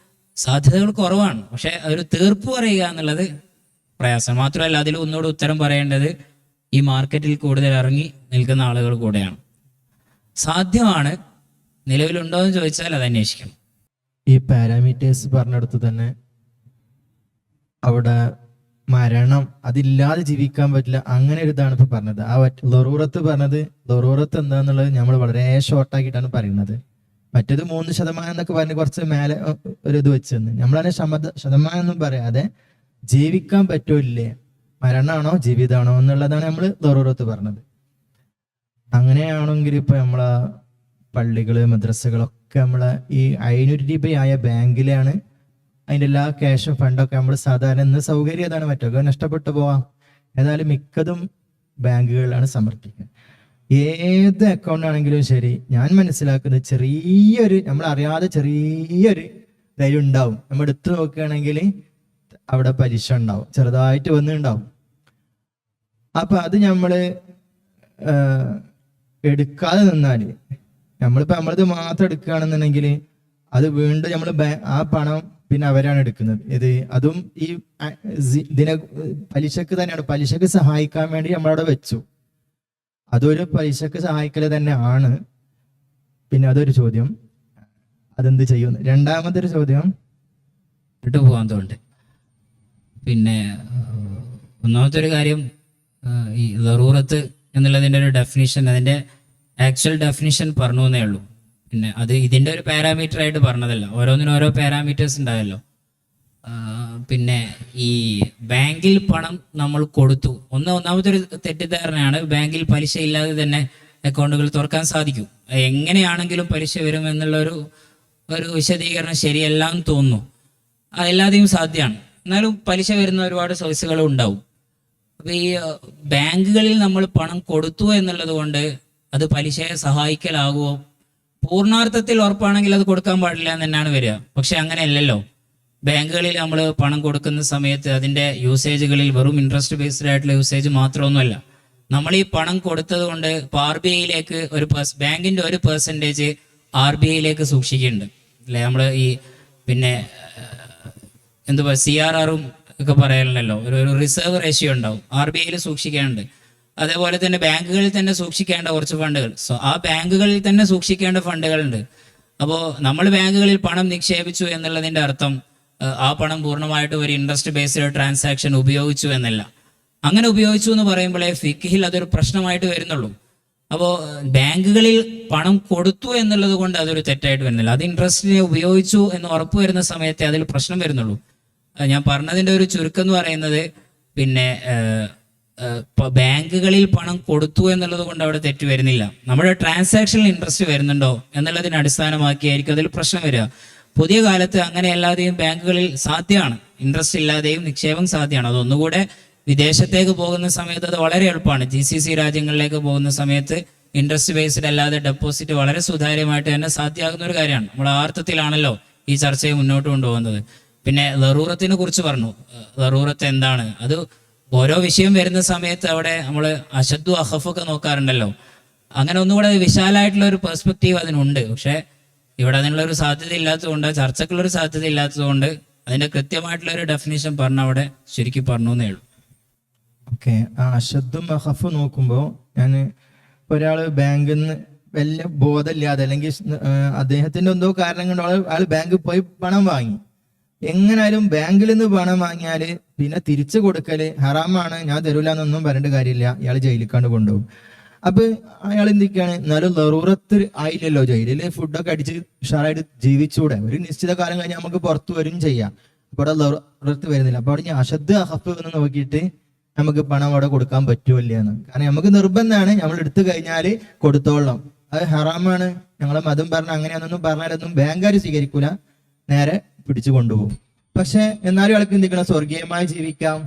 സാധ്യതകൾ കുറവാണ്. പക്ഷെ ഒരു തീർപ്പ് പറയുക എന്നുള്ളത് പ്രയാസം. മാത്രമല്ല അതിൽ ഒന്നുകൂടെ ഉത്തരം പറയേണ്ടത് ഈ മാർക്കറ്റിൽ കൂടുതൽ ഇറങ്ങി നിൽക്കുന്ന ആളുകൾ കൂടെയാണ്. സാധ്യമാണ്, നിലവിലുണ്ടോ എന്ന് ചോദിച്ചാൽ അത് അന്വേഷിക്കണം. ഈ പാരാമീറ്റേഴ്സ് പറഞ്ഞെടുത്ത് തന്നെ അവിടെ മരണം അതില്ലാതെ ജീവിക്കാൻ പറ്റില്ല, അങ്ങനെ ഒരു ഇതാണ് ഇപ്പൊ പറഞ്ഞത്. ആ ലറൂറത്ത് പറഞ്ഞത്, ലറൂറത്ത് എന്താന്നുള്ളത് നമ്മൾ വളരെ ഷോർട്ടാക്കിയിട്ടാണ് പറയുന്നത്. മറ്റേത് 3% എന്നൊക്കെ പറഞ്ഞ് കുറച്ച് മേലെ ഒരു ഇത് വെച്ചെന്ന്, നമ്മളതിനെ ശതമാനം ഒന്നും പറയാതെ ജീവിക്കാൻ പറ്റൂല്ലേ, മരണമാണോ ജീവിതമാണോ എന്നുള്ളതാണ് നമ്മൾ ലറൂറത്ത് പറഞ്ഞത്. അങ്ങനെയാണെങ്കിൽ ഇപ്പൊ നമ്മളെ പള്ളികള് മദ്രസകളൊക്കെ നമ്മളെ ഈ 500 രൂപയായ ബാങ്കിലാണ് അതിൻ്റെ എല്ലാ ക്യാഷും ഫണ്ടൊക്കെ നമ്മൾ സാധാരണ ഇന്ന് സൗകര്യം അതാണ്, മറ്റൊക്കെ നഷ്ടപ്പെട്ടു പോവാം. ഏതായാലും മിക്കതും ബാങ്കുകളിലാണ് സമർപ്പിക്കുക. ഏത് അക്കൗണ്ട് ആണെങ്കിലും ശരി, ഞാൻ മനസ്സിലാക്കുന്നത് ചെറിയൊരു, നമ്മൾ അറിയാതെ ചെറിയൊരു ധൈര്യം ഉണ്ടാവും. നമ്മൾ എടുത്തു നോക്കുകയാണെങ്കിൽ അവിടെ പലിശ ഉണ്ടാവും, ചെറുതായിട്ട് വന്നിട്ടുണ്ടാവും. അപ്പൊ അത് നമ്മൾ എടുക്കാതെ നിന്നാൽ, നമ്മളിപ്പോൾ നമ്മളത് മാത്രം എടുക്കുകയാണെന്നുണ്ടെങ്കിൽ അത് വീണ്ടും നമ്മൾ ആ പണം പിന്നെ അവരാണ് എടുക്കുന്നത്. അതും ഈ പലിശക്ക് തന്നെയാണ്, പലിശക്ക് സഹായിക്കാൻ വേണ്ടി നമ്മളവിടെ വെച്ചു. അതൊരു പലിശക്ക് സഹായിക്കൽ തന്നെ ആണ്. പിന്നെ അതൊരു ചോദ്യം, അതെന്ത് ചെയ്യുന്നു. രണ്ടാമതൊരു ചോദ്യം ഇട്ട് പോകാൻ തോന്നുന്നുണ്ട്. പിന്നെ ഒന്നാമത്തെ ഒരു കാര്യം, ഈ ലറൂറത്ത് എന്നുള്ളതിൻ്റെ ഒരു ഡെഫിനിഷൻ, അതിൻ്റെ ആക്ച്വൽ ഡെഫിനിഷൻ പറഞ്ഞു എന്നേ ഉള്ളൂ. പിന്നെ അത് ഇതിൻ്റെ ഒരു പാരാമീറ്റർ ആയിട്ട് പറഞ്ഞതല്ല, ഓരോന്നിനും ഓരോ പാരാമീറ്റേഴ്സ് ഉണ്ടായല്ലോ. പിന്നെ ഈ ബാങ്കിൽ പണം നമ്മൾ കൊടുത്തു, ഒന്നാമത്തെ ഒരു തെറ്റിദ്ധാരണയാണ് ബാങ്കിൽ പലിശ ഇല്ലാതെ തന്നെ അക്കൗണ്ടുകൾ തുറക്കാൻ സാധിക്കും, എങ്ങനെയാണെങ്കിലും പലിശ വരും എന്നുള്ളൊരു വിശദീകരണം ശരിയല്ല എന്ന് തോന്നുന്നു. അതെല്ലാതെയും സാധ്യമാണ്, എന്നാലും പലിശ വരുന്ന ഒരുപാട് സോഴ്സുകളും ഉണ്ടാവും. അപ്പോൾ ഈ ബാങ്കുകളിൽ നമ്മൾ പണം കൊടുത്തു എന്നുള്ളത് കൊണ്ട് അത് പലിശയെ സഹായിക്കലാകുമോ? പൂർണ്ണാർത്ഥത്തിൽ ഉറപ്പാണെങ്കിൽ അത് കൊടുക്കാൻ പാടില്ല എന്ന് തന്നെയാണ് വരിക. പക്ഷെ അങ്ങനെയല്ലല്ലോ. ബാങ്കുകളിൽ നമ്മൾ പണം കൊടുക്കുന്ന സമയത്ത് അതിൻ്റെ യൂസേജുകളിൽ വെറും ഇൻട്രസ്റ്റ് ബേസ്ഡ് ആയിട്ടുള്ള യൂസേജ് മാത്രമൊന്നുമല്ല. നമ്മൾ ഈ പണം കൊടുത്തത് കൊണ്ട് ഇപ്പോൾ RBIയിലേക്ക് ബാങ്കിൻ്റെ 1% RBIയിലേക്ക് സൂക്ഷിക്കുന്നുണ്ട് അല്ലേ. നമ്മൾ ഈ പിന്നെ എന്തുവാ CRRഉം ഒക്കെ പറയാനുണ്ടല്ലോ, ഒരു റിസർവ് റേഷ്യോ ഉണ്ടാവും, RBIയിൽ സൂക്ഷിക്കാനുണ്ട്. അതേപോലെ തന്നെ ബാങ്കുകളിൽ തന്നെ സൂക്ഷിക്കേണ്ട കുറച്ച് ഫണ്ടുകൾ, ആ ബാങ്കുകളിൽ തന്നെ സൂക്ഷിക്കേണ്ട ഫണ്ടുകളുണ്ട്. അപ്പോൾ നമ്മൾ ബാങ്കുകളിൽ പണം നിക്ഷേപിച്ചു എന്നുള്ളതിൻ്റെ അർത്ഥം ആ പണം പൂർണ്ണമായിട്ട് ഒരു ഇൻട്രസ്റ്റ് ബേസ്ഡ് ട്രാൻസാക്ഷൻ ഉപയോഗിച്ചു എന്നല്ല. അങ്ങനെ ഉപയോഗിച്ചു എന്ന് പറയുമ്പോഴേ ഫിഖിൽ അതൊരു പ്രശ്നമായിട്ട് വരുന്നുള്ളൂ. അപ്പോൾ ബാങ്കുകളിൽ പണം കൊടുത്തു എന്നുള്ളത് കൊണ്ട് അതൊരു തെറ്റായിട്ട് വരുന്നില്ല. അത് ഇൻട്രസ്റ്റിനെ ഉപയോഗിച്ചു എന്ന് ഉറപ്പ് വരുന്ന സമയത്തെ അതിൽ പ്രശ്നം വരുന്നുള്ളൂ. ഞാൻ പറഞ്ഞതിൻ്റെ ഒരു ചുരുക്കം എന്ന് പറയുന്നത്, പിന്നെ ബാങ്കുകളിൽ പണം കൊടുത്തു എന്നുള്ളത് കൊണ്ട് അവിടെ തെറ്റ് വരുന്നില്ല. നമ്മുടെ ട്രാൻസാക്ഷനിൽ ഇൻട്രസ്റ്റ് വരുന്നുണ്ടോ എന്നുള്ളതിനെ അടിസ്ഥാനമാക്കിയായിരിക്കും അതിൽ പ്രശ്നം വരിക. പുതിയ കാലത്ത് അങ്ങനെ അല്ലാതെയും ബാങ്കുകളിൽ സാധ്യമാണ്, ഇൻട്രസ്റ്റ് ഇല്ലാതെയും നിക്ഷേപം സാധ്യമാണ്. അതൊന്നുകൂടെ വിദേശത്തേക്ക് പോകുന്ന സമയത്ത് അത് വളരെ എളുപ്പമാണ്. GCC രാജ്യങ്ങളിലേക്ക് പോകുന്ന സമയത്ത് ഇൻട്രസ്റ്റ് ബേസ്ഡ് അല്ലാതെ ഡെപ്പോസിറ്റ് വളരെ സുതാര്യമായിട്ട് തന്നെ സാധ്യമാകുന്ന ഒരു കാര്യമാണ്. നമ്മൾ ആ അർത്ഥത്തിലാണല്ലോ ഈ ചർച്ചയെ മുന്നോട്ട് കൊണ്ടുപോകുന്നത്. പിന്നെ ലറൂറത്തിനെ കുറിച്ച് പറഞ്ഞു. ലറൂറത്ത് എന്താണ്? അത് ഓരോ വിഷയം വരുന്ന സമയത്ത് അവിടെ നമ്മൾ അശദ്ദു അഖഫൊക്കെ നോക്കാറുണ്ടല്ലോ. അങ്ങനെ ഒന്നുകൂടെ വിശാലമായിട്ടുള്ള ഒരു പെർസ്പെക്റ്റീവ് അതിനുണ്ട്. പക്ഷേ ഇവിടെ അതിനുള്ളൊരു സാധ്യത ഇല്ലാത്തതുകൊണ്ട്, ചർച്ചക്കുള്ളൊരു സാധ്യത ഇല്ലാത്തതുകൊണ്ട് അതിൻ്റെ കൃത്യമായിട്ടുള്ളൊരു ഡെഫിനേഷൻ പറഞ്ഞ അവിടെ ശരിക്കും പറഞ്ഞു എന്നേ ഉള്ളൂ. ഓക്കെ, ആ അഷദ്ദും അഖഫ് നോക്കുമ്പോൾ ഞാൻ ഒരാൾ ബാങ്കിൽ നിന്ന് വലിയ ബോധമില്ലാതെ അല്ലെങ്കിൽ അദ്ദേഹത്തിന്റെ എന്തോ കാരണം കൊണ്ട് ആൾ ബാങ്കിൽ പോയി പണം വാങ്ങി. എങ്ങനായാലും ബാങ്കിൽ നിന്ന് പണം വാങ്ങിയാൽ പിന്നെ തിരിച്ചു കൊടുക്കല് ഹറാമാണ്, ഞാൻ തരൂല എന്നൊന്നും പറഞ്ഞിട്ട് കാര്യമില്ല, ഇയാൾ ജയിലിക്കാണ്ട് കൊണ്ടുപോകും. അപ്പൊ അയാൾ എന്തൊക്കെയാണ്, എന്നാലും ലറൂറത്ത് ആയില്ലല്ലോ, ജയിലില് ഫുഡൊക്കെ അടിച്ച് ഉഷാറായിട്ട് ജീവിച്ചൂടെ, ഒരു നിശ്ചിത കാലം കഴിഞ്ഞാൽ നമുക്ക് പുറത്തു വരും ചെയ്യാം. അപ്പൊ അവിടെ ലറൂറത്ത് വരുന്നില്ല. അപ്പൊ അവിടെ ഞാൻ അഷദ് അഖഫ് എന്ന് നോക്കിയിട്ട് നമുക്ക് പണം അവിടെ കൊടുക്കാൻ പറ്റുമല്ല എന്ന്. കാരണം നമുക്ക് നിർബന്ധമാണ്, നമ്മൾ എടുത്തു കഴിഞ്ഞാൽ കൊടുത്തോളാം, അത് ഹറാമാണ്, ഞങ്ങളെ മതം പറഞ്ഞ അങ്ങനെയാണെന്നൊന്നും പറഞ്ഞാലൊന്നും ബാങ്കുകാർ സ്വീകരിക്കൂല, നേരെ പിടിച്ചു കൊണ്ടുപോകും. പക്ഷെ എന്നാലും ആൾക്ക് എന്തിക്കണം, സ്വർഗീയമായി ജീവിക്കാം,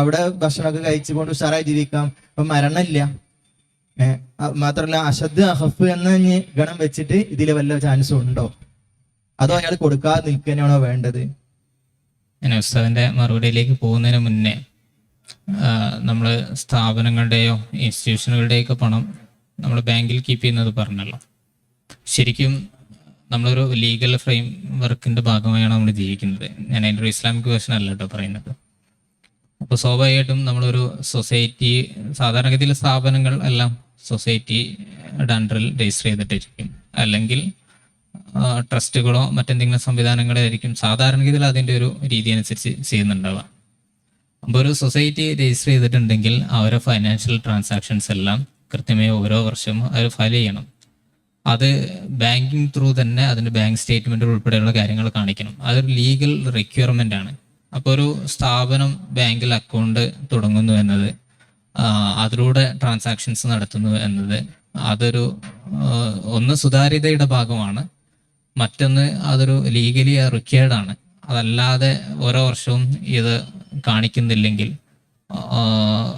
അവിടെ ഭക്ഷണമൊക്കെ കഴിച്ചുകൊണ്ട് ഉഷാറായി ജീവിക്കാം. അപ്പൊ മരണമില്ല. മാത്രമല്ല അഷദ് അഖഫ് എന്ന ഗണം വെച്ചിട്ട് ഇതിൽ വല്ല ചാൻസും ഉണ്ടോ, അതോ അയാൾ കൊടുക്കാതെ നിൽക്കാനാണോ വേണ്ടത്? ഞാൻ ഉസ്താദിന്റെ മറുപടിയിലേക്ക് പോകുന്നതിന് മുന്നേ നമ്മൾ സ്ഥാപനങ്ങളുടെയോ ഇൻസ്റ്റിറ്റ്യൂഷനുകളുടെയൊക്കെ പണം നമ്മൾ ബാങ്കിൽ കീപ്പ് ചെയ്യുന്നത് പറഞ്ഞല്ലോ. ശരിക്കും നമ്മളൊരു ലീഗൽ ഫ്രെയിം വർക്കിന്റെ ഭാഗമായാണ് നമ്മൾ ജീവിക്കുന്നത്. ഞാൻ അതിൻ്റെ ഒരു ഇസ്ലാമിക് വേർഷൻ അല്ല കേട്ടോ പറയുന്നത്. അപ്പോൾ സ്വാഭാവികമായിട്ടും നമ്മളൊരു സൊസൈറ്റി, സാധാരണഗതിയിലെ സ്ഥാപനങ്ങൾ എല്ലാം സൊസൈറ്റിയുടെ അണ്ടറിൽ രജിസ്റ്റർ ചെയ്തിട്ടിരിക്കും, അല്ലെങ്കിൽ ട്രസ്റ്റുകളോ മറ്റെന്തെങ്കിലും സംവിധാനങ്ങളോ ആയിരിക്കും സാധാരണഗതിയിൽ അതിൻ്റെ ഒരു രീതി അനുസരിച്ച് ചെയ്യുന്നുണ്ടാവുക. അപ്പോൾ ഒരു സൊസൈറ്റി രജിസ്റ്റർ ചെയ്തിട്ടുണ്ടെങ്കിൽ അവരെ ഫൈനാൻഷ്യൽ ട്രാൻസാക്ഷൻസ് എല്ലാം കൃത്യമായി ഓരോ വർഷവും അവർ ഫയൽ ചെയ്യണം. അത് ബാങ്കിങ് ത്രൂ തന്നെ അതിൻ്റെ ബാങ്ക് സ്റ്റേറ്റ്മെൻറ്റ് ഉൾപ്പെടെയുള്ള കാര്യങ്ങൾ കാണിക്കണം. അതൊരു ലീഗൽ റിക്വയർമെൻ്റ് ആണ്. അപ്പോൾ ഒരു സ്ഥാപനം ബാങ്കിൽ അക്കൗണ്ട് തുടങ്ങുന്നു എന്നത്, അതിലൂടെ ട്രാൻസാക്ഷൻസ് നടത്തുന്നു എന്നത്, അതൊരു ഒന്ന് സുതാര്യതയുടെ ഭാഗമാണ്, മറ്റൊന്ന് അതൊരു ലീഗലി റിക്വയർഡ് ആണ്. അതല്ലാതെ ഓരോ വർഷവും ഇത് കാണിക്കുന്നില്ലെങ്കിൽ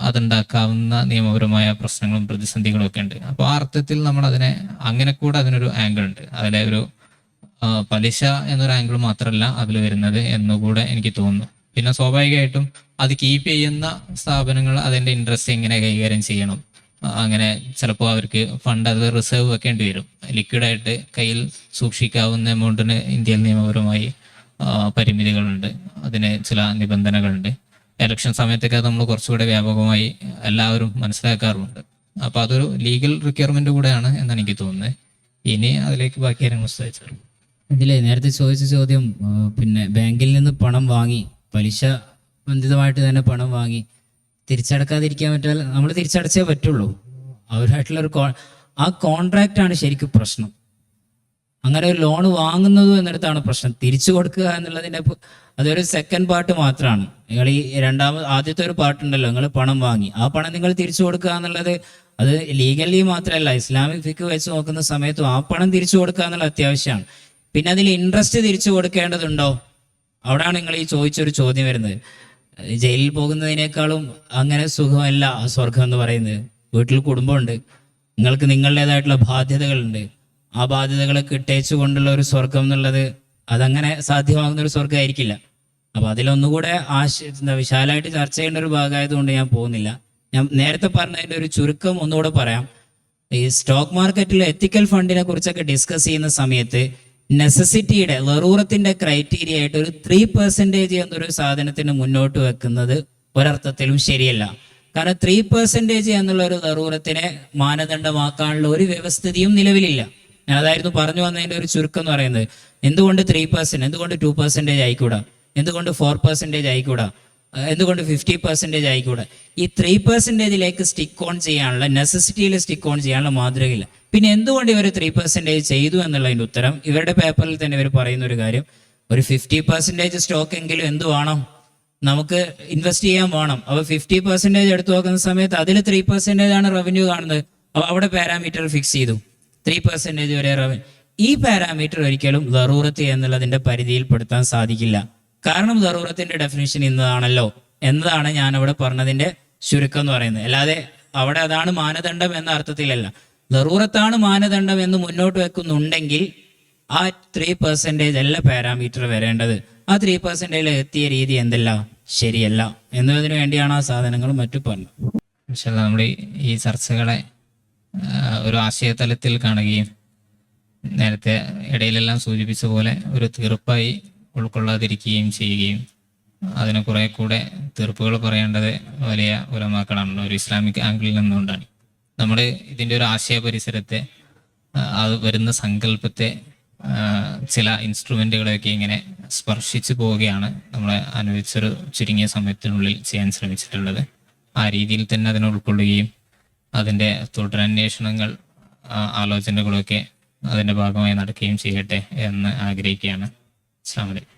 അതുണ്ടാക്കാവുന്ന നിയമപരമായ പ്രശ്നങ്ങളും പ്രതിസന്ധികളും ഒക്കെ ഉണ്ട്. അപ്പോൾ ആ അർത്ഥത്തിൽ നമ്മൾ അതിനെ അങ്ങനെ കൂടെ അതിനൊരു ആംഗിൾ ഉണ്ട്. അതിലെ ഒരു പലിശ എന്നൊരു ആംഗിൾ മാത്രമല്ല അതിൽ വരുന്നത് എന്നുകൂടെ എനിക്ക് തോന്നുന്നു. പിന്നെ സ്വാഭാവികമായിട്ടും അത് കീപ്പ് ചെയ്യുന്ന സ്ഥാപനങ്ങൾ അതിൻ്റെ ഇൻട്രസ്റ്റ് എങ്ങനെ കൈകാര്യം ചെയ്യണം, അങ്ങനെ ചിലപ്പോൾ അവർക്ക് ഫണ്ട് അത് റിസർവ് വെക്കേണ്ടി വരും. ലിക്വിഡായിട്ട് കയ്യിൽ സൂക്ഷിക്കാവുന്ന എമൗണ്ടിന് ഇന്ത്യയിൽ നിയമപരമായി പരിമിതികളുണ്ട്, അതിന് ചില നിബന്ധനകളുണ്ട്. ഇലക്ഷൻ സമയത്തൊക്കെ നമ്മൾ കുറച്ചുകൂടെ വ്യാപകമായി എല്ലാവരും മനസ്സിലാക്കാറുണ്ട്. അപ്പോൾ അതൊരു ലീഗൽ റിക്വയർമെന്റ് കൂടെയാണ് എന്നാണ് എനിക്ക് തോന്നുന്നത്. ഇനി അതിലേക്ക് ബാക്കി കാര്യങ്ങൾ ഉത്സാഹിച്ചു. ഇതിലെ നേരത്തെ ചോദിച്ച ചോദ്യം, പിന്നെ ബാങ്കിൽ നിന്ന് പണം വാങ്ങി, പലിശ ബന്ധിതമായിട്ട് തന്നെ പണം വാങ്ങി തിരിച്ചടക്കാതിരിക്കാൻ പറ്റാൽ നമ്മൾ തിരിച്ചടച്ചേ പറ്റുള്ളൂ. അവരായിട്ടുള്ളൊരു ആ കോൺട്രാക്റ്റാണ് ശരിക്കും പ്രശ്നം. അങ്ങനെ ഒരു ലോൺ വാങ്ങുന്നത് എന്നിടത്താണ് പ്രശ്നം. തിരിച്ചു കൊടുക്കുക എന്നുള്ളതിൻ്റെ അതൊരു സെക്കൻഡ് പാർട്ട് മാത്രമാണ്. നിങ്ങൾ ഈ ആദ്യത്തെ ഒരു പാർട്ടുണ്ടല്ലോ, നിങ്ങൾ പണം വാങ്ങി, ആ പണം നിങ്ങൾ തിരിച്ചു കൊടുക്കുക എന്നുള്ളത് അത് ലീഗലി മാത്രമല്ല ഇസ്ലാമിക് ഫിഖ് വെച്ച് നോക്കുന്ന സമയത്തും ആ പണം തിരിച്ചു കൊടുക്കുക എന്നുള്ളത് അത്യാവശ്യമാണ്. പിന്നെ അതിൽ ഇൻട്രസ്റ്റ് തിരിച്ചു കൊടുക്കേണ്ടതുണ്ടോ, അവിടെയാണ് നിങ്ങൾ ഈ ചോദിച്ചൊരു ചോദ്യം വരുന്നത്. ജയിലിൽ പോകുന്നതിനേക്കാളും അങ്ങനെ സുഖമല്ല ആ സ്വർഗം എന്ന് പറയുന്നത്. വീട്ടിൽ കുടുംബമുണ്ട്, നിങ്ങൾക്ക് നിങ്ങളുടേതായിട്ടുള്ള ബാധ്യതകളുണ്ട്, ആ ബാധ്യതകളൊക്കെ ഇട്ടേച്ചു കൊണ്ടുള്ള ഒരു സ്വർഗം എന്നുള്ളത് അതങ്ങനെ സാധ്യമാകുന്ന ഒരു സ്വർഗമായിരിക്കില്ല. അപ്പോൾ അതിലൊന്നുകൂടെ വിശാലമായിട്ട് ചർച്ച ചെയ്യേണ്ട ഒരു ഭാഗമായതുകൊണ്ട് ഞാൻ പോകുന്നില്ല. ഞാൻ നേരത്തെ പറഞ്ഞതിൻ്റെ ഒരു ചുരുക്കം ഒന്നുകൂടെ പറയാം. ഈ സ്റ്റോക്ക് മാർക്കറ്റിൽ എത്തിക്കൽ ഫണ്ടിനെ കുറിച്ചൊക്കെ ഡിസ്കസ് ചെയ്യുന്ന സമയത്ത് നെസസിറ്റിയുടെ ലറൂറത്തിന്റെ ക്രൈറ്റീരിയ ആയിട്ട് ഒരു 3% എന്നൊരു സാധനത്തിന് മുന്നോട്ട് വെക്കുന്നത് ഒരർത്ഥത്തിലും ശരിയല്ല. കാരണം 3% എന്നുള്ള ഒരു ലറൂറത്തിനെ മാനദണ്ഡമാക്കാനുള്ള ഒരു വ്യവസ്ഥിതിയും നിലവിലില്ല. ഞാൻ അതായിരുന്നു പറഞ്ഞു വന്നതിൻ്റെ ഒരു ചുരുക്കം എന്ന് പറയുന്നത്. എന്തുകൊണ്ട് 3%, എന്തുകൊണ്ട് 2% ആയിക്കൂടാ, എന്തുകൊണ്ട് 4% ആയിക്കൂടാ, എന്തുകൊണ്ട് 50% ആയിക്കൂടാ? ഈ 3%ലേക്ക് സ്റ്റിക്ക് ഓൺ ചെയ്യാനുള്ള, നെസസിറ്റിയിൽ സ്റ്റിക്ക് ഓൺ ചെയ്യാനുള്ള മാതൃകയില്ല. പിന്നെ എന്തുകൊണ്ട് ഇവർ 3% ചെയ്തു എന്നുള്ളതിൻ്റെ ഉത്തരം ഇവരുടെ പേപ്പറിൽ തന്നെ ഇവർ പറയുന്ന ഒരു കാര്യം, ഒരു 50% സ്റ്റോക്ക് എങ്കിലും എന്ത് വേണം, നമുക്ക് ഇൻവെസ്റ്റ് ചെയ്യാൻ വേണം. അപ്പോൾ 50% എടുത്തു നോക്കുന്ന സമയത്ത് അതിൽ 3% ആണ് റവന്യൂ കാണുന്നത്. അപ്പോൾ അവിടെ പാരാമീറ്റർ ഫിക്സ് ചെയ്തു 3% വരെ റവന്യൂ. ഈ പാരാമീറ്റർ ഒരിക്കലും ദറൂറത്ത് എന്നുള്ളതിന്റെ പരിധിയിൽപ്പെടുത്താൻ സാധിക്കില്ല. കാരണം ദറൂറത്തിന്റെ ഡെഫിനിഷൻ ഇന്നതാണല്ലോ എന്നതാണ് ഞാൻ അവിടെ പറഞ്ഞതിന്റെ ചുരുക്കം എന്ന് പറയുന്നത്. അല്ലാതെ അവിടെ അതാണ് മാനദണ്ഡം എന്ന അർത്ഥത്തിലല്ല. ദറൂറത്താണ് മാനദണ്ഡം എന്ന് മുന്നോട്ട് വെക്കുന്നുണ്ടെങ്കിൽ ആ 3% അല്ല പാരാമീറ്റർ വരേണ്ടത്. ആ 3% എത്തിയ രീതി എന്തല്ല, ശരിയല്ല എന്നതിനു വേണ്ടിയാണ് ആ സാധനങ്ങളും മറ്റു പറഞ്ഞത്. നമ്മൾ ഈ ചർച്ചകളെ ഒരു ആശയതലത്തിൽ കാണുകയും നേരത്തെ ഇടയിലെല്ലാം സൂചിപ്പിച്ച പോലെ ഒരു തീർപ്പായി ഉൾക്കൊള്ളാതിരിക്കുകയും ചെയ്യുകയും അതിന് കുറെ കൂടെ തീർപ്പുകൾ പറയേണ്ടത് വലിയ ഉലമാക്കളാണല്ലോ, ഒരു ഇസ്ലാമിക് ആംഗിളിൽ നിന്നുകൊണ്ടാണ്. നമ്മുടെ ഇതിൻ്റെ ഒരു ആശയ പരിസരത്തെ, അത് വരുന്ന സങ്കല്പത്തെ, ചില ഇൻസ്ട്രുമെന്റുകളെയൊക്കെ ഇങ്ങനെ സ്പർശിച്ചു പോവുകയാണ് നമ്മൾ അനുവദിച്ചൊരു ചുരുങ്ങിയ സമയത്തിനുള്ളിൽ ചെയ്യാൻ ശ്രമിച്ചിട്ടുള്ളത്. ആ രീതിയിൽ തന്നെ അതിനെ ഉൾക്കൊള്ളുകയും അതിൻ്റെ തുടരന്വേഷണങ്ങൾ, ആലോചനകളൊക്കെ അതിൻ്റെ ഭാഗമായി നടക്കുകയും ചെയ്യട്ടെ എന്ന് ആഗ്രഹിക്കുകയാണ്. അസ്സലാമു അലൈക്കും.